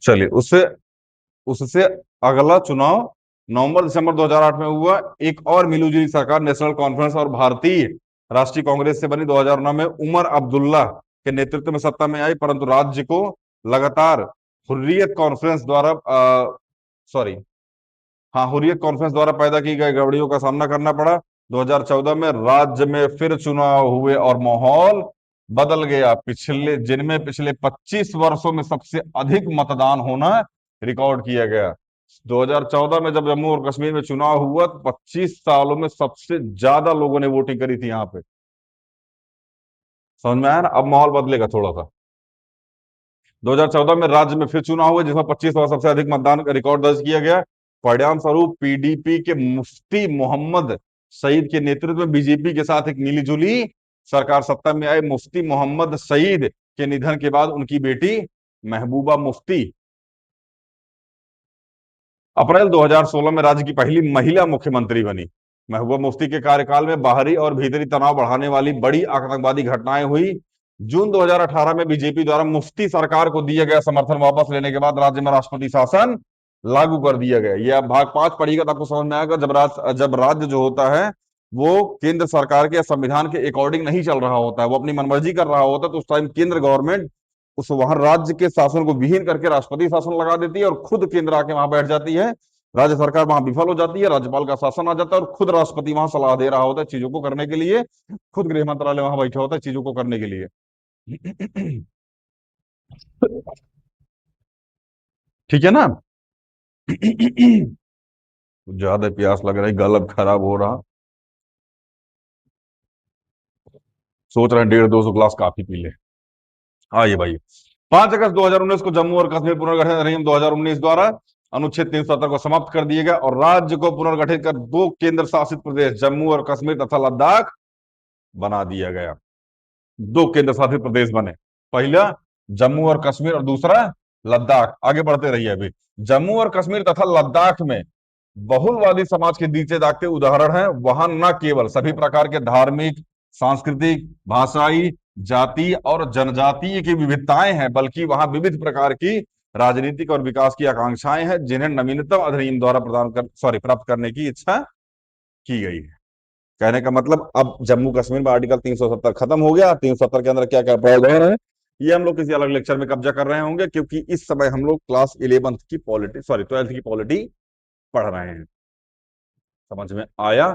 चलिए उससे उससे अगला चुनाव नवंबर दिसंबर 2008 में हुआ। एक और मिलीजुली सरकार नेशनल कॉन्फ्रेंस और भारतीय राष्ट्रीय कांग्रेस से बनी 2009 में उमर अब्दुल्ला के नेतृत्व में सत्ता में आई, परंतु राज्य को लगातार हुर्रियत कॉन्फ्रेंस द्वारा सॉरी हाँ हुर्रियत कॉन्फ्रेंस द्वारा पैदा की गई गड़बड़ियों का सामना करना पड़ा। 2014 में राज्य में फिर चुनाव हुए और माहौल बदल गया, पिछले 25 वर्षों में सबसे अधिक मतदान होना रिकॉर्ड किया गया। 2014 में जब जम्मू और कश्मीर में चुनाव हुआ तो 25 सालों में सबसे ज्यादा लोगों ने वोटिंग करी थी यहाँ पे। समझ में आया ना? अब माहौल बदलेगा थोड़ा सा। 2014 में राज्य में फिर चुनाव हुए जिसमें 25 और सबसे अधिक मतदान का रिकॉर्ड दर्ज किया गया। परिणाम स्वरूप पीडीपी के मुफ्ती मोहम्मद सईद के नेतृत्व में बीजेपी के साथ एक मिलीजुली सरकार सत्ता में आई। मुफ्ती मोहम्मद सईद के निधन के बाद उनकी बेटी महबूबा मुफ्ती अप्रैल 2016 में राज्य की पहली महिला मुख्यमंत्री बनी। महबूबा मुफ्ती के कार्यकाल में बाहरी और भीतरी तनाव बढ़ाने वाली बड़ी आतंकवादी घटनाएं हुई। जून 2018 में बीजेपी द्वारा मुफ्ती सरकार को दिया गया समर्थन वापस लेने के बाद राज्य में राष्ट्रपति शासन लागू कर दिया गया। ये आप भाग 5 पढ़िएगा तो आपको समझ में आएगा। जब राज्य जो होता है वो केंद्र सरकार के संविधान के अकॉर्डिंग नहीं चल रहा होता है, वो अपनी मनमर्जी कर रहा होता है, तो उस टाइम केंद्र गवर्नमेंट उस वहां राज्य के शासन को विहीन करके राष्ट्रपति शासन लगा देती है और खुद केंद्र आके वहां बैठ जाती है। राज्य सरकार वहां विफल हो जाती है, राज्यपाल का शासन आ जाता है और खुद राष्ट्रपति वहां सलाह दे रहा होता है चीजों को करने के लिए, खुद गृह मंत्रालय वहां बैठा होता है चीजों को करने के लिए। ठीक है ना? ज्यादा प्यास लग रही, गला खराब हो रहा, सोच रहे हैं 150-200 ग्लास काफी पी ले। आइए भाई, 5 अगस्त 2019 को जम्मू और कश्मीर पुनर्गठन अधिनियम 2019 द्वारा अनुच्छेद 370 को समाप्त कर दिया गया और राज्य को पुनर्गठित कर 2 केंद्र शासित प्रदेश जम्मू और कश्मीर तथा लद्दाख बना दिया गया। 2 केंद्र शासित प्रदेश बने, पहला जम्मू और कश्मीर और दूसरा लद्दाख। आगे बढ़ते रहिए। अभी जम्मू और कश्मीर तथा लद्दाख में बहुलवादी समाज के दीचे दागते उदाहरण हैं। वहां न केवल सभी प्रकार के धार्मिक, सांस्कृतिक, भाषाई, जाति और जनजातीय की विविधताएं हैं, बल्कि वहां विविध प्रकार की राजनीतिक और विकास की आकांक्षाएं हैं जिन्हें नवीनतम अधिनियम द्वारा प्राप्त करने की इच्छा की गई है। कहने का मतलब अब जम्मू कश्मीर में आर्टिकल 370 खत्म हो गया। 370 के अंदर क्या क्या प्रावधान है ये हम लोग किसी अलग लेक्चर में कब्जा कर रहे होंगे, क्योंकि इस समय हम लोग क्लास 11th की पॉलिटी 12th की पॉलिटी पढ़ रहे हैं। समझ में आया?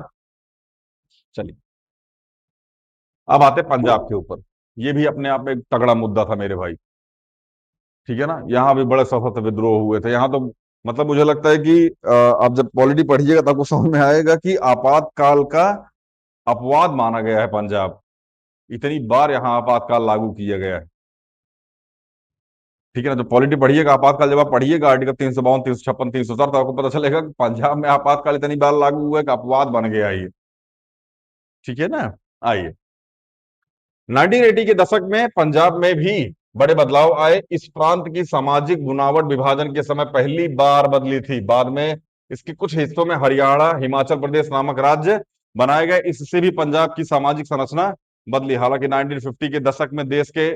चलिए अब आते पंजाब के ऊपर। ये भी अपने आप में एक तगड़ा मुद्दा था मेरे भाई। ठीक है ना? यहाँ भी बड़े सशस्त्र विद्रोह हुए थे। यहाँ तो मतलब मुझे लगता है कि आप जब पॉलिटी पढ़िएगा तब आपको समझ में आएगा कि आपातकाल का अपवाद माना गया है पंजाब। इतनी बार यहाँ आपातकाल लागू किया गया है। ठीक है ना? जब पॉलिटी पढ़िएगा, आपातकाल जब आप पढ़िएगा आर्टिकल 352, 356, 360, तो आपको पता चलेगा कि पंजाब में आपातकाल इतनी बार लागू हुआ है कि अपवाद बन गया ये। ठीक है ना? आइए, 1980 के दशक में पंजाब में भी बड़े बदलाव आए। इस प्रांत की सामाजिक बुनावट विभाजन के समय पहली बार बदली थी। बाद में इसके कुछ हिस्सों में हरियाणा, हिमाचल प्रदेश नामक राज्य बनाए गए। इससे भी पंजाब की सामाजिक संरचना बदली। हालांकि 1950 के दशक में देश के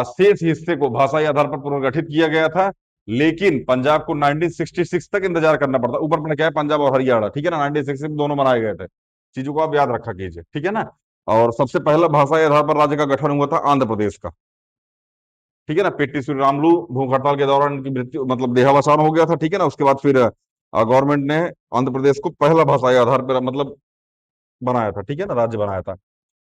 शेष हिस्से को भाषाई आधार पर पुनर्गठित किया गया था, लेकिन पंजाब को 1966 तक इंतजार करना पड़ता। ऊपर पर क्या है, पंजाब और हरियाणा। ठीक है ना? 1966 में दोनों बनाए गए थे। चीजों को आप याद रखा कीजिए। ठीक है ना? और सबसे पहला भाषाई आधार पर राज्य का गठन हुआ था आंध्र प्रदेश का। ठीक है ना? पेट्टी श्री रामलू भूख हड़ताल के दौरान इनकी मृत्यु मतलब देहावसान हो गया था। ठीक है ना? उसके बाद फिर गवर्नमेंट ने आंध्र प्रदेश को पहला भाषाई आधार पर मतलब बनाया था। ठीक है ना? राज्य बनाया था।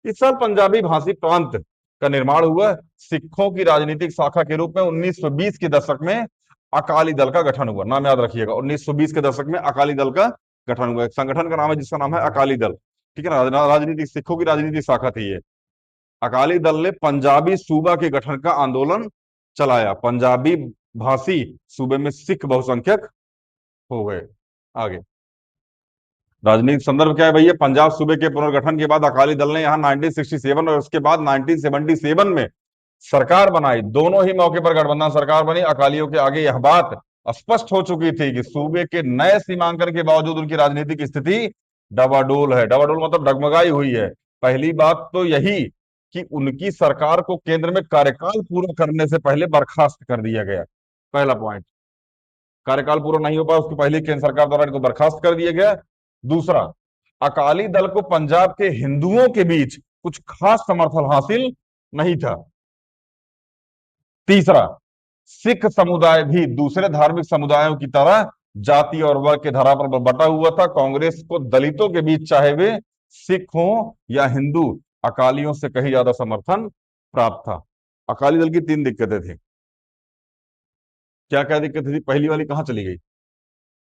इस साल पंजाबी भाषी प्रांत का निर्माण हुआ। सिखों की राजनीतिक शाखा के रूप में 1920 के दशक में अकाली दल का गठन हुआ। नाम याद रखिएगा, 1920 के दशक में अकाली दल का गठन हुआ। एक संगठन का नाम है जिसका नाम है अकाली दल। ठीक है ना? राजनीतिक सिखों की राजनीतिक शाखा थी ये। अकाली दल ने पंजाबी सूबा के गठन का आंदोलन चलाया। पंजाबी भाषी सूबे में सिख बहुसंख्यक हो गए। आगे राजनीतिक संदर्भ क्या है भैया? पंजाब सूबे के पुनर्गठन के बाद अकाली दल ने यहाँ 1967 और उसके बाद 1977 में सरकार बनाई। दोनों ही मौके पर गठबंधन सरकार बनी। अकालियों के आगे यह बात स्पष्ट हो चुकी थी कि सूबे के नए सीमांकन के बावजूद उनकी राजनीतिक स्थिति डबाडोल है। डबाडोल मतलब डगमगाई हुई है। पहली बात तो यही कि उनकी सरकार को केंद्र में कार्यकाल पूरा करने से पहले बर्खास्त कर दिया गया। पहला पॉइंट, कार्यकाल पूरा नहीं हो पाया उसके पहले केंद्र सरकार द्वारा इनको बर्खास्त कर दिया गया। दूसरा, अकाली दल को पंजाब के हिंदुओं के बीच कुछ खास समर्थन हासिल नहीं था। तीसरा, सिख समुदाय भी दूसरे धार्मिक समुदायों की तरह जाति और वर्ग के धरातल पर बटा हुआ था। कांग्रेस को दलितों के बीच, चाहे वे सिख हों या हिंदू, अकालियों से कहीं ज्यादा समर्थन प्राप्त था। अकाली दल की तीन दिक्कतें थी। क्या क्या दिक्कतें थी? पहली वाली कहां चली गई?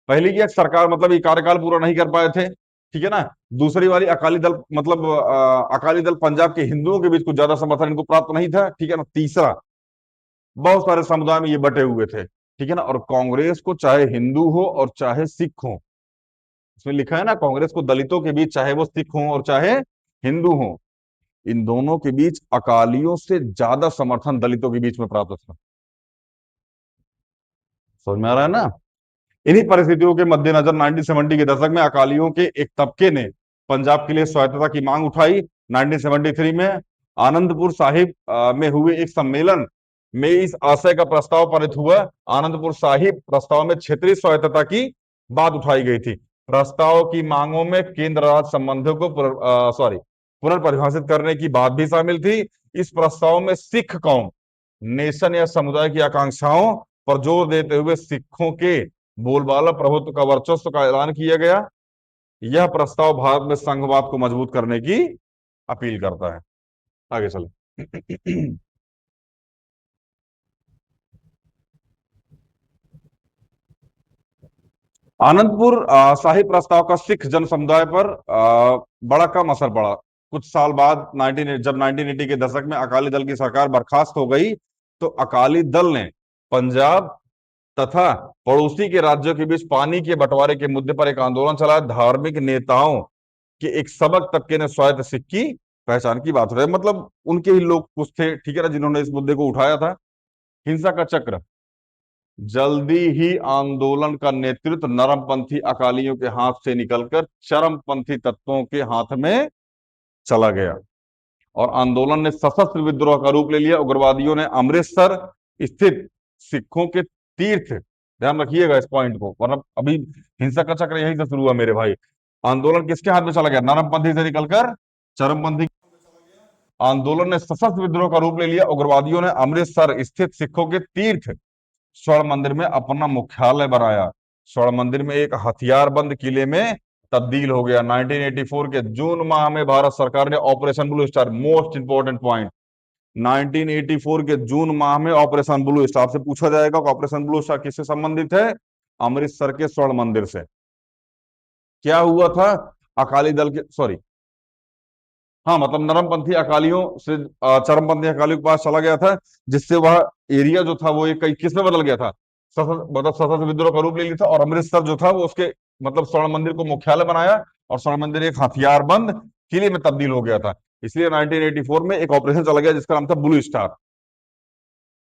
पहली की, एक सरकार मतलब ये कार्यकाल पूरा नहीं कर पाए थे, ठीक है ना। दूसरी वाली, अकाली दल मतलब अकाली दल पंजाब के हिंदुओं के बीच कुछ ज्यादा समर्थन इनको प्राप्त नहीं था, ठीक है ना। तीसरा, बहुत सारे समुदाय में ये बटे हुए थे, ठीक है ना। और कांग्रेस को चाहे हिंदू हो और चाहे सिख हो, इसमें लिखा है ना, कांग्रेस को दलितों के बीच, चाहे वो सिख हो और चाहे हिंदू हो, इन दोनों के बीच अकालियों से ज्यादा समर्थन दलितों के बीच में प्राप्त था। समझ में आ रहा है ना। इन्हीं परिस्थितियों के मद्देनजर 1970 के दशक में अकालियों के एक तबके ने पंजाब के लिए स्वायत्तता की मांग उठाई। 1973 में आनंदपुर साहिब में हुए एक सम्मेलन में इस आशय का प्रस्ताव पारित हुआ। आनंदपुर साहिब प्रस्ताव में क्षेत्रीय स्वायत्तता की बात उठाई गई थी। प्रस्ताव की मांगों में केंद्र राज्य संबंधों को पुनर्परिभाषित करने की बात भी शामिल थी। इस प्रस्ताव में सिख कौम, नेशन या समुदाय की आकांक्षाओं पर जोर देते हुए सिखों के बोलबाला प्रभुत्व का वर्चस्व का ऐलान किया गया। यह प्रस्ताव भारत में संघवाद को मजबूत करने की अपील करता है। आगे चले। आनंदपुर साहिब प्रस्ताव का सिख जन समुदाय पर बड़ा कम असर पड़ा। कुछ साल बाद जब 1980 के दशक में अकाली दल की सरकार बर्खास्त हो गई, तो अकाली दल ने पंजाब तथा पड़ोसी के राज्यों के बीच पानी के बंटवारे के मुद्दे पर एक आंदोलन चलाया। धार्मिक नेताओं के एक सबक तबके ने स्वायत्त सिख की पहचान की बात रहे, मतलब उनके ही लोग कुछ थे, ठीक है ना, जिन्होंने इस मुद्दे को उठाया था। हिंसा का चक्र, जल्दी ही आंदोलन का नेतृत्व नरमपंथी अकालियों के हाथ से निकलकर चरमपंथी तत्वों के हाथ में चला गया और आंदोलन ने सशस्त्र विद्रोह का रूप ले लिया। उग्रवादियों ने अमृतसर स्थित सिखों के तीर्थ, ध्यान रखिएगा इस पॉइंट को, वरना अभी हिंसा का चक्र यहीं से शुरू हुआ मेरे भाई। आंदोलन किसके हाथ में चला गया? नरमपंथी से निकलकर चरमपंथी। आंदोलन ने सशस्त्र विद्रोह का रूप ले लिया। उग्रवादियों ने अमृतसर स्थित सिखों के तीर्थ स्वर्ण मंदिर में अपना मुख्यालय बनाया। स्वर्ण मंदिर में एक हथियारबंद किले में तब्दील हो गया। 1984 के जून माह में भारत सरकार ने operation blue star, most important point, 1984 के जून माह में ऑपरेशन ब्लू स्टार, से पूछा जाएगा कि ऑपरेशन ब्लू स्टार किससे संबंधित है? अमृतसर के स्वर्ण मंदिर से। क्या हुआ था? अकाली दल के, सॉरी, हाँ, मतलब नरमपंथी अकालियों से चरमपंथी अकालियों के पास चला गया था, जिससे वह एरिया जो था वो एक कई किस में बदल गया था? मतलब सशस्त्र विद्रोह का रूप ले लिया था। और अमृतसर जो था वो उसके मतलब स्वर्ण मंदिर को मुख्यालय बनाया और स्वर्ण मंदिर एक हथियारबंद किले में तब्दील हो गया था। इसलिए 1984 में एक ऑपरेशन चला गया जिसका नाम था ब्लू स्टार,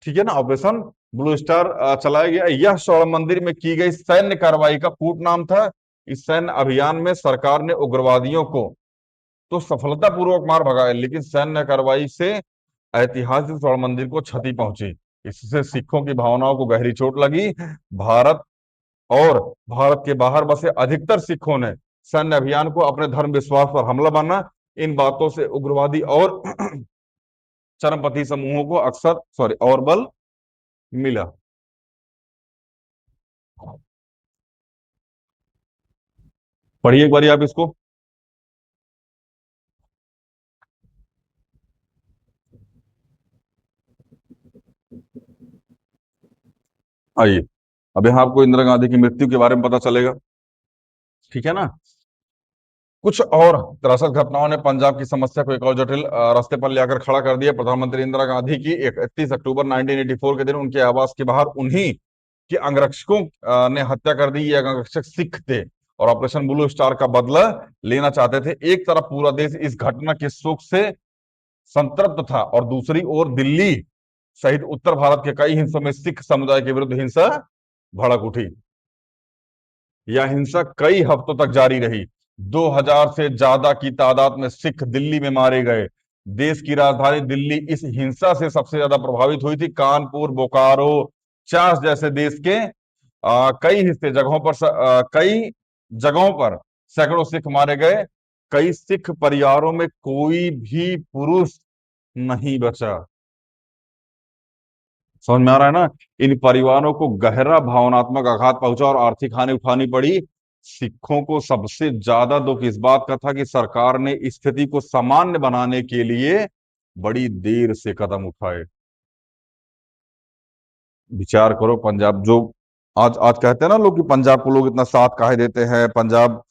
ठीक है ना। ऑपरेशन ब्लू स्टार चलाया गया। यह स्वर्ण मंदिर में की गई सैन्य कार्रवाई का कूट नाम था। इस सैन्य अभियान में सरकार ने उग्रवादियों को तो सफलतापूर्वक मार भगाया, लेकिन सैन्य कार्रवाई से ऐतिहासिक स्वर्ण मंदिर को क्षति पहुंची। इससे सिखों की भावनाओं को गहरी चोट लगी। भारत और भारत के बाहर बसे अधिकतर सिखों ने सैन्य अभियान को अपने धर्म विश्वास पर हमला माना। इन बातों से उग्रवादी और चरमपंथी समूहों को अक्सर और बल मिला। पढ़िए एक बारी आप इसको। आइए, अब यहाँ आपको इंदिरा गांधी की मृत्यु के बारे में पता चलेगा, ठीक है ना। कुछ और त्रसत घटनाओं ने पंजाब की समस्या को एक और जटिल रास्ते पर लेकर खड़ा कर दिया। प्रधानमंत्री इंदिरा गांधी की 31 अक्टूबर 1984 के दिन उनके आवास के बाहर उन्हीं के अंगरक्षकों ने हत्या कर दी। ये अंगरक्षक सिख थे और ऑपरेशन ब्लू स्टार का बदला लेना चाहते थे। एक तरफ पूरा देश इस घटना के शोक से संतप्त था और दूसरी ओर दिल्ली सहित उत्तर भारत के कई हिस्सों में सिख समुदाय के विरुद्ध हिंसा भड़क उठी। यह हिंसा कई हफ्तों तक जारी रही। 2000 से ज्यादा की तादाद में सिख दिल्ली में मारे गए। देश की राजधानी दिल्ली इस हिंसा से सबसे ज्यादा प्रभावित हुई थी। कानपुर, बोकारो, चास जैसे देश के कई हिस्से जगहों पर कई जगहों पर सैकड़ों सिख मारे गए। कई सिख परिवारों में कोई भी पुरुष नहीं बचा। समझ में आ रहा है ना? इन परिवारों को गहरा भावनात्मक आघात पहुंचा और आर्थिक हानि उठानी पड़ी। सिखों को सबसे ज्यादा दुख इस बात का था कि सरकार ने स्थिति को सामान्य बनाने के लिए बड़ी देर से कदम उठाए। विचार करो, पंजाब जो आज आज कहते हैं ना लोग कि पंजाब को लोग इतना साथ काहे देते हैं, पंजाब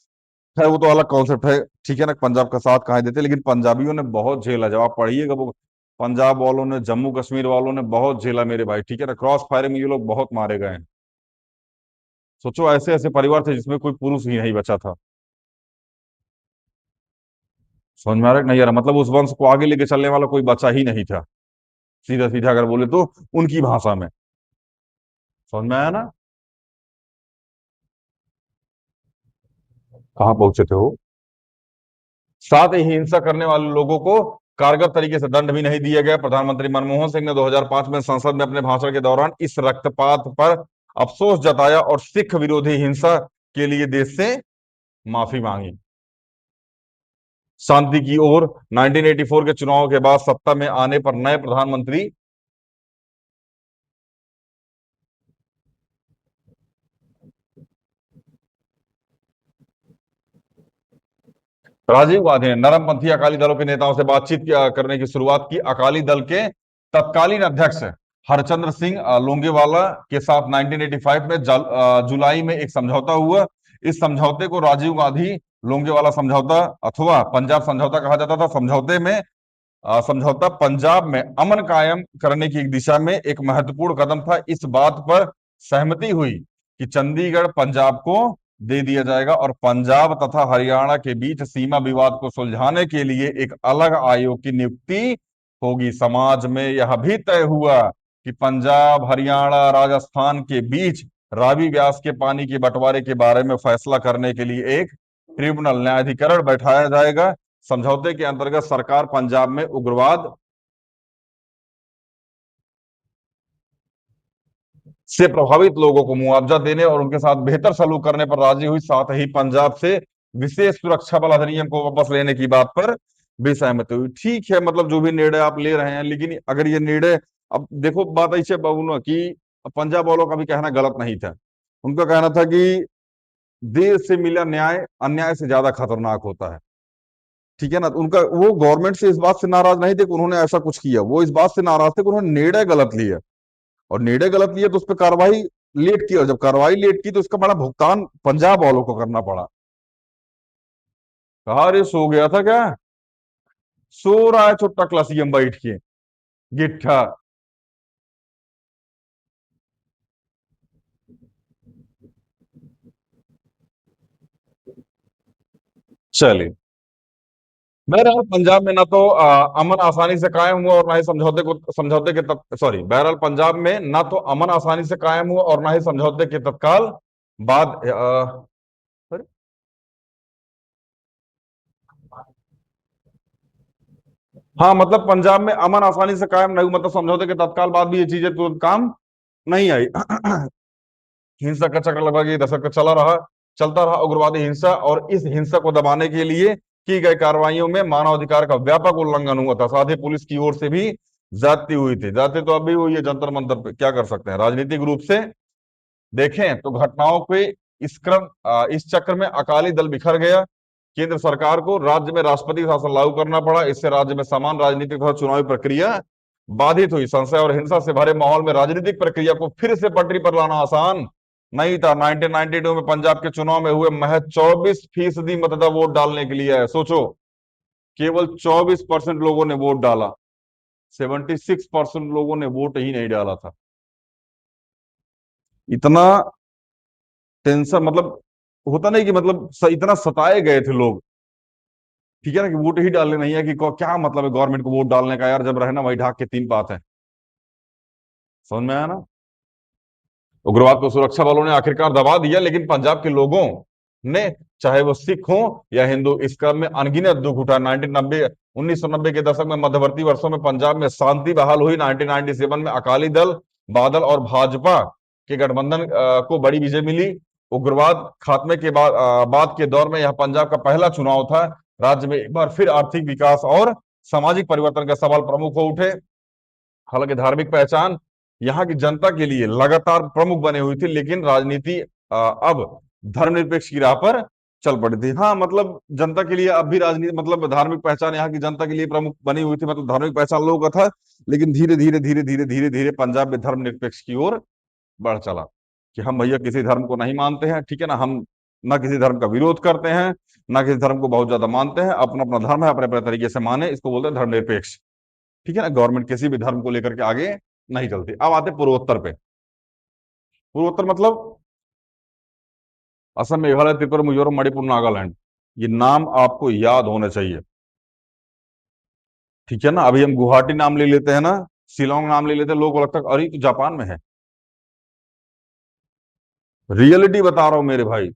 है वो तो अलग कॉन्सेप्ट है, ठीक है ना, पंजाब का साथ काहे देते हैं, लेकिन पंजाबियों ने बहुत झेला। जब आप पढ़िएगा वो पंजाब वालों ने, जम्मू कश्मीर वालों ने बहुत झेला मेरे भाई, ठीक है ना। क्रॉस फायरिंग में ये लोग बहुत मारे गए हैं। सोचो ऐसे ऐसे परिवार थे जिसमें कोई पुरुष ही नहीं बचा था। समझ में आ रहा है कि नहीं आ रहा? मतलब उस वंश को आगे लेके चलने वाला कोई बचा ही नहीं था, सीधा सीधा अगर बोले तो उनकी भाषा में। समझ में आया ना? कहाँ पहुंचे थे वो। साथ ही हिंसा करने वाले लोगों को कारगर तरीके से दंड भी नहीं दिया गया। प्रधानमंत्री मनमोहन सिंह ने 2005 में संसद में अपने भाषण के दौरान इस रक्तपात पर अफसोस जताया और सिख विरोधी हिंसा के लिए देश से माफी मांगी। शांति की ओर 1984 के चुनाव के बाद सत्ता में आने पर नए प्रधानमंत्री राजीव गांधी ने नरमपंथी अकाली दलों के नेताओं से बातचीत करने की शुरुआत की। अकाली दल के तत्कालीन अध्यक्ष हरचंद्र सिंह लोंगेवाला के साथ 1985 में जुलाई में एक समझौता हुआ। इस समझौते को राजीव गांधी लोंगेवाला समझौता अथवा पंजाब समझौता कहा जाता था। समझौता पंजाब में अमन कायम करने की दिशा में एक महत्वपूर्ण कदम था। इस बात पर सहमति हुई कि चंडीगढ़ पंजाब को दे दिया जाएगा और पंजाब तथा हरियाणा के बीच सीमा विवाद को सुलझाने के लिए एक अलग आयोग की नियुक्ति होगी। समाज में यह भी तय हुआ कि पंजाब, हरियाणा, राजस्थान के बीच रावी व्यास के पानी के बंटवारे के बारे में फैसला करने के लिए एक ट्रिब्यूनल, न्यायाधिकरण बैठाया जाएगा। समझौते के अंतर्गत सरकार पंजाब में उग्रवाद से प्रभावित लोगों को मुआवजा देने और उनके साथ बेहतर सलूक करने पर राजी हुई। साथ ही पंजाब से विशेष सुरक्षा बल अधिनियम को वापस लेने की बात पर भी सहमति हुई। ठीक है, मतलब जो भी निर्णय आप ले रहे हैं, लेकिन अगर ये निर्णय, अब देखो बात ऐसे बाबू ना कि पंजाब वालों का भी कहना गलत नहीं था। उनका कहना था कि देर से मिला न्याय अन्याय से ज्यादा खतरनाक होता है, ठीक है ना। तो उनका वो गवर्नमेंट से इस बात से नाराज नहीं थे कि उन्होंने ऐसा कुछ किया, वो इस बात से नाराज थे कि उन्होंने निर्णय गलत लिया। और निर्णय गलत लिया तो उस पर कार्रवाई लेट की, और जब कार्रवाई लेट की तो उसका बड़ा भुगतान पंजाब वालों को करना पड़ा। कहा अरे सो गया था क्या? सो रहा है छुट्टा क्लासियम बैठ के गिट्ठा। चलिए, बहरहाल पंजाब में ना तो अमन आसानी से कायम हुआ और ना ही समझौते के सॉरी, बहरहाल पंजाब में ना तो अमन आसानी से कायम हुआ और ना ही समझौते के तत्काल बाद sorry? हाँ, मतलब पंजाब में अमन आसानी से कायम नहीं हुआ, मतलब समझौते के तत्काल बाद भी ये चीजें तुरंत काम नहीं आई। हिंसा का चक्र लगभग 1 दशक तक चलता रहा। उग्रवादी हिंसा और इस हिंसा को दबाने के लिए की गई कार्रवाइयों में मानवाधिकार का व्यापक उल्लंघन हुआ था। साथ ही पुलिस की ओर से भी ज्यादती हुई थी। ज्यादती तो अभी हुई है जंतर मंतर पे, क्या कर सकते हैं। राजनीतिक रूप से देखें तो घटनाओं के इस चक्र में अकाली दल बिखर गया। केंद्र सरकार को राज्य में राष्ट्रपति शासन लागू करना पड़ा। इससे राज्य में समान राजनीतिक तथा चुनावी प्रक्रिया बाधित हुई। संशय और हिंसा से भरे माहौल में राजनीतिक प्रक्रिया को फिर से पटरी पर लाना आसान नहीं था। 1992 में पंजाब के चुनाव में हुए महज 24% मतदाता वोट डालने के लिए है। सोचो, केवल 24% लोगों ने वोट डाला, 76% लोगों ने वोट ही नहीं डाला था। इतना टेंशन, मतलब होता नहीं कि मतलब इतना सताए गए थे लोग, ठीक है ना, कि वोट ही डालने नहीं है कि क्या मतलब है गवर्नमेंट को वोट डालने का यार, जब रहना वही ढाक के 3 बात है। समझ में आया ना? उग्रवाद को सुरक्षा बलों ने आखिरकार दबा दिया, लेकिन पंजाब के लोगों ने, चाहे वो सिख हो या हिंदू, इस क्रम में अनगिनत दुख उठा। 1990 के दशक में मध्यवर्ती वर्षों में पंजाब में शांति बहाल हुई। 1997 में अकाली दल, बादल और भाजपा के गठबंधन को बड़ी विजय मिली। उग्रवाद खात्मे के बाद के दौर में यह पंजाब का पहला चुनाव था। राज्य में एक बार फिर आर्थिक विकास और सामाजिक परिवर्तन का सवाल प्रमुख हो उठे। हालांकि धार्मिक पहचान यहाँ की जनता के लिए लगातार प्रमुख बने हुई थी, लेकिन राजनीति अब धर्मनिरपेक्ष की राह पर चल पड़ी थी। हाँ, मतलब जनता के लिए अब भी राजनीति, मतलब धार्मिक पहचान यहाँ की जनता के लिए प्रमुख बनी हुई थी, मतलब धार्मिक पहचान लोगों का था, लेकिन धीरे धीरे धीरे धीरे धीरे धीरे पंजाब में धर्मनिरपेक्ष की ओर बढ़ चला कि हम भैया किसी धर्म को नहीं मानते हैं, ठीक है ना, हम ना किसी धर्म का विरोध करते हैं, ना किसी धर्म को बहुत ज्यादा मानते हैं, अपना अपना धर्म है, अपने अपने तरीके से माने, इसको बोलते हैं धर्मनिरपेक्ष। ठीक है ना, गवर्नमेंट किसी भी धर्म को लेकर के आगे नहीं चलती। अब आते पूर्वोत्तर पे। पूर्वोत्तर मतलब असम, मेघालय, त्रिपुरा, मिजोरम, मणिपुर, नागालैंड। ये नाम आपको याद होने चाहिए, ठीक है ना। अभी हम गुवाहाटी नाम ले लेते हैं ना, शिलोंग नाम ले लेते हैं, लोगों को लगता है अरे तो जापान में है। रियलिटी बता रहा हूं मेरे भाई,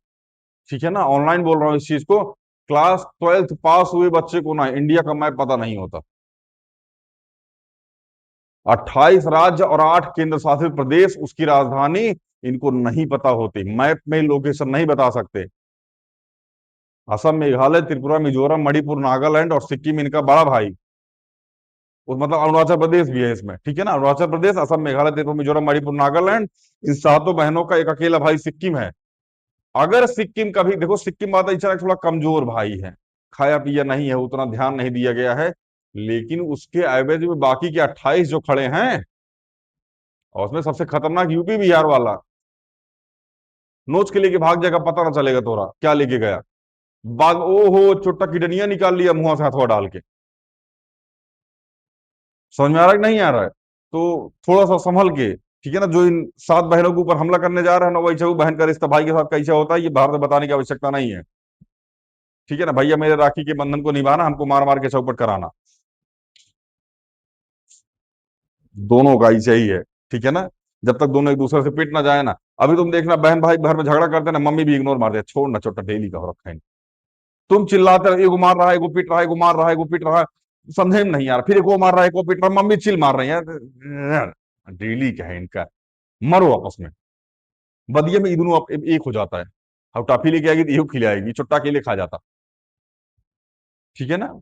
ठीक है ना, ऑनलाइन बोल रहा हूं इस चीज को। क्लास 12th पास हुए बच्चे को ना इंडिया का मैप पता नहीं होता। 28 राज्य और 8 केंद्र शासित प्रदेश, उसकी राजधानी इनको नहीं पता होती, मैप में लोकेशन नहीं बता सकते। असम, मेघालय, त्रिपुरा, मिजोरम, मणिपुर, नागालैंड और सिक्किम इनका बड़ा भाई। उस मतलब अरुणाचल प्रदेश भी है इसमें, ठीक है ना। अरुणाचल प्रदेश, असम, मेघालय, त्रिपुरा, मिजोरम, मणिपुर, नागालैंड, इन सातों बहनों का एक अकेला भाई सिक्किम है। अगर सिक्किम कभी देखो, सिक्किम बात थोड़ा कमजोर भाई है, खाया पिया नहीं है, उतना ध्यान नहीं दिया गया है, लेकिन उसके एवरेज में बाकी के 28 जो खड़े हैं, और उसमें सबसे खतरनाक यूपी बिहार वाला, नोच के लेके भाग जाएगा, पता ना चलेगा तोरा क्या लेके गया। बाद ओहो चुट्टा किडनिया निकाल लिया मुंह से हथवा डाल के। समझ में आ रहा है कि नहीं आ रहा है? तो थोड़ा सा संभल के, ठीक है ना। जो इन 7 बहनों के ऊपर हमला करने जा रहे हैं ना, वैसे वो बहन का रिश्ता भाई के साथ कैसे होता है, ये बाहर से बताने की आवश्यकता नहीं है, ठीक है ना। भैया मेरे राखी के बंधन को निभाना, हमको मार मार के चौपट कराना, दोनों का ऐसा ही है, ठीक है ना। जब तक दोनों एक दूसरे से पिट ना जाए ना। अभी तुम देखना, बहन भाई घर में झगड़ा करते हैं ना, मम्मी भी इग्नोर मार दे, छोड़ ना छोटा, डेली का हो रखा है। तुम चिल्लाते रहो, एगो मार रहा है, एगो पीट रहा है, एगो मार रहा है, एगो पीट रहा है, समझे में नहीं यार। फिर एगो मार रहा है, एगो पीट रहा है, मम्मी चिल मार रही है, डेली का है इनका। मरो आपस में, बदिये में ये दोनों एक हो जाता है। अब टॉफी लेके आएगी तो ये खिलाएगी, चुट्टा अकेले खा जाता, ठीक है ना।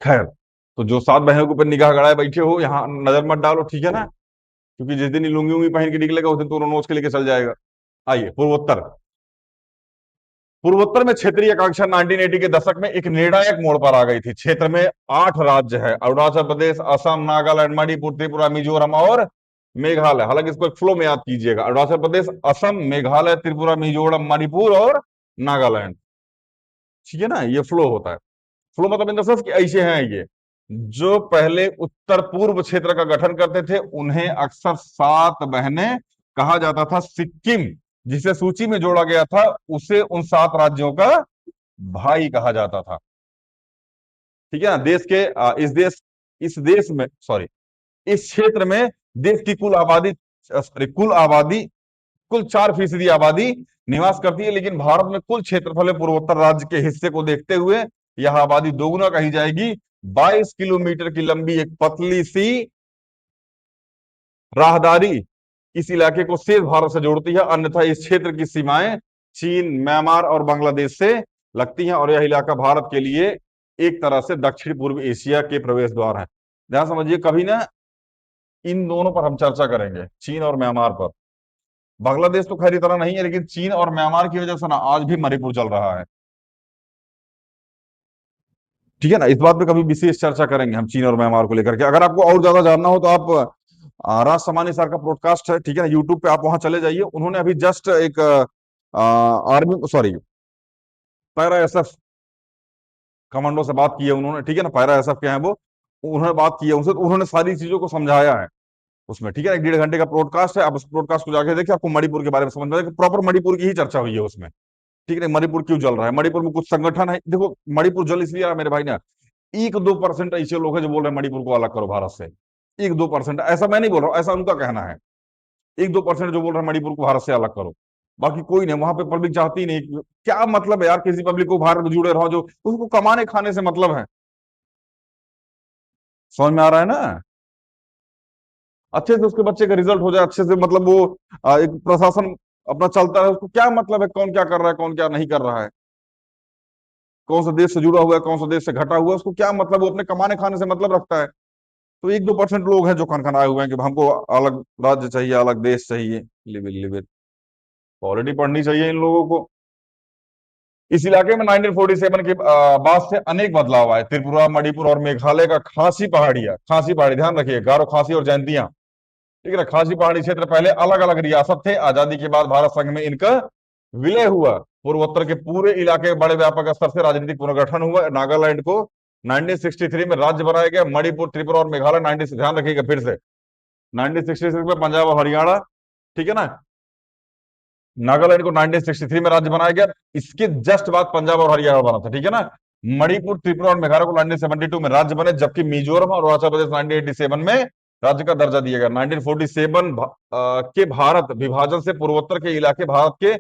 खैर, तो जो 7 बहनों के ऊपर निगाह गड़ाए बैठे हो, यहाँ नजर मत डालो, ठीक है ना, क्योंकि जिस दिन ये लुंगी उंगी पहन के निकलेगा, उस दिन तो नोच के लेके चल जाएगा। आइए पूर्वोत्तर। पूर्वोत्तर में क्षेत्रीय आकांक्षा 1980 के दशक में एक निर्णायक मोड़ पर आ गई थी। क्षेत्र में 8 राज्य है, अरुणाचल प्रदेश, असम, नागालैंड, मणिपुर, त्रिपुरा, मिजोरम और मेघालय। हालांकि इसको एक फ्लो में याद कीजिएगा, अरुणाचल प्रदेश, असम, मेघालय, त्रिपुरा, मिजोरम, मणिपुर और नागालैंड, ठीक है ना, ये फ्लो होता है। फ्लो मतलब इन द सेंस कि ऐसे हैं ये, जो पहले उत्तर पूर्व क्षेत्र का गठन करते थे, उन्हें अक्सर 7 बहनें कहा जाता था। सिक्किम जिसे सूची में जोड़ा गया था, उसे उन 7 राज्यों का भाई कहा जाता था, ठीक है ना। देश के इस देश में, सॉरी, इस क्षेत्र में देश की कुल आबादी, सॉरी, कुल 4% आबादी निवास करती है, लेकिन भारत में कुल क्षेत्रफल में पूर्वोत्तर राज्य के हिस्से को देखते हुए यह आबादी दोगुना कही जाएगी। 22 किलोमीटर की लंबी एक पतली सी राहदारी इस इलाके को शेष भारत से जोड़ती है, अन्यथा इस क्षेत्र की सीमाएं चीन, म्यांमार और बांग्लादेश से लगती हैं, और यह इलाका भारत के लिए एक तरह से दक्षिण पूर्व एशिया के प्रवेश द्वार है। ध्यान समझिए, कभी ना इन दोनों पर हम चर्चा करेंगे, चीन और म्यांमार पर। बांग्लादेश तो खैर इतना नहीं है, लेकिन चीन और म्यांमार की वजह से ना आज भी मणिपुर चल रहा है, ठीक है ना। इस बात पे कभी विशेष चर्चा करेंगे हम, चीन और म्यांमार को लेकर के। अगर आपको और ज्यादा जानना हो तो आप राज समानी सर का पॉडकास्ट है, ठीक है ना, यूट्यूब पे आप वहां चले जाइए। उन्होंने अभी जस्ट एक army, sorry, para SF commando से बात की है उन्होंने, ठीक है ना, पैरा एसएफ के हैं वो। उन्होंने बात की है उनसे, तो उन्होंने सारी चीजों को समझाया है उसमें, ठीक है। 1 डेढ़ घंटे का पॉडकास्ट है, आप उस पॉडकास्ट को जाके देखिए, आपको मणिपुर के बारे में समझ में आएगा। प्रॉपर मणिपुर की ही चर्चा हुई है उसमें, ठीक है। मणिपुर क्यों जल रहा है, मणिपुर में कुछ संगठन है, देखो मणिपुर जल इसलिए रहा है मेरे भाई ना, 1-2% ऐसे लोग हैं जो बोल रहे हैं मणिपुर को अलग करो भारत से। 1-2%, ऐसा मैं नहीं बोल रहा हूं, ऐसा उनका कहना है, 1-2% जो बोल रहे हैं मणिपुर को भारत से अलग करो, बाकी कोई नहीं, वहां पे पब्लिक चाहती नहीं। क्या मतलब है यार किसी पब्लिक को भारत में जुड़े रहो, जो उसको कमाने खाने से मतलब है। समझ में आ रहा है ना। अच्छे से उसके बच्चे का रिजल्ट हो जाए, अच्छे से मतलब वो एक प्रशासन अपना चलता है, उसको क्या मतलब है कौन क्या कर रहा है कौन क्या नहीं कर रहा है, कौन सा देश से जुड़ा हुआ है कौन सा देश से घटा हुआ है, उसको क्या मतलब, वो अपने कमाने खाने से मतलब रखता है। तो 1-2% लोग हैं जो खनखनाए हुए हैं कि हमको अलग राज्य चाहिए, अलग देश चाहिए। Live it live it. Polity पढ़नी चाहिए इन लोगों को। इस इलाके में 1947 के बाद से अनेक बदलाव आए। त्रिपुरा, मणिपुर और मेघालय का खासी पहाड़ियां, खासी पहाड़ी ध्यान रखिए, गारो, खासी और जयंतियां, ठीक है ना। खासी पहाड़ी क्षेत्र पहले अलग अलग रियासत थे, आजादी के बाद भारत संघ में इनका विलय हुआ। पूर्वोत्तर के पूरे इलाके में बड़े व्यापक स्तर से राजनीतिक पुनर्गठन हुआ। नागालैंड को 1963 में राज्य बनाया गया। मणिपुर, त्रिपुरा और मेघालय 90, ध्यान रखिएगा फिर से, 1966 में पंजाब और हरियाणा, ठीक है ना। नागालैंड को 1963 में राज्य बनाया गया, इसके जस्ट बाद पंजाब और हरियाणा बना था, ठीक है ना। मणिपुर, त्रिपुरा और मेघालय को 1972 में राज्य बने, जबकि मिजोरम और अरुणाचल प्रदेश 1987 में राज्य का दर्जा दिया गया। 1947 के भारत विभाजन से पूर्वोत्तर के इलाके भारत के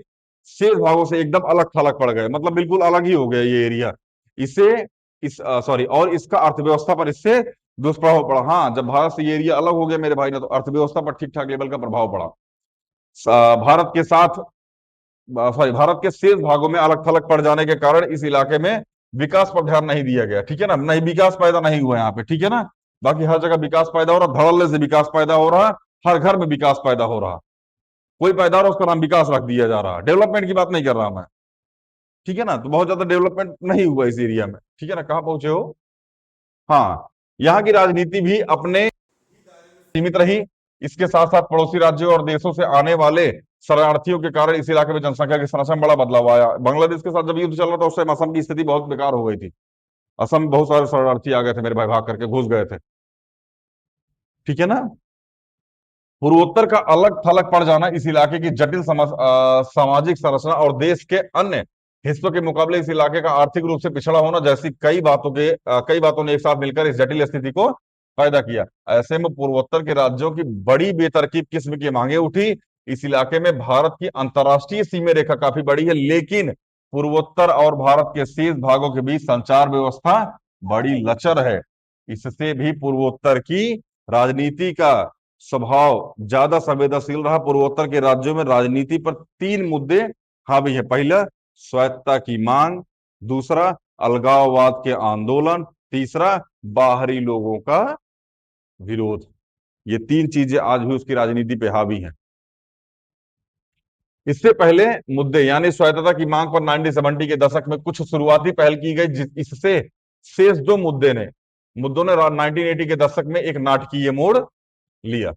शेष भागों से एकदम अलग थलग पड़ गए, मतलब बिल्कुल अलग ही हो गया ये एरिया। इसे इस सॉरी और इसका अर्थव्यवस्था पर इससे दुष्प्रभाव पड़ा। हाँ, जब भारत से ये एरिया अलग हो गया मेरे भाई ने, तो अर्थव्यवस्था पर ठीक ठाक लेवल का प्रभाव पड़ा। भारत के साथ सॉरी भारत के शेष भागों में अलग थलग पड़ जाने के कारण इस इलाके में विकास पर ध्यान नहीं दिया गया, ठीक है ना। नहीं, विकास पैदा नहीं हुआ यहाँ पे, ठीक है ना। बाकी हर जगह विकास पैदा हो रहा, धड़ल्ले से विकास पैदा हो रहा, हर घर में विकास पैदा हो रहा। कोई पैदा हो रहा उसका नाम विकास रख दिया जा रहा। डेवलपमेंट की बात नहीं कर रहा मैं, ठीक है ना। तो बहुत ज्यादा डेवलपमेंट नहीं हुआ इस एरिया में, ठीक है ना। कहाँ पहुंचे हो। हाँ, यहाँ की राजनीति भी अपने सीमित रही। इसके साथ साथ पड़ोसी राज्यों और देशों से आने वाले शरणार्थियों के कारण इस इलाके में जनसंख्या की संरचना में बड़ा बदलाव आया। बांग्लादेश के साथ जब युद्ध चल रहा था उस टाइम असम की स्थिति बहुत बेकार हो गई थी। असम में बहुत सारे शरणार्थी आ गए थे मेरे भाई, भाग करके घुस गए थे, ठीक है ना। पूर्वोत्तर का अलग थलग पड़ जाना इस इलाके की जटिल सामाजिक संरचना और देश के अन्य हिस्सों के मुकाबले इस इलाके का आर्थिक रूप से पिछड़ा होना जैसी कई बातों ने एक साथ मिलकर इस जटिल स्थिति को पैदा किया। ऐसे में पूर्वोत्तर के राज्यों की बड़ी बेतरतीब किस्म की मांगे उठी। इस इलाके में भारत की अंतर्राष्ट्रीय सीमा रेखा काफी बड़ी है, लेकिन पूर्वोत्तर और भारत के शेष भागों के बीच संचार व्यवस्था बड़ी लचर है। इससे भी पूर्वोत्तर की राजनीति का स्वभाव ज्यादा संवेदनशील रहा। पूर्वोत्तर के राज्यों में राजनीति पर 3 मुद्दे हावी है। पहला, स्वायत्तता की मांग। दूसरा, अलगाववाद के आंदोलन। तीसरा, बाहरी लोगों का विरोध। ये 3 चीजें आज भी उसकी राजनीति पे हावी हैं। इससे पहले मुद्दे यानी स्वायत्तता की मांग पर 1970 के दशक में कुछ शुरुआती पहल की गई, इससे शेष 2 मुद्दों ने 1980 के दशक में एक नाटकीय मोड़ लिया।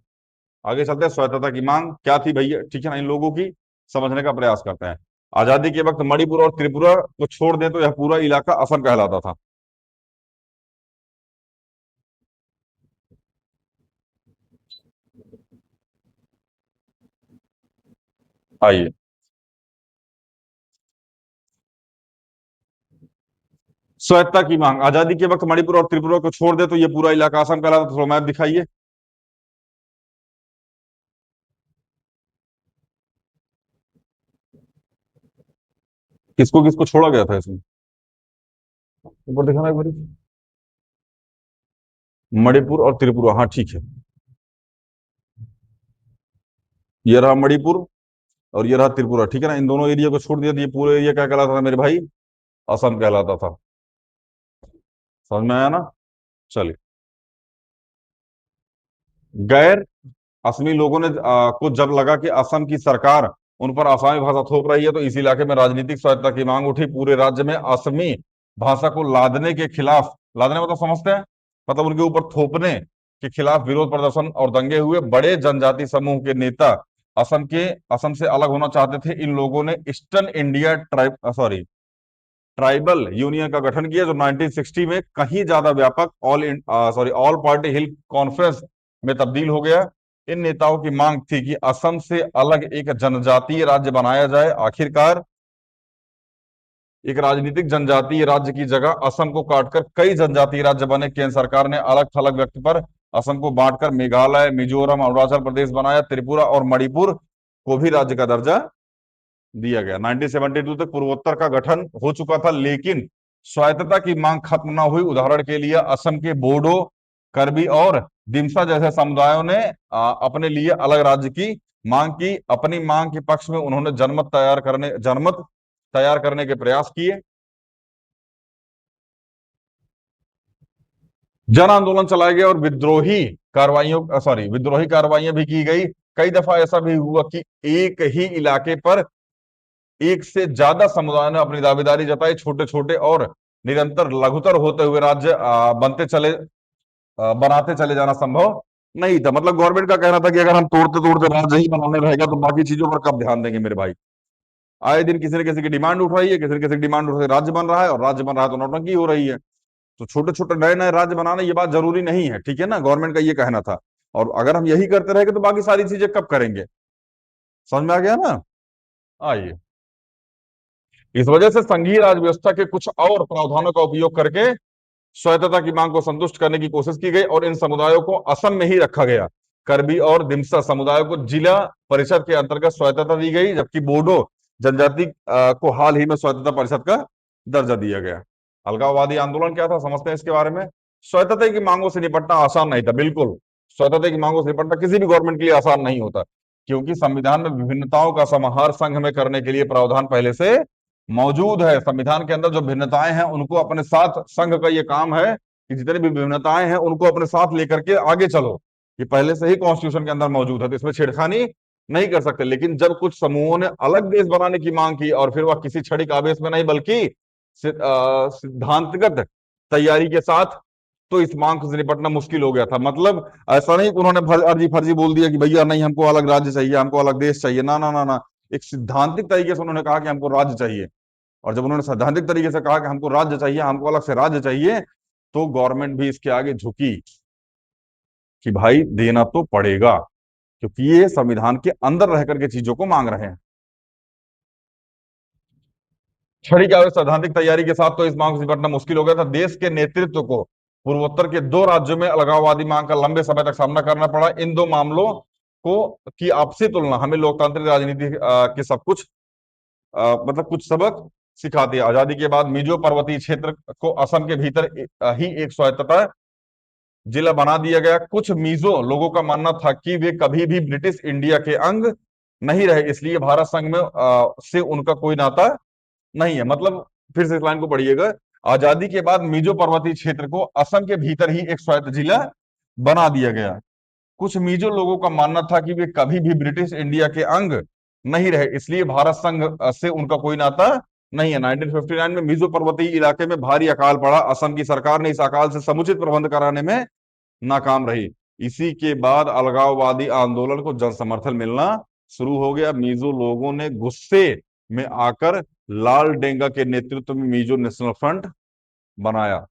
आगे चलते हैं, स्वायत्तता की मांग क्या थी भैया, ठीक है ना, इन लोगों की समझने का प्रयास करते हैं। आजादी के वक्त मणिपुर और त्रिपुरा को छोड़ दें तो यह पूरा इलाका असम कहलाता था। आइए, स्वायत्तता की मांग, आजादी के वक्त मणिपुर और त्रिपुरा को छोड़ दे तो यह पूरा इलाका असम कहलाता था। थोड़ा मैप दिखाइए। किसको किसको छोड़ा गया था इसमें, ऊपर दिखाना एक बार। मणिपुर और त्रिपुरा, हाँ ठीक है। ये रहा मणिपुर और ये रहा त्रिपुरा, ठीक है ना। इन दोनों एरिया को छोड़ दिया तो ये पूरा एरिया क्या कहलाता था मेरे भाई, असम कहलाता था। समझ में आया ना। चलिए, गैर असमी लोगों ने को जब लगा कि असम की सरकार उन पर आसामी भाषा थोप रही है तो इस इलाके में राजनीतिक स्वायत्तता की मांग उठी। पूरे राज्य में असमी भाषा को लादने के खिलाफ, लादने मतलब समझते हैं, मतलब उनके ऊपर थोपने के खिलाफ विरोध प्रदर्शन और दंगे हुए। बड़े जनजाति समूह के नेता असम से अलग होना चाहते थे। इन लोगों ने ईस्टर्न इंडिया ट्राइबल यूनियन का गठन किया, जो 1960 में कहीं ज्यादा व्यापक ऑल पार्टी हिल कॉन्फ्रेंस में तब्दील हो गया। इन नेताओं की मांग थी कि असम से अलग एक जनजातीय राज्य बनाया जाए। आखिरकार एक राजनीतिक जनजातीय राज्य की जगह असम को काटकर कई जनजातीय राज्य बने। केंद्र सरकार ने अलग थलग व्यक्ति पर असम को बांटकर मेघालय, मिजोरम, अरुणाचल प्रदेश बनाया, त्रिपुरा और मणिपुर को भी राज्य का दर्जा दिया गया। 1972 तक पूर्वोत्तर का गठन हो चुका था, लेकिन स्वायत्तता की मांग खत्म न हुई। उदाहरण के लिए असम के बोडो, करबी और दिमसा जैसे समुदायों ने अपने लिए अलग राज्य की मांग की। अपनी मांग के पक्ष में उन्होंने जनमत तैयार करने के प्रयास किए। जन आंदोलन चलाया गया और विद्रोही कार्रवाइयां भी की गई। कई दफा ऐसा भी हुआ कि एक ही इलाके पर एक से ज्यादा समुदायों ने अपनी दावेदारी जताई। छोटे छोटे और निरंतर लघुतर होते हुए राज्य बनाते चले जाना संभव नहीं था। मतलब गवर्नमेंट का कहना था कि अगर हम तोड़ते तोड़ते राज्य ही बनाने रहेगा तो बाकी चीजों पर कब ध्यान देंगे मेरे भाई। आए दिन किसी न किसी की डिमांड उठ रही है, किसी न किसी की डिमांड उठ रही है, राज्य बन रहा है, और राज्य बन रहा है तो नौटंकी हो रही है। तो छोटे छोटे नए नए राज्य बनाना ये बात जरूरी नहीं है, ठीक है ना, गवर्नमेंट का ये कहना था। और अगर हम यही करते रहेंगे तो बाकी सारी चीजें कब करेंगे। समझ में आ गया ना। आइए, इस वजह से संघीय राज व्यवस्था के कुछ और प्रावधानों का उपयोग करके स्वायत्तता की मांग को संतुष्ट करने की कोशिश की गई और इन समुदायों को असम में ही रखा गया। करबी और दिमसा समुदायों को जिला परिषद के अंतर्गत स्वायत्तता दी गई, जबकि बोडो जनजाति को हाल ही में स्वायत्तता परिषद का दर्जा दिया गया। अलगाववादी आंदोलन क्या था, समझते हैं इसके बारे में। स्वायत्तता की मांगों से निपटना आसान नहीं था, बिल्कुल। स्वायत्तता की मांगों से निपटना किसी भी गवर्नमेंट के लिए आसान नहीं होता, क्योंकि संविधान में विभिन्नताओं का समाहार संघ में करने के लिए प्रावधान पहले से मौजूद है। संविधान के अंदर जो भिन्नताएं हैं उनको अपने साथ, संघ का ये काम है कि जितनी भी विभिन्नताएं हैं उनको अपने साथ लेकर के आगे चलो। ये पहले से ही कॉन्स्टिट्यूशन के अंदर मौजूद है, तो इसमें छेड़खानी नहीं कर सकते। लेकिन जब कुछ समूहों ने अलग देश बनाने की मांग की, और फिर वह किसी क्षणिक आवेश में नहीं बल्कि सिद्धांतगत तैयारी के साथ, तो इस मांग से निपटना मुश्किल हो गया था। मतलब ऐसा नहीं कि उन्होंने अर्जी फर्जी बोल दिया कि भैया नहीं हमको अलग राज्य चाहिए, हमको अलग देश चाहिए, ना ना ना ना। एक सिद्धांतिक तरीके से उन्होंने कहा कि हमको राज्य चाहिए। और जब उन्होंने सैद्धांतिक तरीके से कहा कि हमको राज्य चाहिए, हमको अलग से राज्य चाहिए, तो गवर्नमेंट भी इसके आगे झुकी कि भाई देना तो पड़ेगा, क्योंकि ये संविधान के अंदर रह करके चीजों को मांग रहे हैं। छड़ी के सैद्धांतिक तैयारी के साथ तो इस मांग से निपटना मुश्किल हो गया था। देश के नेतृत्व को पूर्वोत्तर के दो राज्यों में अलगाववादी मांग का लंबे समय तक सामना करना पड़ा। इन दो मामलों को की आपसी तुलना हमें लोकतांत्रिक राजनीति के सब कुछ मतलब कुछ सबक सिखाती है। आजादी के बाद मिजो पर्वतीय क्षेत्र को असम के भीतर ही एक स्वायत्तता जिला बना दिया गया। कुछ मिजो लोगों का मानना था कि वे कभी भी ब्रिटिश इंडिया के अंग नहीं रहे, इसलिए भारत संघ में से उनका कोई नाता नहीं है। मतलब फिर से इस लाइन को पढ़िएगा। आजादी के बाद मिजो पर्वतीय क्षेत्र को असम के भीतर ही एक स्वायत्त जिला बना दिया गया। कुछ मिजो लोगों का मानना था कि वे कभी भी ब्रिटिश इंडिया के अंग नहीं रहे, इसलिए भारत संघ से उनका कोई नाता नहीं है। 1959 में मिजो पर्वतीय इलाके में भारी अकाल पड़ा। असम की सरकार ने इस अकाल से समुचित प्रबंध कराने में नाकाम रही। इसी के बाद अलगाववादी आंदोलन को जन समर्थन मिलना शुरू हो गया। मिजो लोगों ने गुस्से में आकर लाल डेंगा के नेतृत्व में मिजो नेशनल फ्रंट बनाया।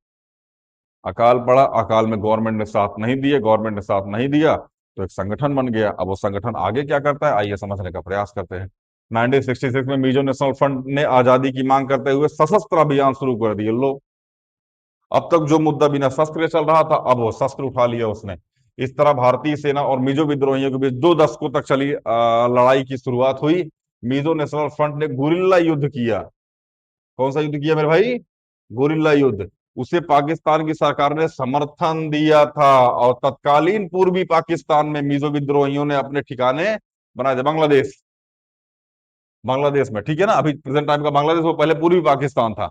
अकाल पड़ा, अकाल में गवर्नमेंट ने साथ नहीं दिया, गवर्नमेंट ने साथ नहीं दिया तो एक संगठन बन गया। अब वो संगठन आगे क्या करता है, आइए समझने का प्रयास करते हैं। 1966 में मिजो नेशनल फ्रंट ने आजादी की मांग करते हुए सशस्त्र अभियान शुरू कर दिए। लो, अब तक जो मुद्दा बिना शस्त्र के चल रहा था, अब वो शस्त्र उठा लिया उसने। इस तरह भारतीय सेना और मिजो विद्रोहियों के बीच 2 दशकों तक चली लड़ाई की शुरुआत हुई। मिजो नेशनल फ्रंट ने गुरिल्ला युद्ध किया। कौन सा युद्ध किया मेरे भाई, गुरिल्ला युद्ध। उसे पाकिस्तान की सरकार ने समर्थन दिया था, और तत्कालीन पूर्वी पाकिस्तान में मिजो विद्रोहियों ने अपने ठिकाने बनाए थे। बांग्लादेश, बांग्लादेश में, ठीक है ना, अभी प्रेजेंट टाइम का बांग्लादेश, वो पहले पूर्वी पाकिस्तान था,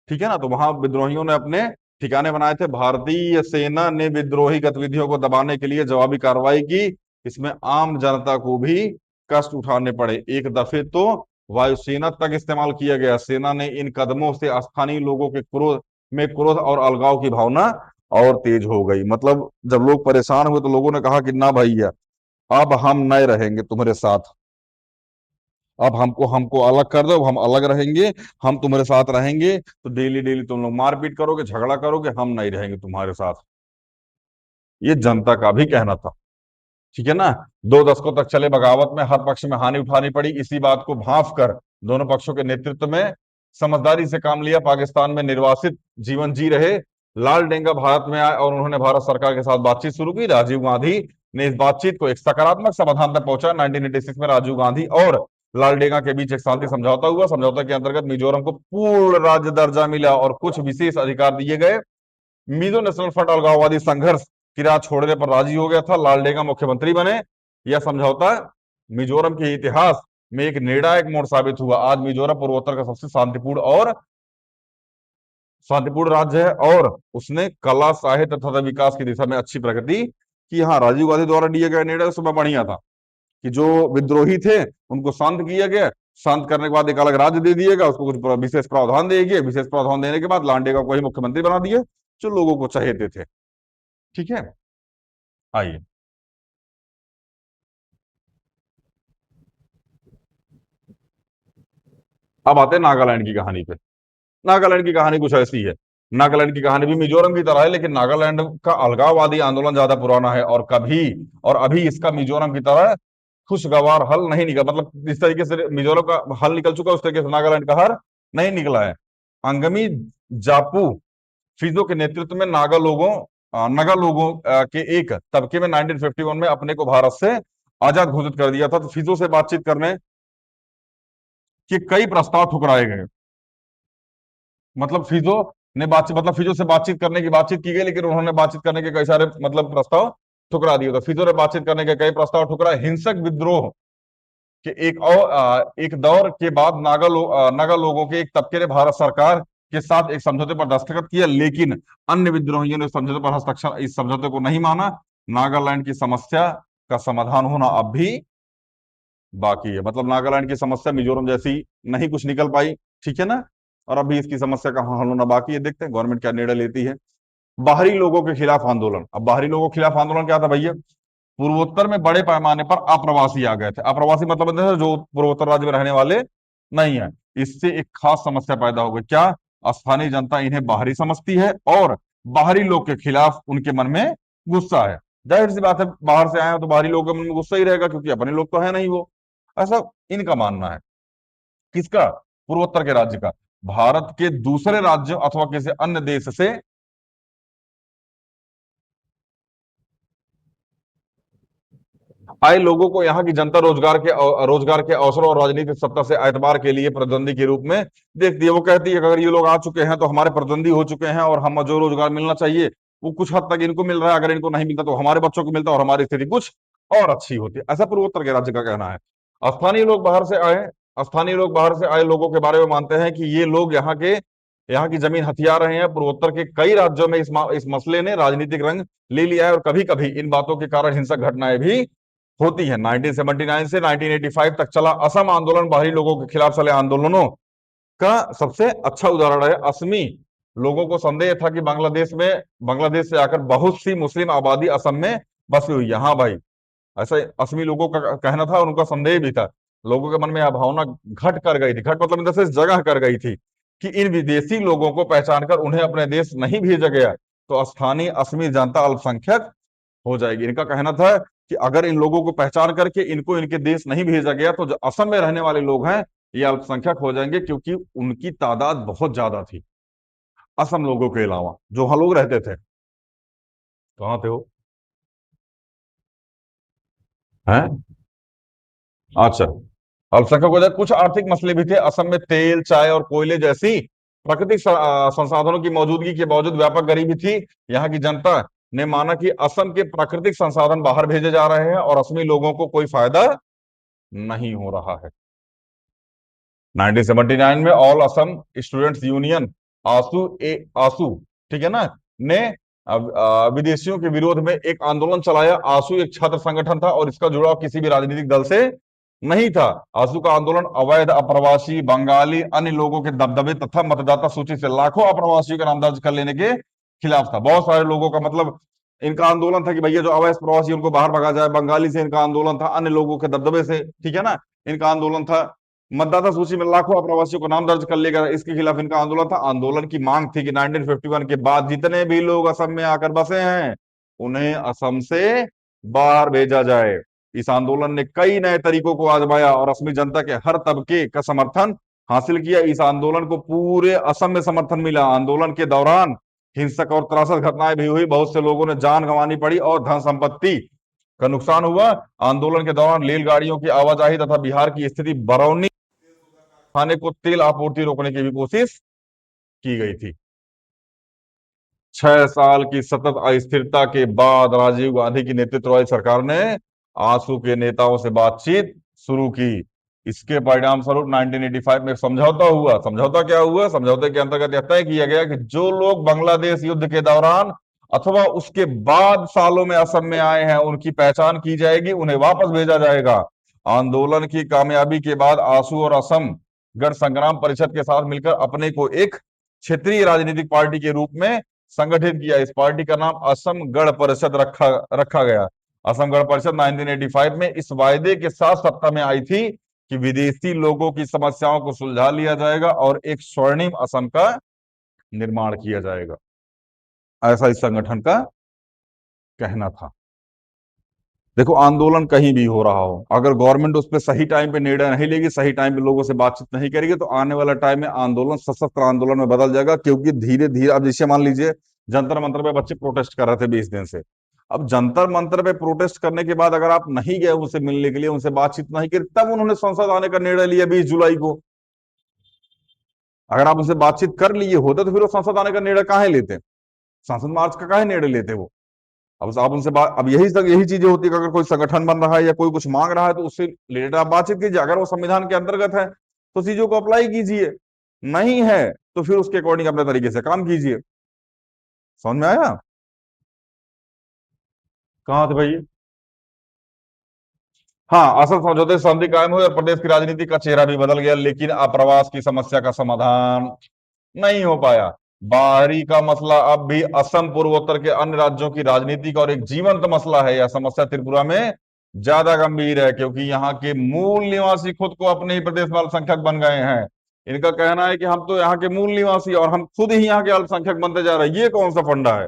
ठीक है ना। तो वहां विद्रोहियों ने अपने ठिकाने बनाए थे। भारतीय सेना ने विद्रोही गतिविधियों को दबाने के लिए जवाबी कार्रवाई की। इसमें आम जनता को भी कष्ट उठाने पड़े। एक दफे तो वायुसेना तक इस्तेमाल किया गया। सेना ने इन कदमों से स्थानीय लोगों के क्रोध और अलगाव की भावना और तेज हो गई। मतलब जब लोग परेशान हुए तो लोगों ने कहा कि ना भैया, अब हम नहीं रहेंगे तुम्हारे साथ, अब हमको हमको अलग कर दो, हम अलग रहेंगे, हम तुम्हारे साथ रहेंगे। तो डेली डेली तुम लोग मारपीट करोगे, झगड़ा करोगे, हम नहीं रहेंगे तुम्हारे साथ। ये जनता का भी कहना था, ठीक है ना। 2 दशकों तक चले बगावत में हर पक्ष में हानि उठानी पड़ी। इसी बात को भांप कर दोनों पक्षों के नेतृत्व में समझदारी से काम लिया। पाकिस्तान में निर्वासित जीवन जी रहे लालडेंगा भारत में आए और उन्होंने भारत सरकार के साथ बातचीत शुरू की। राजीव गांधी ने इस बातचीत को एक सकारात्मक समाधान तक पहुंचा। 1986 में राजीव गांधी और लालडेंगा के बीच एक शांति समझौता हुआ। समझौता के अंतर्गत मिजोरम को पूर्ण राज्य दर्जा मिला और कुछ विशेष अधिकार दिए गए। मिजो नेशनल फ्रंट अलगाववादी संघर्ष की राह छोड़ने पर राजी हो गया था। लालडेंगा मुख्यमंत्री बने। यह समझौता मिजोरम के इतिहास में एक निर्णायक मोड़ साबित हुआ। आज मिजोरम पूर्वोत्तर का सबसे शांतिपूर्ण राज्य है और उसने कला, साहित्य तथा विकास की दिशा में अच्छी प्रगति की। हाँ, राजीव गांधी द्वारा लिए गए निर्णय उसमें बढ़िया था कि जो विद्रोही थे उनको शांत किया गया। शांत करने के बाद एक अलग राज्य दे दिएगा, उसको कुछ विशेष प्रावधान देंगे। विशेष प्रावधान देने के बाद लालडेंगा को ही मुख्यमंत्री बना दिए, जो लोगों को चाहते थे। ठीक है, आइए अब आते हैं नागालैंड की कहानी पे। नागालैंड की कहानी कुछ ऐसी है। नागालैंड की कहानी भी मिजोरम की तरह है, लेकिन नागालैंड का अलगाववादी आंदोलन ज्यादा पुराना है और अभी इसका मिजोरम की तरह खुशगवार हल नहीं निकला। मतलब जिस तरीके से मिजोरम का हल निकल चुका है, उस तरीके से नागालैंड का हल नहीं निकला है। अंगमी जापू फिजो के नेतृत्व में नागा लोगों के एक तबके में 1951 में अपने को भारत से आजाद घोषित कर दिया था। तो फिजो से बातचीत करने के कई प्रस्ताव ठुकराए गए। मतलब फिजो से बातचीत करने की बातचीत की गई, लेकिन उन्होंने बातचीत करने के कई सारे मतलब प्रस्ताव ठुकरा दिए। तो फिजो ने बातचीत करने के कई प्रस्ताव ठुकराए। हिंसक विद्रोह के एक दौर के बाद नागा लोगों के एक तबके ने भारत सरकार के साथ एक समझौते पर दस्तखत किया, लेकिन अन्य विद्रोहियों ने इस समझौते को नहीं माना। नागालैंड की समस्या का समाधान होना अब भी बाकी है। मतलब नागालैंड की समस्या मिजोरम जैसी नहीं कुछ निकल पाई, ठीक है ना। और अभी इसकी समस्या का हल होना बाकी है। देखते हैं गवर्नमेंट क्या निर्णय लेती है। बाहरी लोगों के खिलाफ आंदोलन। अब बाहरी लोगों के खिलाफ आंदोलन क्या था भैया? पूर्वोत्तर में बड़े पैमाने पर अप्रवासी आ गए थे। अप्रवासी मतलब जो पूर्वोत्तर राज्य में रहने वाले नहीं है। इससे एक खास समस्या पैदा हो गई। क्या? स्थानीय जनता इन्हें बाहरी समझती है और बाहरी लोग के खिलाफ उनके मन में गुस्सा है। जाहिर सी बात है, बाहर से आए हो तो बाहरी लोगों के मन में गुस्सा ही रहेगा, क्योंकि अपने लोग तो है नहीं वो। ऐसा इनका मानना है। किसका? पूर्वोत्तर के राज्य का। भारत के दूसरे राज्यों अथवा किसी अन्य देश से आए लोगों को यहाँ की जनता रोजगार के अवसरों और राजनीतिक सत्ता से एतबार के लिए प्रतिद्वंदी के रूप में देखती है। वो कहती है कि अगर ये लोग आ चुके हैं तो हमारे प्रतिद्वंदी हो चुके हैं, और हम जो रोजगार मिलना चाहिए वो कुछ हद तक इनको मिल रहा है। अगर इनको नहीं मिलता तो हमारे बच्चों को मिलता और हमारी स्थिति कुछ और अच्छी होती। ऐसा पूर्वोत्तर के राज्य का कहना है। स्थानीय लोग बाहर से आए स्थानीय लोग बाहर से आए लोगों के बारे में मानते हैं कि ये लोग यहाँ की जमीन हथिया रहे हैं। पूर्वोत्तर के कई राज्यों में इस मसले ने राजनीतिक रंग ले लिया है, और कभी कभी इन बातों के कारण हिंसक घटनाएं भी होती है। 1979 से 1985 तक चला असम आंदोलन बाहरी लोगों के खिलाफ चले आंदोलनों का सबसे अच्छा उदाहरण है। असमी लोगों को संदेह था कि बांग्लादेश से आकर बहुत सी मुस्लिम आबादी असम में बसी हुई है। हाँ भाई, ऐसा असमी लोगों का कहना था, और उनका संदेह भी था। लोगों के मन में यह भावना घट कर गई थी। घट मतलब इन द सेंस जगह कर गई थी कि इन विदेशी लोगों को पहचान कर उन्हें अपने देश नहीं भेजा गया तो स्थानीय असमी जनता अल्पसंख्यक हो जाएगी। इनका कहना था कि अगर इन लोगों को पहचान करके इनको इनके देश नहीं भेजा गया तो जो असम में रहने वाले लोग हैं ये अल्पसंख्यक हो जाएंगे, क्योंकि उनकी तादाद बहुत ज्यादा थी असम लोगों के अलावा जो वहां लोग रहते थे। कहाँ थे वो? हैं? अच्छा, अल्पसंख्यक हो जाए। कुछ आर्थिक मसले भी थे। असम में तेल, चाय और कोयले जैसी प्राकृतिक संसाधनों की मौजूदगी के बावजूद व्यापक गरीबी थी। यहाँ की जनता ने माना कि असम के प्राकृतिक संसाधन बाहर भेजे जा रहे हैं और असमी लोगों को कोई फायदा नहीं हो रहा है। 1979 में ऑल असम स्टूडेंट्स यूनियन आसू, ठीक है ना, ने विदेशियों के विरोध में एक आंदोलन चलाया। आसू एक छात्र संगठन था और इसका जुड़ाव किसी भी राजनीतिक दल से नहीं था। आसू का आंदोलन अवैध अप्रवासी, बंगाली, अन्य लोगों के दबदबे तथा मतदाता सूची से लाखों अप्रवासियों का नाम दर्ज कर लेने के खिलाफ था। बहुत सारे लोगों का मतलब इनका आंदोलन था कि भैया जो अवैध प्रवासी उनको बाहर भगा जाए। बंगाली से इनका आंदोलन था, अन्य लोगों के दबदबे से, ठीक है ना, इनका आंदोलन था। मतदाता सूची में लाखों अप्रवासियों को नाम दर्ज कर लेगा, इसके खिलाफ इनका आंदोलन था। आंदोलन की मांग थी कि 1951 के बाद जितने भी लोग असम में आकर बसे हैं उन्हें असम से बाहर भेजा जाए। इस आंदोलन ने कई नए तरीकों को आजमाया और असमी जनता के हर तबके का समर्थन हासिल किया। इस आंदोलन को पूरे असम में समर्थन मिला। आंदोलन के दौरान हिंसक और त्रासद घटनाएं भी हुई, बहुत से लोगों ने जान गंवानी पड़ी और धन संपत्ति का नुकसान हुआ। आंदोलन के दौरान रेलगाड़ियों की आवाजाही तथा बिहार की स्थिति बरौनी थाने को तेल आपूर्ति रोकने की भी कोशिश की गई थी। 6 साल की सतत अस्थिरता के बाद राजीव गांधी की नेतृत्व वाली सरकार ने आंसू के नेताओं से बातचीत शुरू की। इसके परिणाम स्वरूप 1985 में एक समझौता हुआ। समझौता क्या हुआ? समझौते के अंतर्गत यह तय किया गया कि जो लोग बांग्लादेश युद्ध के दौरान अथवा उसके बाद सालों में असम में आए हैं, उनकी पहचान की जाएगी, उन्हें वापस भेजा जाएगा। आंदोलन की कामयाबी के बाद आसू और असम गण संग्राम परिषद के साथ मिलकर अपने को एक क्षेत्रीय राजनीतिक पार्टी के रूप में संगठित किया। इस पार्टी का नाम असम गण परिषद रखा रखा गया। असम गण परिषद 1985 में इस वायदे के साथ सत्ता में आई थी कि विदेशी लोगों की समस्याओं को सुलझा लिया जाएगा और एक स्वर्णिम असम का निर्माण किया जाएगा। ऐसा इस संगठन का कहना था। देखो, आंदोलन कहीं भी हो रहा हो, अगर गवर्नमेंट उस पर सही टाइम पे निर्णय नहीं लेगी, सही टाइम पे लोगों से बातचीत नहीं करेगी, तो आने वाला टाइम में आंदोलन सशस्त्र आंदोलन में बदल जाएगा। क्योंकि धीरे धीरे, अब जैसे मान लीजिए जंतर मंतर पे बच्चे प्रोटेस्ट कर रहे थे 20 दिन से। अब जंतर मंतर पे प्रोटेस्ट करने के बाद अगर आप नहीं गए उनसे मिलने के लिए, उनसे बातचीत नहीं की, तब उन्होंने संसद आने का निर्णय लिया 20 जुलाई को। अगर आप उनसे बातचीत कर लिए होते तो फिर वो संसद आने का निर्णय काहे लेते? संसद मार्च का काहे निर्णय लेते वो? अब आप उनसे बात, अब यही चीजें होती है कि अगर कोई संगठन बन रहा है या कोई कुछ मांग रहा है तो उससे रिलेटेड आप बातचीत कीजिए। अगर वो संविधान के अंतर्गत है तो चीजों को अप्लाई कीजिए, नहीं है तो फिर उसके अकॉर्डिंग अपने तरीके से काम कीजिए। समझ में आया? कहाँ थे भाई? हाँ, असल समझौते से संधि कायम हुई और प्रदेश की राजनीति का चेहरा भी बदल गया, लेकिन अप्रवास की समस्या का समाधान नहीं हो पाया। बाहरी का मसला अब भी असम पूर्वोत्तर के अन्य राज्यों की राजनीति का और एक जीवंत मसला है। यह समस्या त्रिपुरा में ज्यादा गंभीर है क्योंकि यहाँ के मूल निवासी खुद को अपने ही प्रदेश में अल्पसंख्यक बन गए हैं। इनका कहना है कि हम तो यहाँ के मूल निवासी और हम खुद ही यहाँ के अल्पसंख्यक बनते जा रहे हैं। ये कौन सा फंडा है?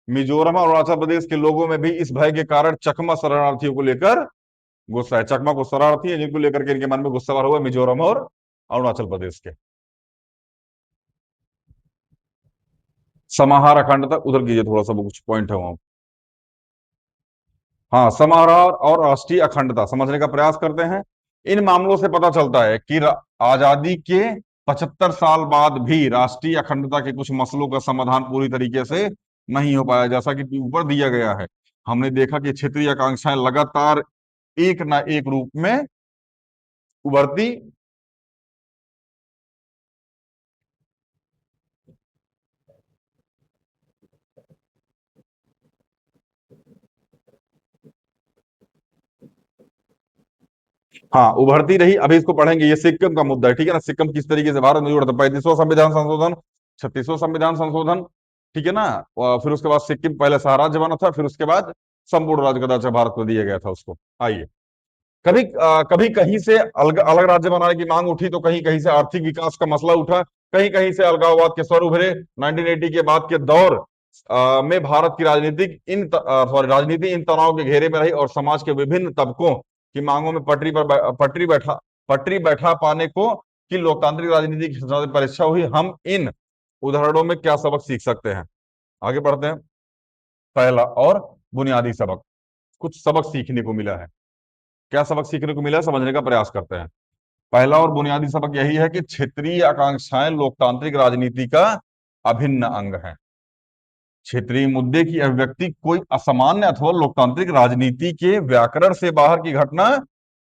मिजोरम और अरुणाचल प्रदेश के लोगों में भी इस भय के कारण चकमा शरणार्थियों को लेकर गुस्सा है। चकमा को शरणार्थी है जिनको लेकर के इनके मन में गुस्सा भरा हुआ है, मिजोरम और अरुणाचल प्रदेश के। समाहार अखंडता उधर कीजिए, थोड़ा सा वो कुछ पॉइंट है वहां। हाँ, समाहार और राष्ट्रीय अखंडता समझने का प्रयास करते हैं। इन मामलों से पता चलता है कि आजादी के 75 साल बाद भी राष्ट्रीय अखंडता के कुछ मसलों का समाधान पूरी तरीके से नहीं हो पाया। जैसा कि ऊपर दिया गया है, हमने देखा कि क्षेत्रीय आकांक्षाएं लगातार एक ना एक रूप में उभरती। हाँ, उभरती रही। अभी इसको पढ़ेंगे, ये सिक्किम का मुद्दा है, ठीक है ना। सिक्किम किस तरीके से भारत में जुड़ा था, 35वां संविधान संशोधन, 36वां संविधान संशोधन, ठीक है ना। और फिर उसके बाद सिक्किम पहले सह राज्य बना था, फिर उसके बाद संपूर्ण राज्य का दर्जा भारत को दिया गया था उसको। आइए, कभी कहीं से अलग अलग राज्य बनाने की मांग उठी तो कहीं कहीं से आर्थिक विकास का मसला उठा, कहीं कहीं से अलगाववाद के स्वर उभरे। 1980 के बाद के दौर में भारत की राजनीति इन तनाव के घेरे में रही और समाज के विभिन्न तबकों की मांगों में पटरी बैठा पाने को कि लोकतांत्रिक राजनीति की परीक्षा हुई। हम इन उदाहरणों में क्या सबक सीख सकते हैं? आगे बढ़ते हैं। पहला और बुनियादी सबक, कुछ सबक सीखने को मिला है। क्या सबक सीखने को मिला है, समझने का प्रयास करते हैं। पहला और बुनियादी सबक यही है कि क्षेत्रीय आकांक्षाएं लोकतांत्रिक राजनीति का अभिन्न अंग है। क्षेत्रीय मुद्दे की अभिव्यक्ति कोई असामान्य अथवा लोकतांत्रिक राजनीति के व्याकरण से बाहर की घटना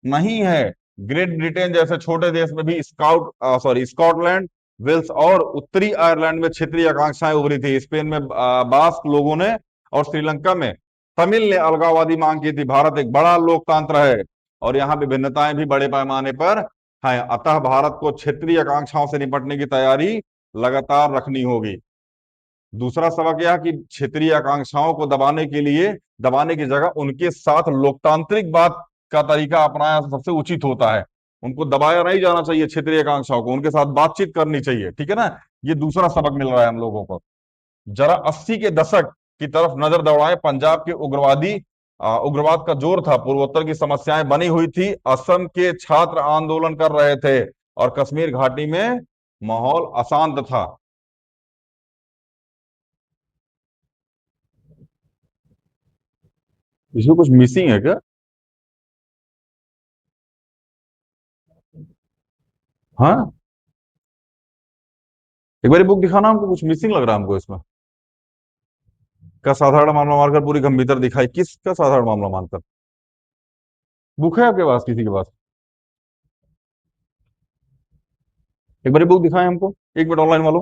नहीं है। ग्रेट ब्रिटेन जैसे छोटे देश में भी स्कॉटलैंड, वेल्स और उत्तरी आयरलैंड में क्षेत्रीय आकांक्षाएं उभरी थी। स्पेन में बास्क लोगों ने और श्रीलंका में तमिल ने अलगाववादी मांग की थी। भारत एक बड़ा लोकतंत्र है और यहाँ विभिन्नताएं भी बड़े पैमाने पर हैं। अतः भारत को क्षेत्रीय आकांक्षाओं से निपटने की तैयारी लगातार रखनी होगी। दूसरा सबक यह कि क्षेत्रीय आकांक्षाओं को दबाने की जगह उनके साथ लोकतांत्रिक बात का तरीका अपनाया सबसे उचित होता है। उनको दबाया नहीं जाना चाहिए, क्षेत्रीय आकांक्षाओं को उनके साथ बातचीत करनी चाहिए, ठीक है ना। ये दूसरा सबक मिल रहा है हम लोगों को। जरा 80 के दशक की तरफ नजर दौड़ाएं। पंजाब के उग्रवाद का जोर था, पूर्वोत्तर की समस्याएं बनी हुई थी, असम के छात्र आंदोलन कर रहे थे और कश्मीर घाटी में माहौल अशांत था। इसमें कुछ मिसिंग है क्या? हाँ, एक बार बुक दिखाना हमको, कुछ मिसिंग लग रहा है हमको इसमें। का साधारण मामला मानकर पूरी गंभीरता दिखाई, किसका साधारण मामला मानकर? बुक है आपके पास, किसी के पास? एक बार बुक दिखाएं हमको, एक मिनट ऑनलाइन वालों,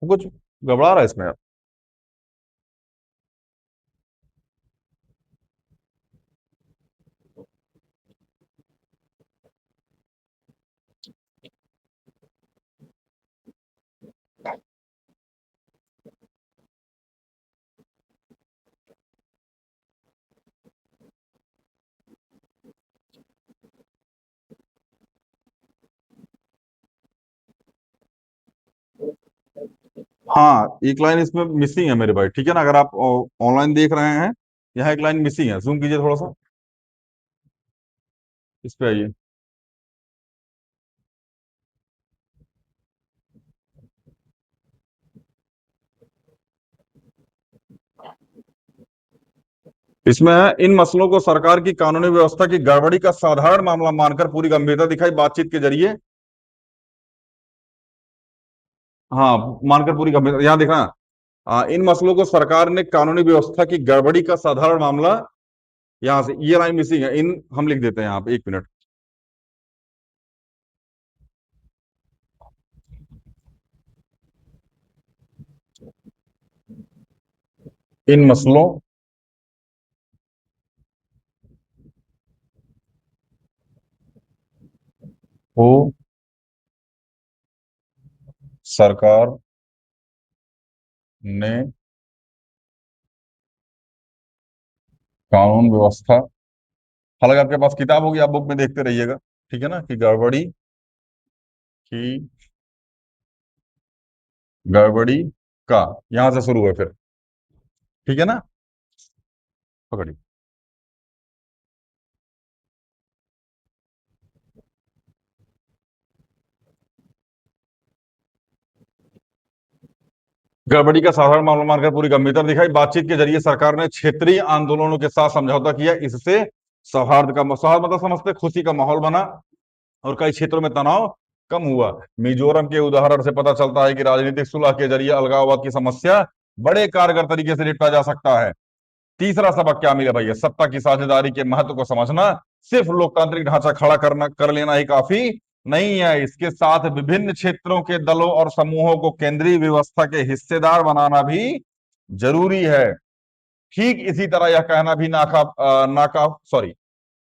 कुछ गड़बड़ा रहा है इसमें यार। हाँ, एक लाइन इसमें मिसिंग है मेरे भाई, ठीक है ना? अगर आप ऑनलाइन देख रहे हैं, यहाँ एक लाइन मिसिंग है, जूम कीजिए थोड़ा सा, इस पे आइए। इसमें है, इन मसलों को सरकार की कानूनी व्यवस्था की गड़बड़ी का साधारण मामला मानकर पूरी गंभीरता दिखाई बातचीत के जरिए। हाँ, मानकर पूरी गंभीरता, यहाँ देखना। इन मसलों को सरकार ने कानूनी व्यवस्था की गड़बड़ी का साधारण मामला, यहां से ये लाइन मिसिंग है, इन हम लिख देते हैं यहाँ पे, एक मिनट। इन मसलों को सरकार ने कानून व्यवस्था, हालांकि आपके पास किताब होगी, आप बुक में देखते रहिएगा, ठीक है ना, कि की गड़बड़ी का, यहां से शुरू है फिर, ठीक है ना? पकड़िए। गड़बड़ी का साधारण मामला मानकर पूरी गंभीरता दिखाई बातचीत के जरिए सरकार ने क्षेत्रीय आंदोलनों के साथ समझौता किया, इससे सौहार्द मतलब समझते, खुशी का माहौल बना और कई क्षेत्रों में तनाव कम हुआ। मिजोरम के उदाहरण से पता चलता है कि राजनीतिक सुलह के जरिए अलगाववाद की समस्या बड़े कारगर तरीके से निपटा जा सकता है। तीसरा सबक क्या मिला भैया? सत्ता की साझेदारी के महत्व को समझना, सिर्फ लोकतांत्रिक ढांचा खड़ा करना कर लेना ही काफी नहीं है, इसके साथ विभिन्न क्षेत्रों के दलों और समूहों को केंद्रीय व्यवस्था के हिस्सेदार बनाना भी जरूरी है। ठीक इसी तरह यह कहना भी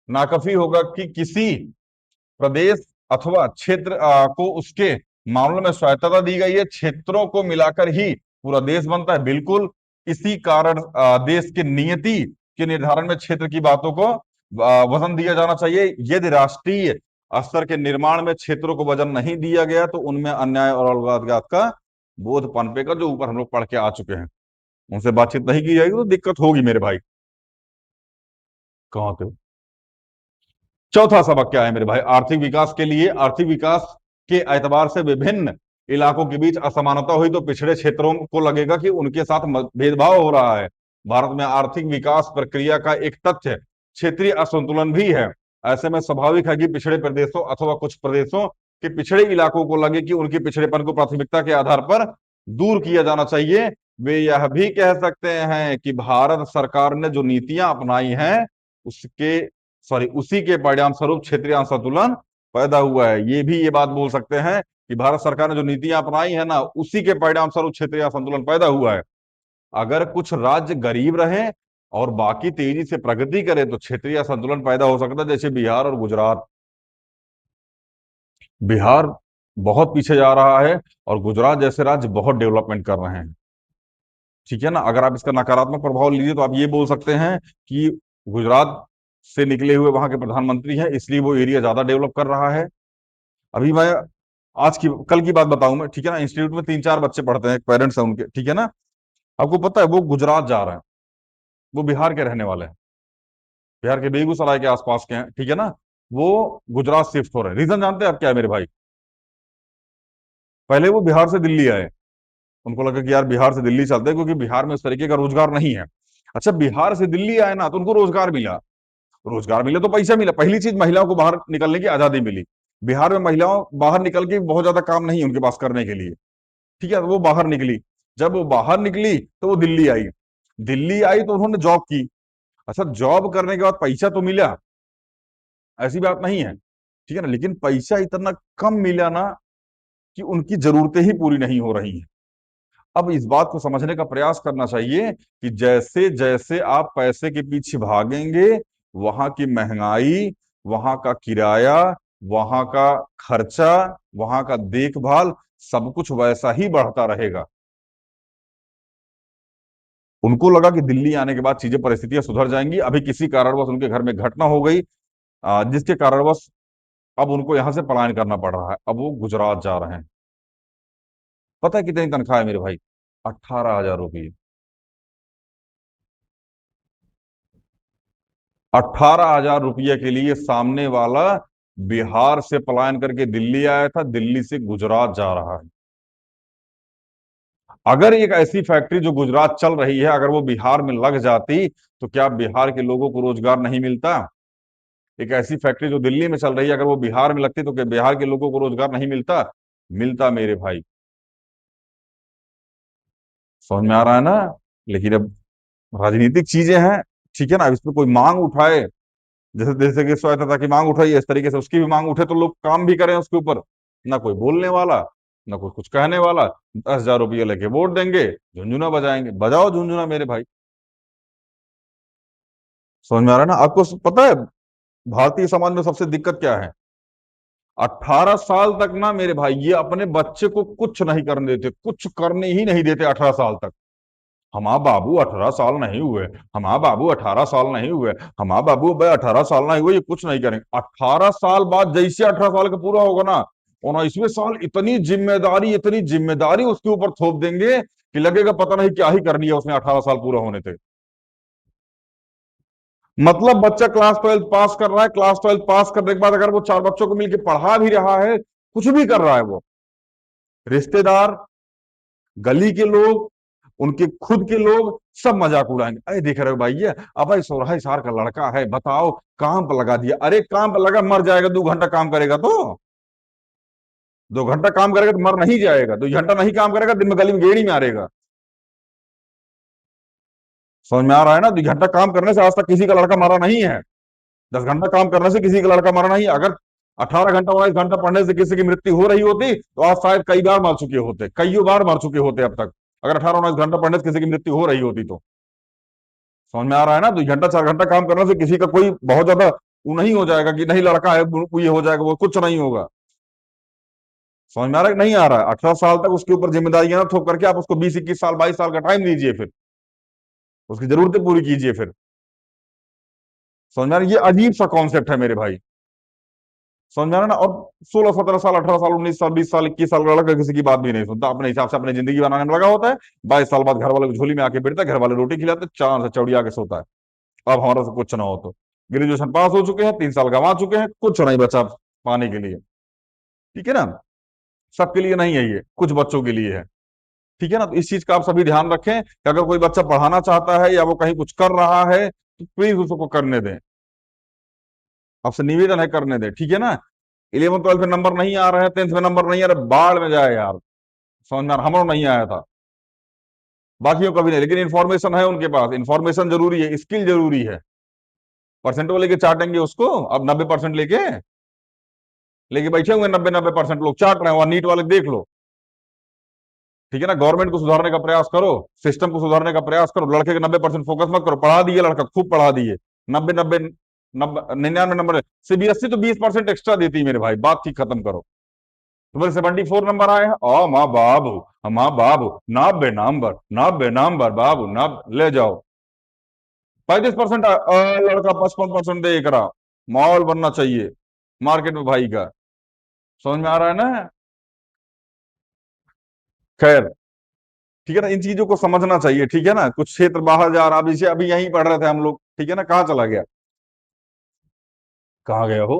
नाकाफी होगा कि किसी प्रदेश अथवा क्षेत्र को उसके मामलों में स्वायत्तता दी गई है, क्षेत्रों को मिलाकर ही पूरा देश बनता है, बिल्कुल। इसी कारण देश की नियति के निर्धारण में क्षेत्र की बातों को वजन दिया जाना चाहिए। यदि राष्ट्रीय स्तर के निर्माण में क्षेत्रों को वजन नहीं दिया गया तो उनमें अन्याय और अलगाववाद का बोध पनपेगा, जो ऊपर हम लोग पढ़ के आ चुके हैं। उनसे बातचीत नहीं की जाएगी तो दिक्कत होगी मेरे भाई। कहाँ थे? चौथा सबक क्या है मेरे भाई? आर्थिक विकास के लिए, आर्थिक विकास के एतबार से विभिन्न इलाकों के बीच असमानता हुई तो पिछड़े क्षेत्रों को लगेगा कि उनके साथ भेदभाव हो रहा है। भारत में आर्थिक विकास प्रक्रिया का एक तथ्य क्षेत्रीय असंतुलन भी है। ऐसे में स्वाभाविक है कि पिछड़े प्रदेशों अथवा कुछ प्रदेशों के पिछड़े इलाकों को लगे कि उनके पिछड़ेपन को प्राथमिकता के आधार पर दूर किया जाना चाहिए। वे यह भी कह सकते हैं कि भारत सरकार ने जो नीतियां अपनाई हैं उसके उसी के परिणाम स्वरूप क्षेत्रीय असंतुलन पैदा हुआ है। ये भी ये बात बोल सकते हैं कि भारत सरकार ने जो नीतियां अपनाई है ना, उसी के परिणाम स्वरूप क्षेत्रीय असंतुलन पैदा हुआ है। अगर कुछ राज्य गरीब रहे और बाकी तेजी से प्रगति करे तो क्षेत्रीय असंतुलन पैदा हो सकता है, जैसे बिहार और गुजरात। बिहार बहुत पीछे जा रहा है और गुजरात जैसे राज्य बहुत डेवलपमेंट कर रहे हैं, ठीक है ना? अगर आप इसका नकारात्मक प्रभाव लीजिए तो आप ये बोल सकते हैं कि गुजरात से निकले हुए वहां के प्रधानमंत्री हैं, इसलिए वो एरिया ज्यादा डेवलप कर रहा है। अभी मैं कल की बात बताऊं मैं, ठीक है ना? इंस्टीट्यूट में 3-4 बच्चे पढ़ते हैं, पेरेंट्स हैं उनके, ठीक है ना? आपको पता है वो गुजरात जा रहे हैं, वो बिहार के रहने वाले हैं, बिहार के बेगूसराय के आसपास के हैं, ठीक है ना? वो गुजरात शिफ्ट हो रहे हैं। रीजन जानते हैं आप क्या है मेरे भाई? पहले वो बिहार से दिल्ली आए, उनको लगा कि यार बिहार से दिल्ली चलते हैं क्योंकि बिहार में उस तरीके का रोजगार नहीं है। अच्छा, बिहार से दिल्ली आए ना तो उनको रोजगार मिला। रोजगार मिले तो पैसा मिला। पहली चीज, महिलाओं को बाहर निकलने की आजादी मिली। बिहार में महिलाओं बाहर निकल के बहुत ज्यादा काम नहीं है उनके पास करने के लिए। ठीक है, तो वो बाहर निकली। जब वो बाहर निकली तो वो दिल्ली आई। दिल्ली आई तो उन्होंने जॉब की। अच्छा, जॉब करने के बाद पैसा तो मिला, ऐसी बात नहीं है, ठीक है ना, लेकिन पैसा इतना कम मिला ना कि उनकी जरूरतें ही पूरी नहीं हो रही हैं। अब इस बात को समझने का प्रयास करना चाहिए कि जैसे जैसे आप पैसे के पीछे भागेंगे, वहां की महंगाई, वहां का किराया, वहां का खर्चा, वहां का देखभाल, सब कुछ वैसा ही बढ़ता रहेगा। उनको लगा कि दिल्ली आने के बाद चीजें, परिस्थितियां सुधर जाएंगी। अभी किसी कारणवश उनके घर में घटना हो गई, जिसके कारणवश अब उनको यहां से पलायन करना पड़ रहा है। अब वो गुजरात जा रहे हैं। पता है कितनी तनख्वाह है मेरे भाई? 18,000 रुपये। 18,000 रुपये के लिए सामने वाला बिहार से पलायन करके दिल्ली आया था, दिल्ली से गुजरात जा रहा है। अगर एक ऐसी फैक्ट्री जो गुजरात चल रही है, अगर वो बिहार में लग जाती, तो क्या बिहार के लोगों को रोजगार नहीं मिलता? एक ऐसी फैक्ट्री जो दिल्ली में चल रही है, अगर वो बिहार में लगती तो क्या बिहार के लोगों को रोजगार नहीं मिलता? मिलता मेरे भाई। समझ में आ रहा है ना? लेकिन अब राजनीतिक चीजें हैं, ठीक है ना। अब इसमें कोई मांग उठाए, जैसे जैसे कि स्वायत्तता की मांग उठाई है, इस तरीके से उसकी भी मांग उठे तो लोग काम भी करें उसके ऊपर। ना कोई बोलने वाला, ना कोई कुछ कहने वाला। 10,000 रुपये लेके वोट देंगे, झुंझुना बजाएंगे। बजाओ झुंझुना मेरे भाई। समझ में आ रहा है ना आपको? पता है भारतीय समाज में सबसे दिक्कत क्या है? 18 साल तक ना मेरे भाई, ये अपने बच्चे को कुछ नहीं करने देते, कुछ करने ही नहीं देते 18 साल तक। हमारा बाबू 18 साल नहीं हुए, हमारा बाबू 18 साल नहीं हुए, हमारा बाबू भाई 18 साल नहीं हुए, ये कुछ नहीं करेंगे। 18 साल बाद जैसे 18 साल का पूरा होगा ना, 19वें साल इतनी जिम्मेदारी उसके ऊपर थोप देंगे कि लगेगा पता नहीं क्या ही कर लिया उसने 18 साल पूरा होने थे। मतलब बच्चा क्लास 12 पास कर रहा है, क्लास 12 पास करने के बाद अगर वो 4 बच्चों को मिलकर पढ़ा भी रहा है, कुछ भी कर रहा है, वो रिश्तेदार, गली के लोग, उनके खुद के लोग सब मजाक उड़ाएंगे। अरे देख रहे हो भाई, ये अब भाई 16 साल का लड़का है, बताओ काम पर लगा दिया। अरे काम पर लगा, मर जाएगा 2 घंटा काम करेगा तो? 2 घंटा काम करेगा तो मर नहीं जाएगा? 2 घंटा नहीं काम करेगा, दिन में गली में गेड़ी मारेगा। समझ में आ रहा है ना? 2 घंटा काम करने से आज तक किसी का लड़का मरा नहीं है। 10 घंटा काम करने से किसी का लड़का मरा नहीं है। अगर 18 घंटा 19 घंटा पढ़ने से किसी की मृत्यु हो रही होती तो आज शायद कई बार मर चुके होते, कई बार मर चुके होते अब तक, अगर 18 19 घंटा पढ़ने से किसी की मृत्यु हो रही होती तो। समझ में आ रहा है ना? 2 घंटा 4 घंटा काम करने से किसी का कोई बहुत ज्यादा वो नहीं हो जाएगा कि नहीं लड़का है वो ये हो जाएगा, वो कुछ नहीं होगा। समझ में आ रहा है कि नहीं आ रहा है? 18 साल तक उसके ऊपर जिम्मेदारियां ना थोप करके आप उसको 20 21 साल 22 साल का टाइम दीजिए, फिर उसकी जरूरतें पूरी कीजिए फिर। समझ में आ रहा है? ये अजीब सा कॉन्सेप्ट है मेरे भाई। समझ में आ रहा है ना? और 16 17 साल 18 साल 19 साल 20 साल 21 साल का लड़का किसी की बात भी नहीं सुनता, अपने हिसाब से अपनी जिंदगी बनाने में लगा होता है। 22 साल बाद घर वाले को झोली में आके बैठता है, घर वाले रोटी खिलाते, चांद से चौड़ी आके सोता है। अब हमारा से कुछ ना हो तो। ग्रेजुएशन पास हो चुके हैं, 3 साल गंवा चुके हैं, कुछ नहीं बचा पाने के लिए। ठीक है ना? सबके लिए नहीं है, ये कुछ बच्चों के लिए है। ठीक है ना? तो इस चीज का आप सभी ध्यान रखें कि अगर कोई बच्चा पढ़ाना चाहता है या वो कहीं कुछ कर रहा है तो प्लीज उसको करने दें। आपसे निवेदन है, करने दें। ठीक है ना? 11 12 में नंबर नहीं आ रहे हैं, 10th में नंबर नहीं आ रहा, बाढ़ में जाए यार। समझ में आ रहा? हमारा नहीं आया था, बाकियों का भी नहीं, लेकिन इन्फॉर्मेशन है उनके पास। इन्फॉर्मेशन जरूरी है, स्किल जरूरी है। परसेंट वो लेके चाटेंगे उसको? अब 90% लेके बैठे हुए 90 90% लोग चाट रहे हैं, वहां नीट वाले देख लो। ठीक है ना? गवर्नमेंट को सुधारने का प्रयास करो, सिस्टम को सुधारने का प्रयास करो। लड़के के 90% फोकस मत करो। पढ़ा दिए लड़का, खूब पढ़ा दिए। 90 90 99 नंबर। सीबीएसई तो 20% एक्स्ट्रा देती है मेरे भाई, बात ठीक खत्म करो। तुम्हारे 74 नंबर आए हैं, ओ माँ बाबू, माँ बाबू, 90 नंबर बाबू, नब ले जाओ। 35% लड़का 55% देख रहा। माहौल बनना चाहिए मार्केट में भाई का। समझ में आ रहा है ना? खैर, ठीक है ना, इन चीजों को समझना चाहिए। ठीक है ना? कुछ क्षेत्र बाहर जा रहा, अब जैसे अभी यहीं पढ़ रहे थे हम लोग, ठीक है ना, कहाँ चला गया? कहाँ गया हो?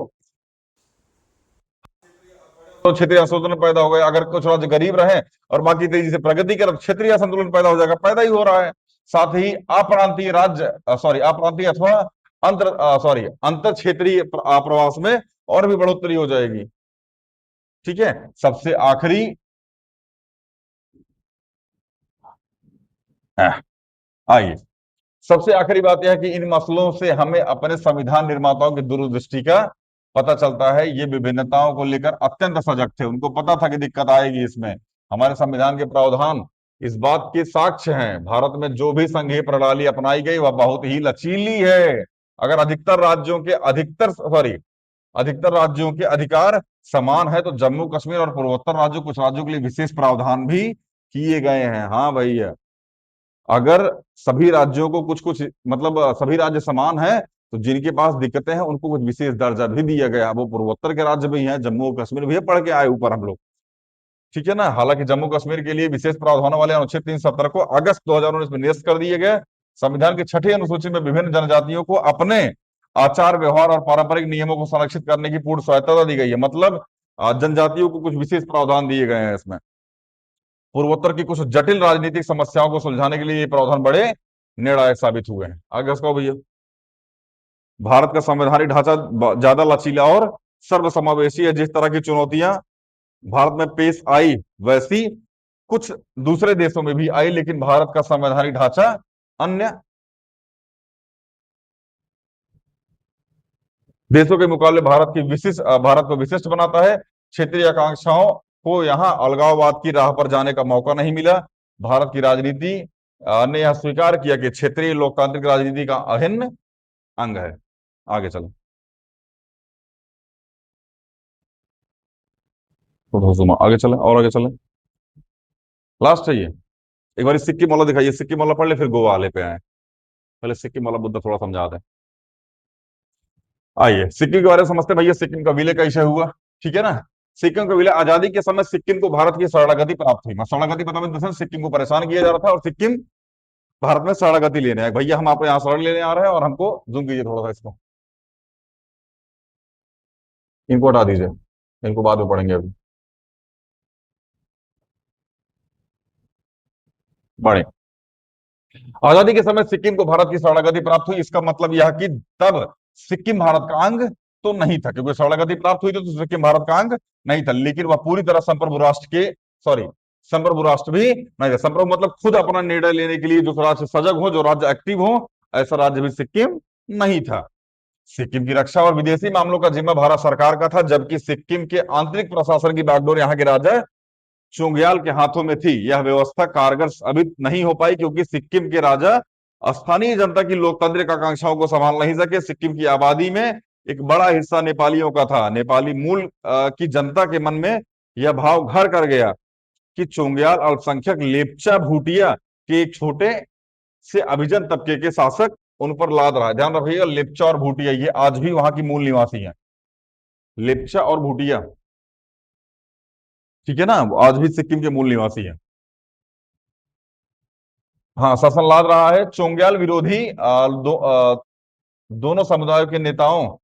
तो क्षेत्रीय असंतुलन पैदा हो गया। अगर कुछ राज्य गरीब रहे और बाकी तेजी से प्रगति करे तो क्षेत्रीय असंतुलन पैदा हो जाएगा, पैदा ही हो रहा है। साथ ही अप्रांतीय राज्य अप्रांतीय अथवा अंतर क्षेत्रीय प्रवास में और भी बढ़ोतरी हो जाएगी। ठीक है, सबसे आखिरी आइए, सबसे आखिरी बात यह है कि इन मसलों से हमें अपने संविधान निर्माताओं की दूरदृष्टि का पता चलता है। ये विभिन्नताओं को लेकर अत्यंत सजग थे, उनको पता था कि दिक्कत आएगी इसमें। हमारे संविधान के प्रावधान इस बात के साक्ष्य हैं। भारत में जो भी संघीय प्रणाली अपनाई गई वह बहुत ही लचीली है। अगर अधिकतर राज्यों के अधिकार समान है, तो जम्मू कश्मीर और पूर्वोत्तर राज्यों, कुछ राज्यों के लिए विशेष प्रावधान भी किए गए हैं। हाँ भैया, अगर सभी राज्यों को कुछ कुछ मतलब सभी राज्य समान है, तो जिनके पास दिक्कतें हैं उनको कुछ विशेष दर्जा भी दिया गया। वो पूर्वोत्तर के राज्य भी हैं, जम्मू और कश्मीर भी है, पढ़ के आए ऊपर हम लोग। ठीक है ना। हालांकि जम्मू कश्मीर के लिए विशेष प्रावधानों वाले अनुच्छेद 370 को अगस्त 2019 में निरस्त कर दिए गए। संविधान की छठी अनुसूची में विभिन्न जनजातियों को अपने आचार व्यवहार और पारंपरिक नियमों को संरक्षित करने की पूर्ण स्वायत्तता दी गई है। मतलब जनजातियों को कुछ विशेष प्रावधान दिए गए हैं इसमें। पूर्वोत्तर की कुछ जटिल राजनीतिक समस्याओं को सुलझाने के लिए ये प्रावधान बड़े निर्णायक साबित हुए हैं। आगे उसका भैया, भारत का संवैधानिक ढांचा ज्यादा लचीला और सर्वसमावेशी है। जिस तरह की चुनौतियां भारत में पेश आई, वैसी कुछ दूसरे देशों में भी आई, लेकिन भारत का संवैधानिक ढांचा अन्य देशों के मुकाबले भारत को विशिष्ट बनाता है। क्षेत्रीय आकांक्षाओं को यहाँ अलगाववाद की राह पर जाने का मौका नहीं मिला। भारत की राजनीति ने यह स्वीकार किया कि क्षेत्रीय लोकतांत्रिक राजनीति का अभिन्न अंग है। आगे चलो, आगे चले और आगे चले, लास्ट है ये। एक बार सिक्किम वाला दिखाइए, सिक्किम वाला पढ़ ले, फिर गोवा वाले पे आए। पहले सिक्किम वाला मुद्दा थोड़ा समझा दें। आइए सिक्किम के बारे में समझते हैं भैया। सिक्किम का विलय कैसे हुआ, ठीक है ना। सिक्किम का विलय आजादी के समय सिक्किम को भारत की शरणागति प्राप्त हुई। शरणागति पता सिक्किम को परेशान किया जा रहा था और सिक्किम भारत में शरणागति लेने आए। भैया हम आपको यहाँ शरण लेने आ रहे हैं और हमको जूम कीजिए थोड़ा सा इसको, इनको हटा दीजिए, इनको बाद में पढ़ेंगे अभी। बढ़े, आजादी के समय सिक्किम को भारत की शरणागति प्राप्त हुई। इसका मतलब यह कि तब सिक्किम भारत का अंग तो नहीं था, क्योंकि शरणागति प्राप्त हुई थी तो सिक्किम भारत का अंग नहीं था, लेकिन वह पूरी तरह संप्रभु राष्ट्र के संप्रभु राष्ट्र भी नहीं था। संप्रभु मतलब खुद अपना निर्णय लेने के लिए जो राज्य सजग हो, जो राज्य एक्टिव हो, ऐसा राज्य भी सिक्किम नहीं था। सिक्किम की रक्षा और विदेशी मामलों का जिम्मा भारत सरकार का था, जबकि सिक्किम के आंतरिक प्रशासन की बागडोर यहाँ के राजा चोंग्याल के हाथों में थी। यह व्यवस्था कारगर साबित नहीं हो पाई, क्योंकि सिक्किम के राजा स्थानीय जनता की लोकतांत्रिक आकांक्षाओं को संभाल नहीं सके। सिक्किम की आबादी में एक बड़ा हिस्सा नेपालियों का था। नेपाली मूल की जनता के मन में यह भाव घर कर गया कि चोंग्याल अल्पसंख्यक लेपचा भूटिया के एक छोटे से अभिजन तबके के शासक उन पर लाद रहा है। ध्यान रखिएगा, लेपचा और भूटिया ये आज भी वहां की मूल निवासी हैं। लेपचा और भूटिया, ठीक है ना, आज भी सिक्किम के मूल निवासी हैं। हाँ, शासन लाद रहा है। चोंग्याल विरोधी दोनों समुदायों के नेताओं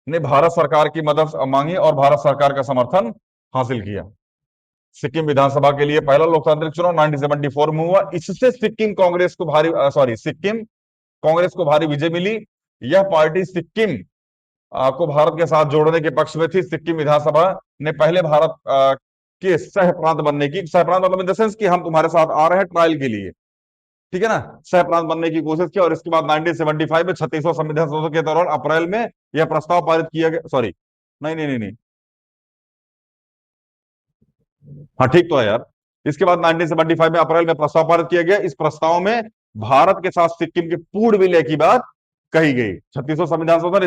ने भारत सरकार की मदद मांगी और भारत सरकार का समर्थन हासिल किया। सिक्किम विधानसभा के लिए पहला लोकतांत्रिक चुनाव 1974 में हुआ। इससे सिक्किम कांग्रेस को भारी विजय मिली। यह पार्टी सिक्किम को भारत के साथ जोड़ने के पक्ष में थी। सिक्किम विधानसभा ने पहले भारत के सह प्रांत बनने की, सह प्रांत मतलब इन द सेंस कि हम तुम्हारे साथ आ रहे हैं ट्रायल के लिए, ठीक है ना, सह प्रांत बनने की कोशिश की। और इसके बाद 1975 में 36वां संविधान संशोधन के दौरान अप्रैल में यह प्रस्ताव पारित किया गया। सॉरी, नहीं नहीं नहीं नहीं, हाँ ठीक तो है यार। इसके बाद 1975 में अप्रैल में प्रस्ताव पारित किया गया। इस प्रस्ताव में भारत के साथ सिक्किम के पूर्ण विलय की बात कही गई। 36वां संविधान संशोधन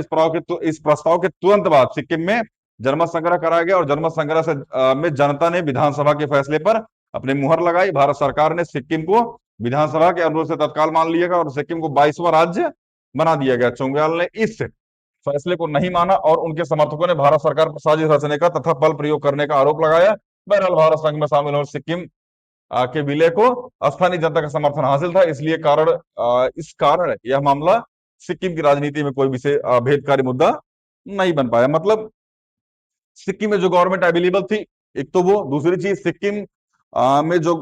इस प्रस्ताव के तुरंत बाद सिक्किम में जनमत संग्रह कराया गया और जनमत संग्रह से में जनता ने विधानसभा के फैसले पर अपने मुहर लगाई। भारत सरकार ने सिक्किम को विधानसभा के अनुरोध से तत्काल मान लिया गया और सिक्किम को 22वां राज्य बना दिया गया। चोंग्याल ने इस फैसले को नहीं माना और उनके समर्थकों ने भारत सरकार पर साजिश रचने का तथा बल प्रयोग करने का आरोप लगाया। बहरहाल भारत संघ में शामिल होने सिक्किम के विलय को स्थानीय जनता का समर्थन हासिल था। इस कारण यह मामला सिक्किम की राजनीति में कोई विशेष भेदकारी मुद्दा नहीं बन पाया। मतलब सिक्किम में जो गवर्नमेंट अवेलेबल थी, एक तो वो, दूसरी चीज सिक्किम में जो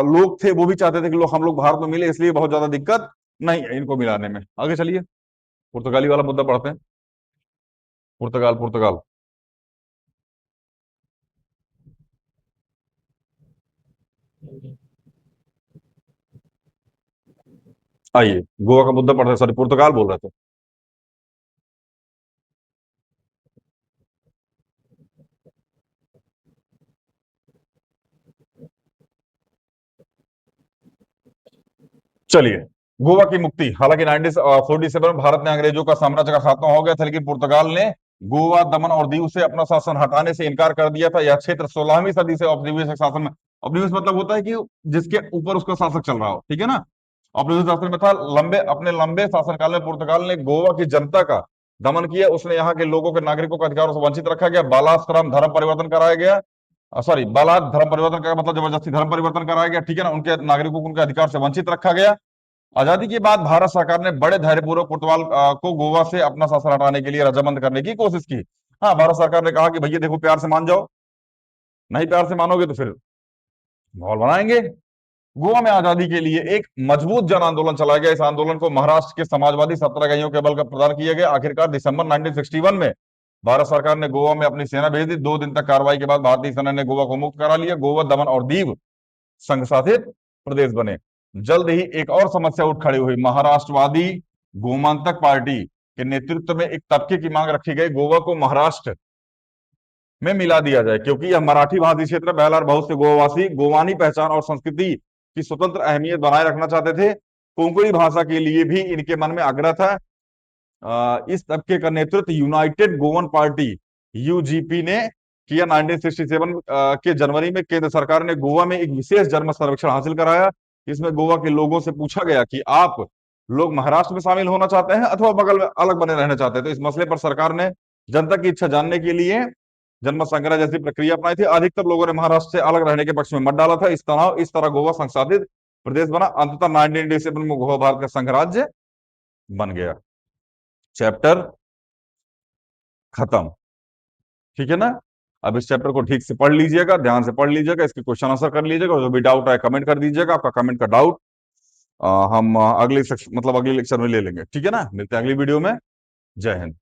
लोग थे वो भी चाहते थे कि लोग हम लोग भारत में मिले, इसलिए बहुत ज्यादा दिक्कत नहीं है इनको मिलाने में। आगे चलिए, पुर्तगाली वाला मुद्दा पढ़ते हैं। पुर्तगाल, पुर्तगाल। आइए, गोवा का मुद्दा पढ़ते हैं, सॉरी पुर्तगाल बोल रहे थे। चलिए, गोवा की मुक्ति। हालांकि 1947 में भारत ने अंग्रेजों का साम्राज्य का खात्मा हो गया था, लेकिन पुर्तगाल ने गोवा, दमन और दीव से अपना शासन हटाने से इनकार कर दिया था। यह क्षेत्र 16वीं सदी से औपनिवेशिक शासन में, औपनिवेश मतलब होता है कि जिसके ऊपर उसका शासक चल रहा हो, ठीक है ना, औपनिवेशिक शासन में था। अपने लंबे शासनकाल में पुर्तगाल ने गोवा की जनता का दमन किया। उसने यहाँ के लोगों के, नागरिकों के अधिकारों से वंचित रखा गया। बालाश्रम धर्म परिवर्तन कराया गया, सॉरी बालात धर्म परिवर्तन का मतलब जबरदस्ती धर्म परिवर्तन कराया गया, ठीक है ना, उनके नागरिकों को उनके अधिकार से वंचित रखा गया। आजादी के बाद भारत सरकार ने बड़े धैर्यपूर्वक पुर्तगाल को गोवा से अपना शासन हटाने के लिए रजामंद करने की कोशिश की। हाँ, भारत सरकार ने कहा कि भैया देखो, प्यार से मान जाओ, नहीं प्यार से मानोगे तो फिर माहौल बनाएंगे। गोवा में आजादी के लिए एक मजबूत जन आंदोलन चलाया गया। इस आंदोलन को महाराष्ट्र के समाजवादी सत्याग्रहियों के बल का प्रदान किया गया। आखिरकार दिसंबर 1961 में भारत सरकार ने गोवा में अपनी सेना भेज दी। 2 दिन तक कार्रवाई के बाद भारतीय सेना ने गोवा को मुक्त करा लिया। गोवा, दमन और दीव संघ शासित प्रदेश बने। जल्द ही एक और समस्या उठ खड़ी हुई। महाराष्ट्रवादी गोमांतक पार्टी के नेतृत्व में एक तबके की मांग रखी गई, गोवा को महाराष्ट्र में मिला दिया जाए, क्योंकि यह मराठी भाषी क्षेत्र है। बहरहाल बहुत से गोवावासी गोवानी पहचान और संस्कृति की स्वतंत्र अहमियत बनाए रखना चाहते थे। कोंकणी भाषा के लिए भी इनके मन में आग्रह था। इस तबके का नेतृत्व यूनाइटेड गोवन पार्टी, यूजीपी ने किया। 1967 के जनवरी में केंद्र सरकार ने गोवा में एक विशेष जन्म सर्वेक्षण हासिल कराया। इसमें गोवा के लोगों से पूछा गया कि आप लोग महाराष्ट्र में शामिल होना चाहते हैं अथवा बगल में अलग बने रहना चाहते हैं। तो इस मसले पर सरकार ने जनता की इच्छा जानने के लिए जनमत संग्रह जैसी प्रक्रिया अपनाई थी। अधिकतर लोगों ने महाराष्ट्र से अलग रहने के पक्ष में मत डाला था। इस तरह गोवा संशासित प्रदेश बना। अंततः 1987 में गोवा भारत का संघ राज्य बन गया। चैप्टर खत्म, ठीक है ना। अब इस चैप्टर को ठीक से पढ़ लीजिएगा, ध्यान से पढ़ लीजिएगा, इसके क्वेश्चन आंसर कर लीजिएगा, और जो भी डाउट है कमेंट कर दीजिएगा। आपका कमेंट का डाउट हम अगले सेक्शन, मतलब अगले लेक्चर में ले लेंगे, ठीक है ना। मिलते हैं अगली वीडियो में। जय हिंद।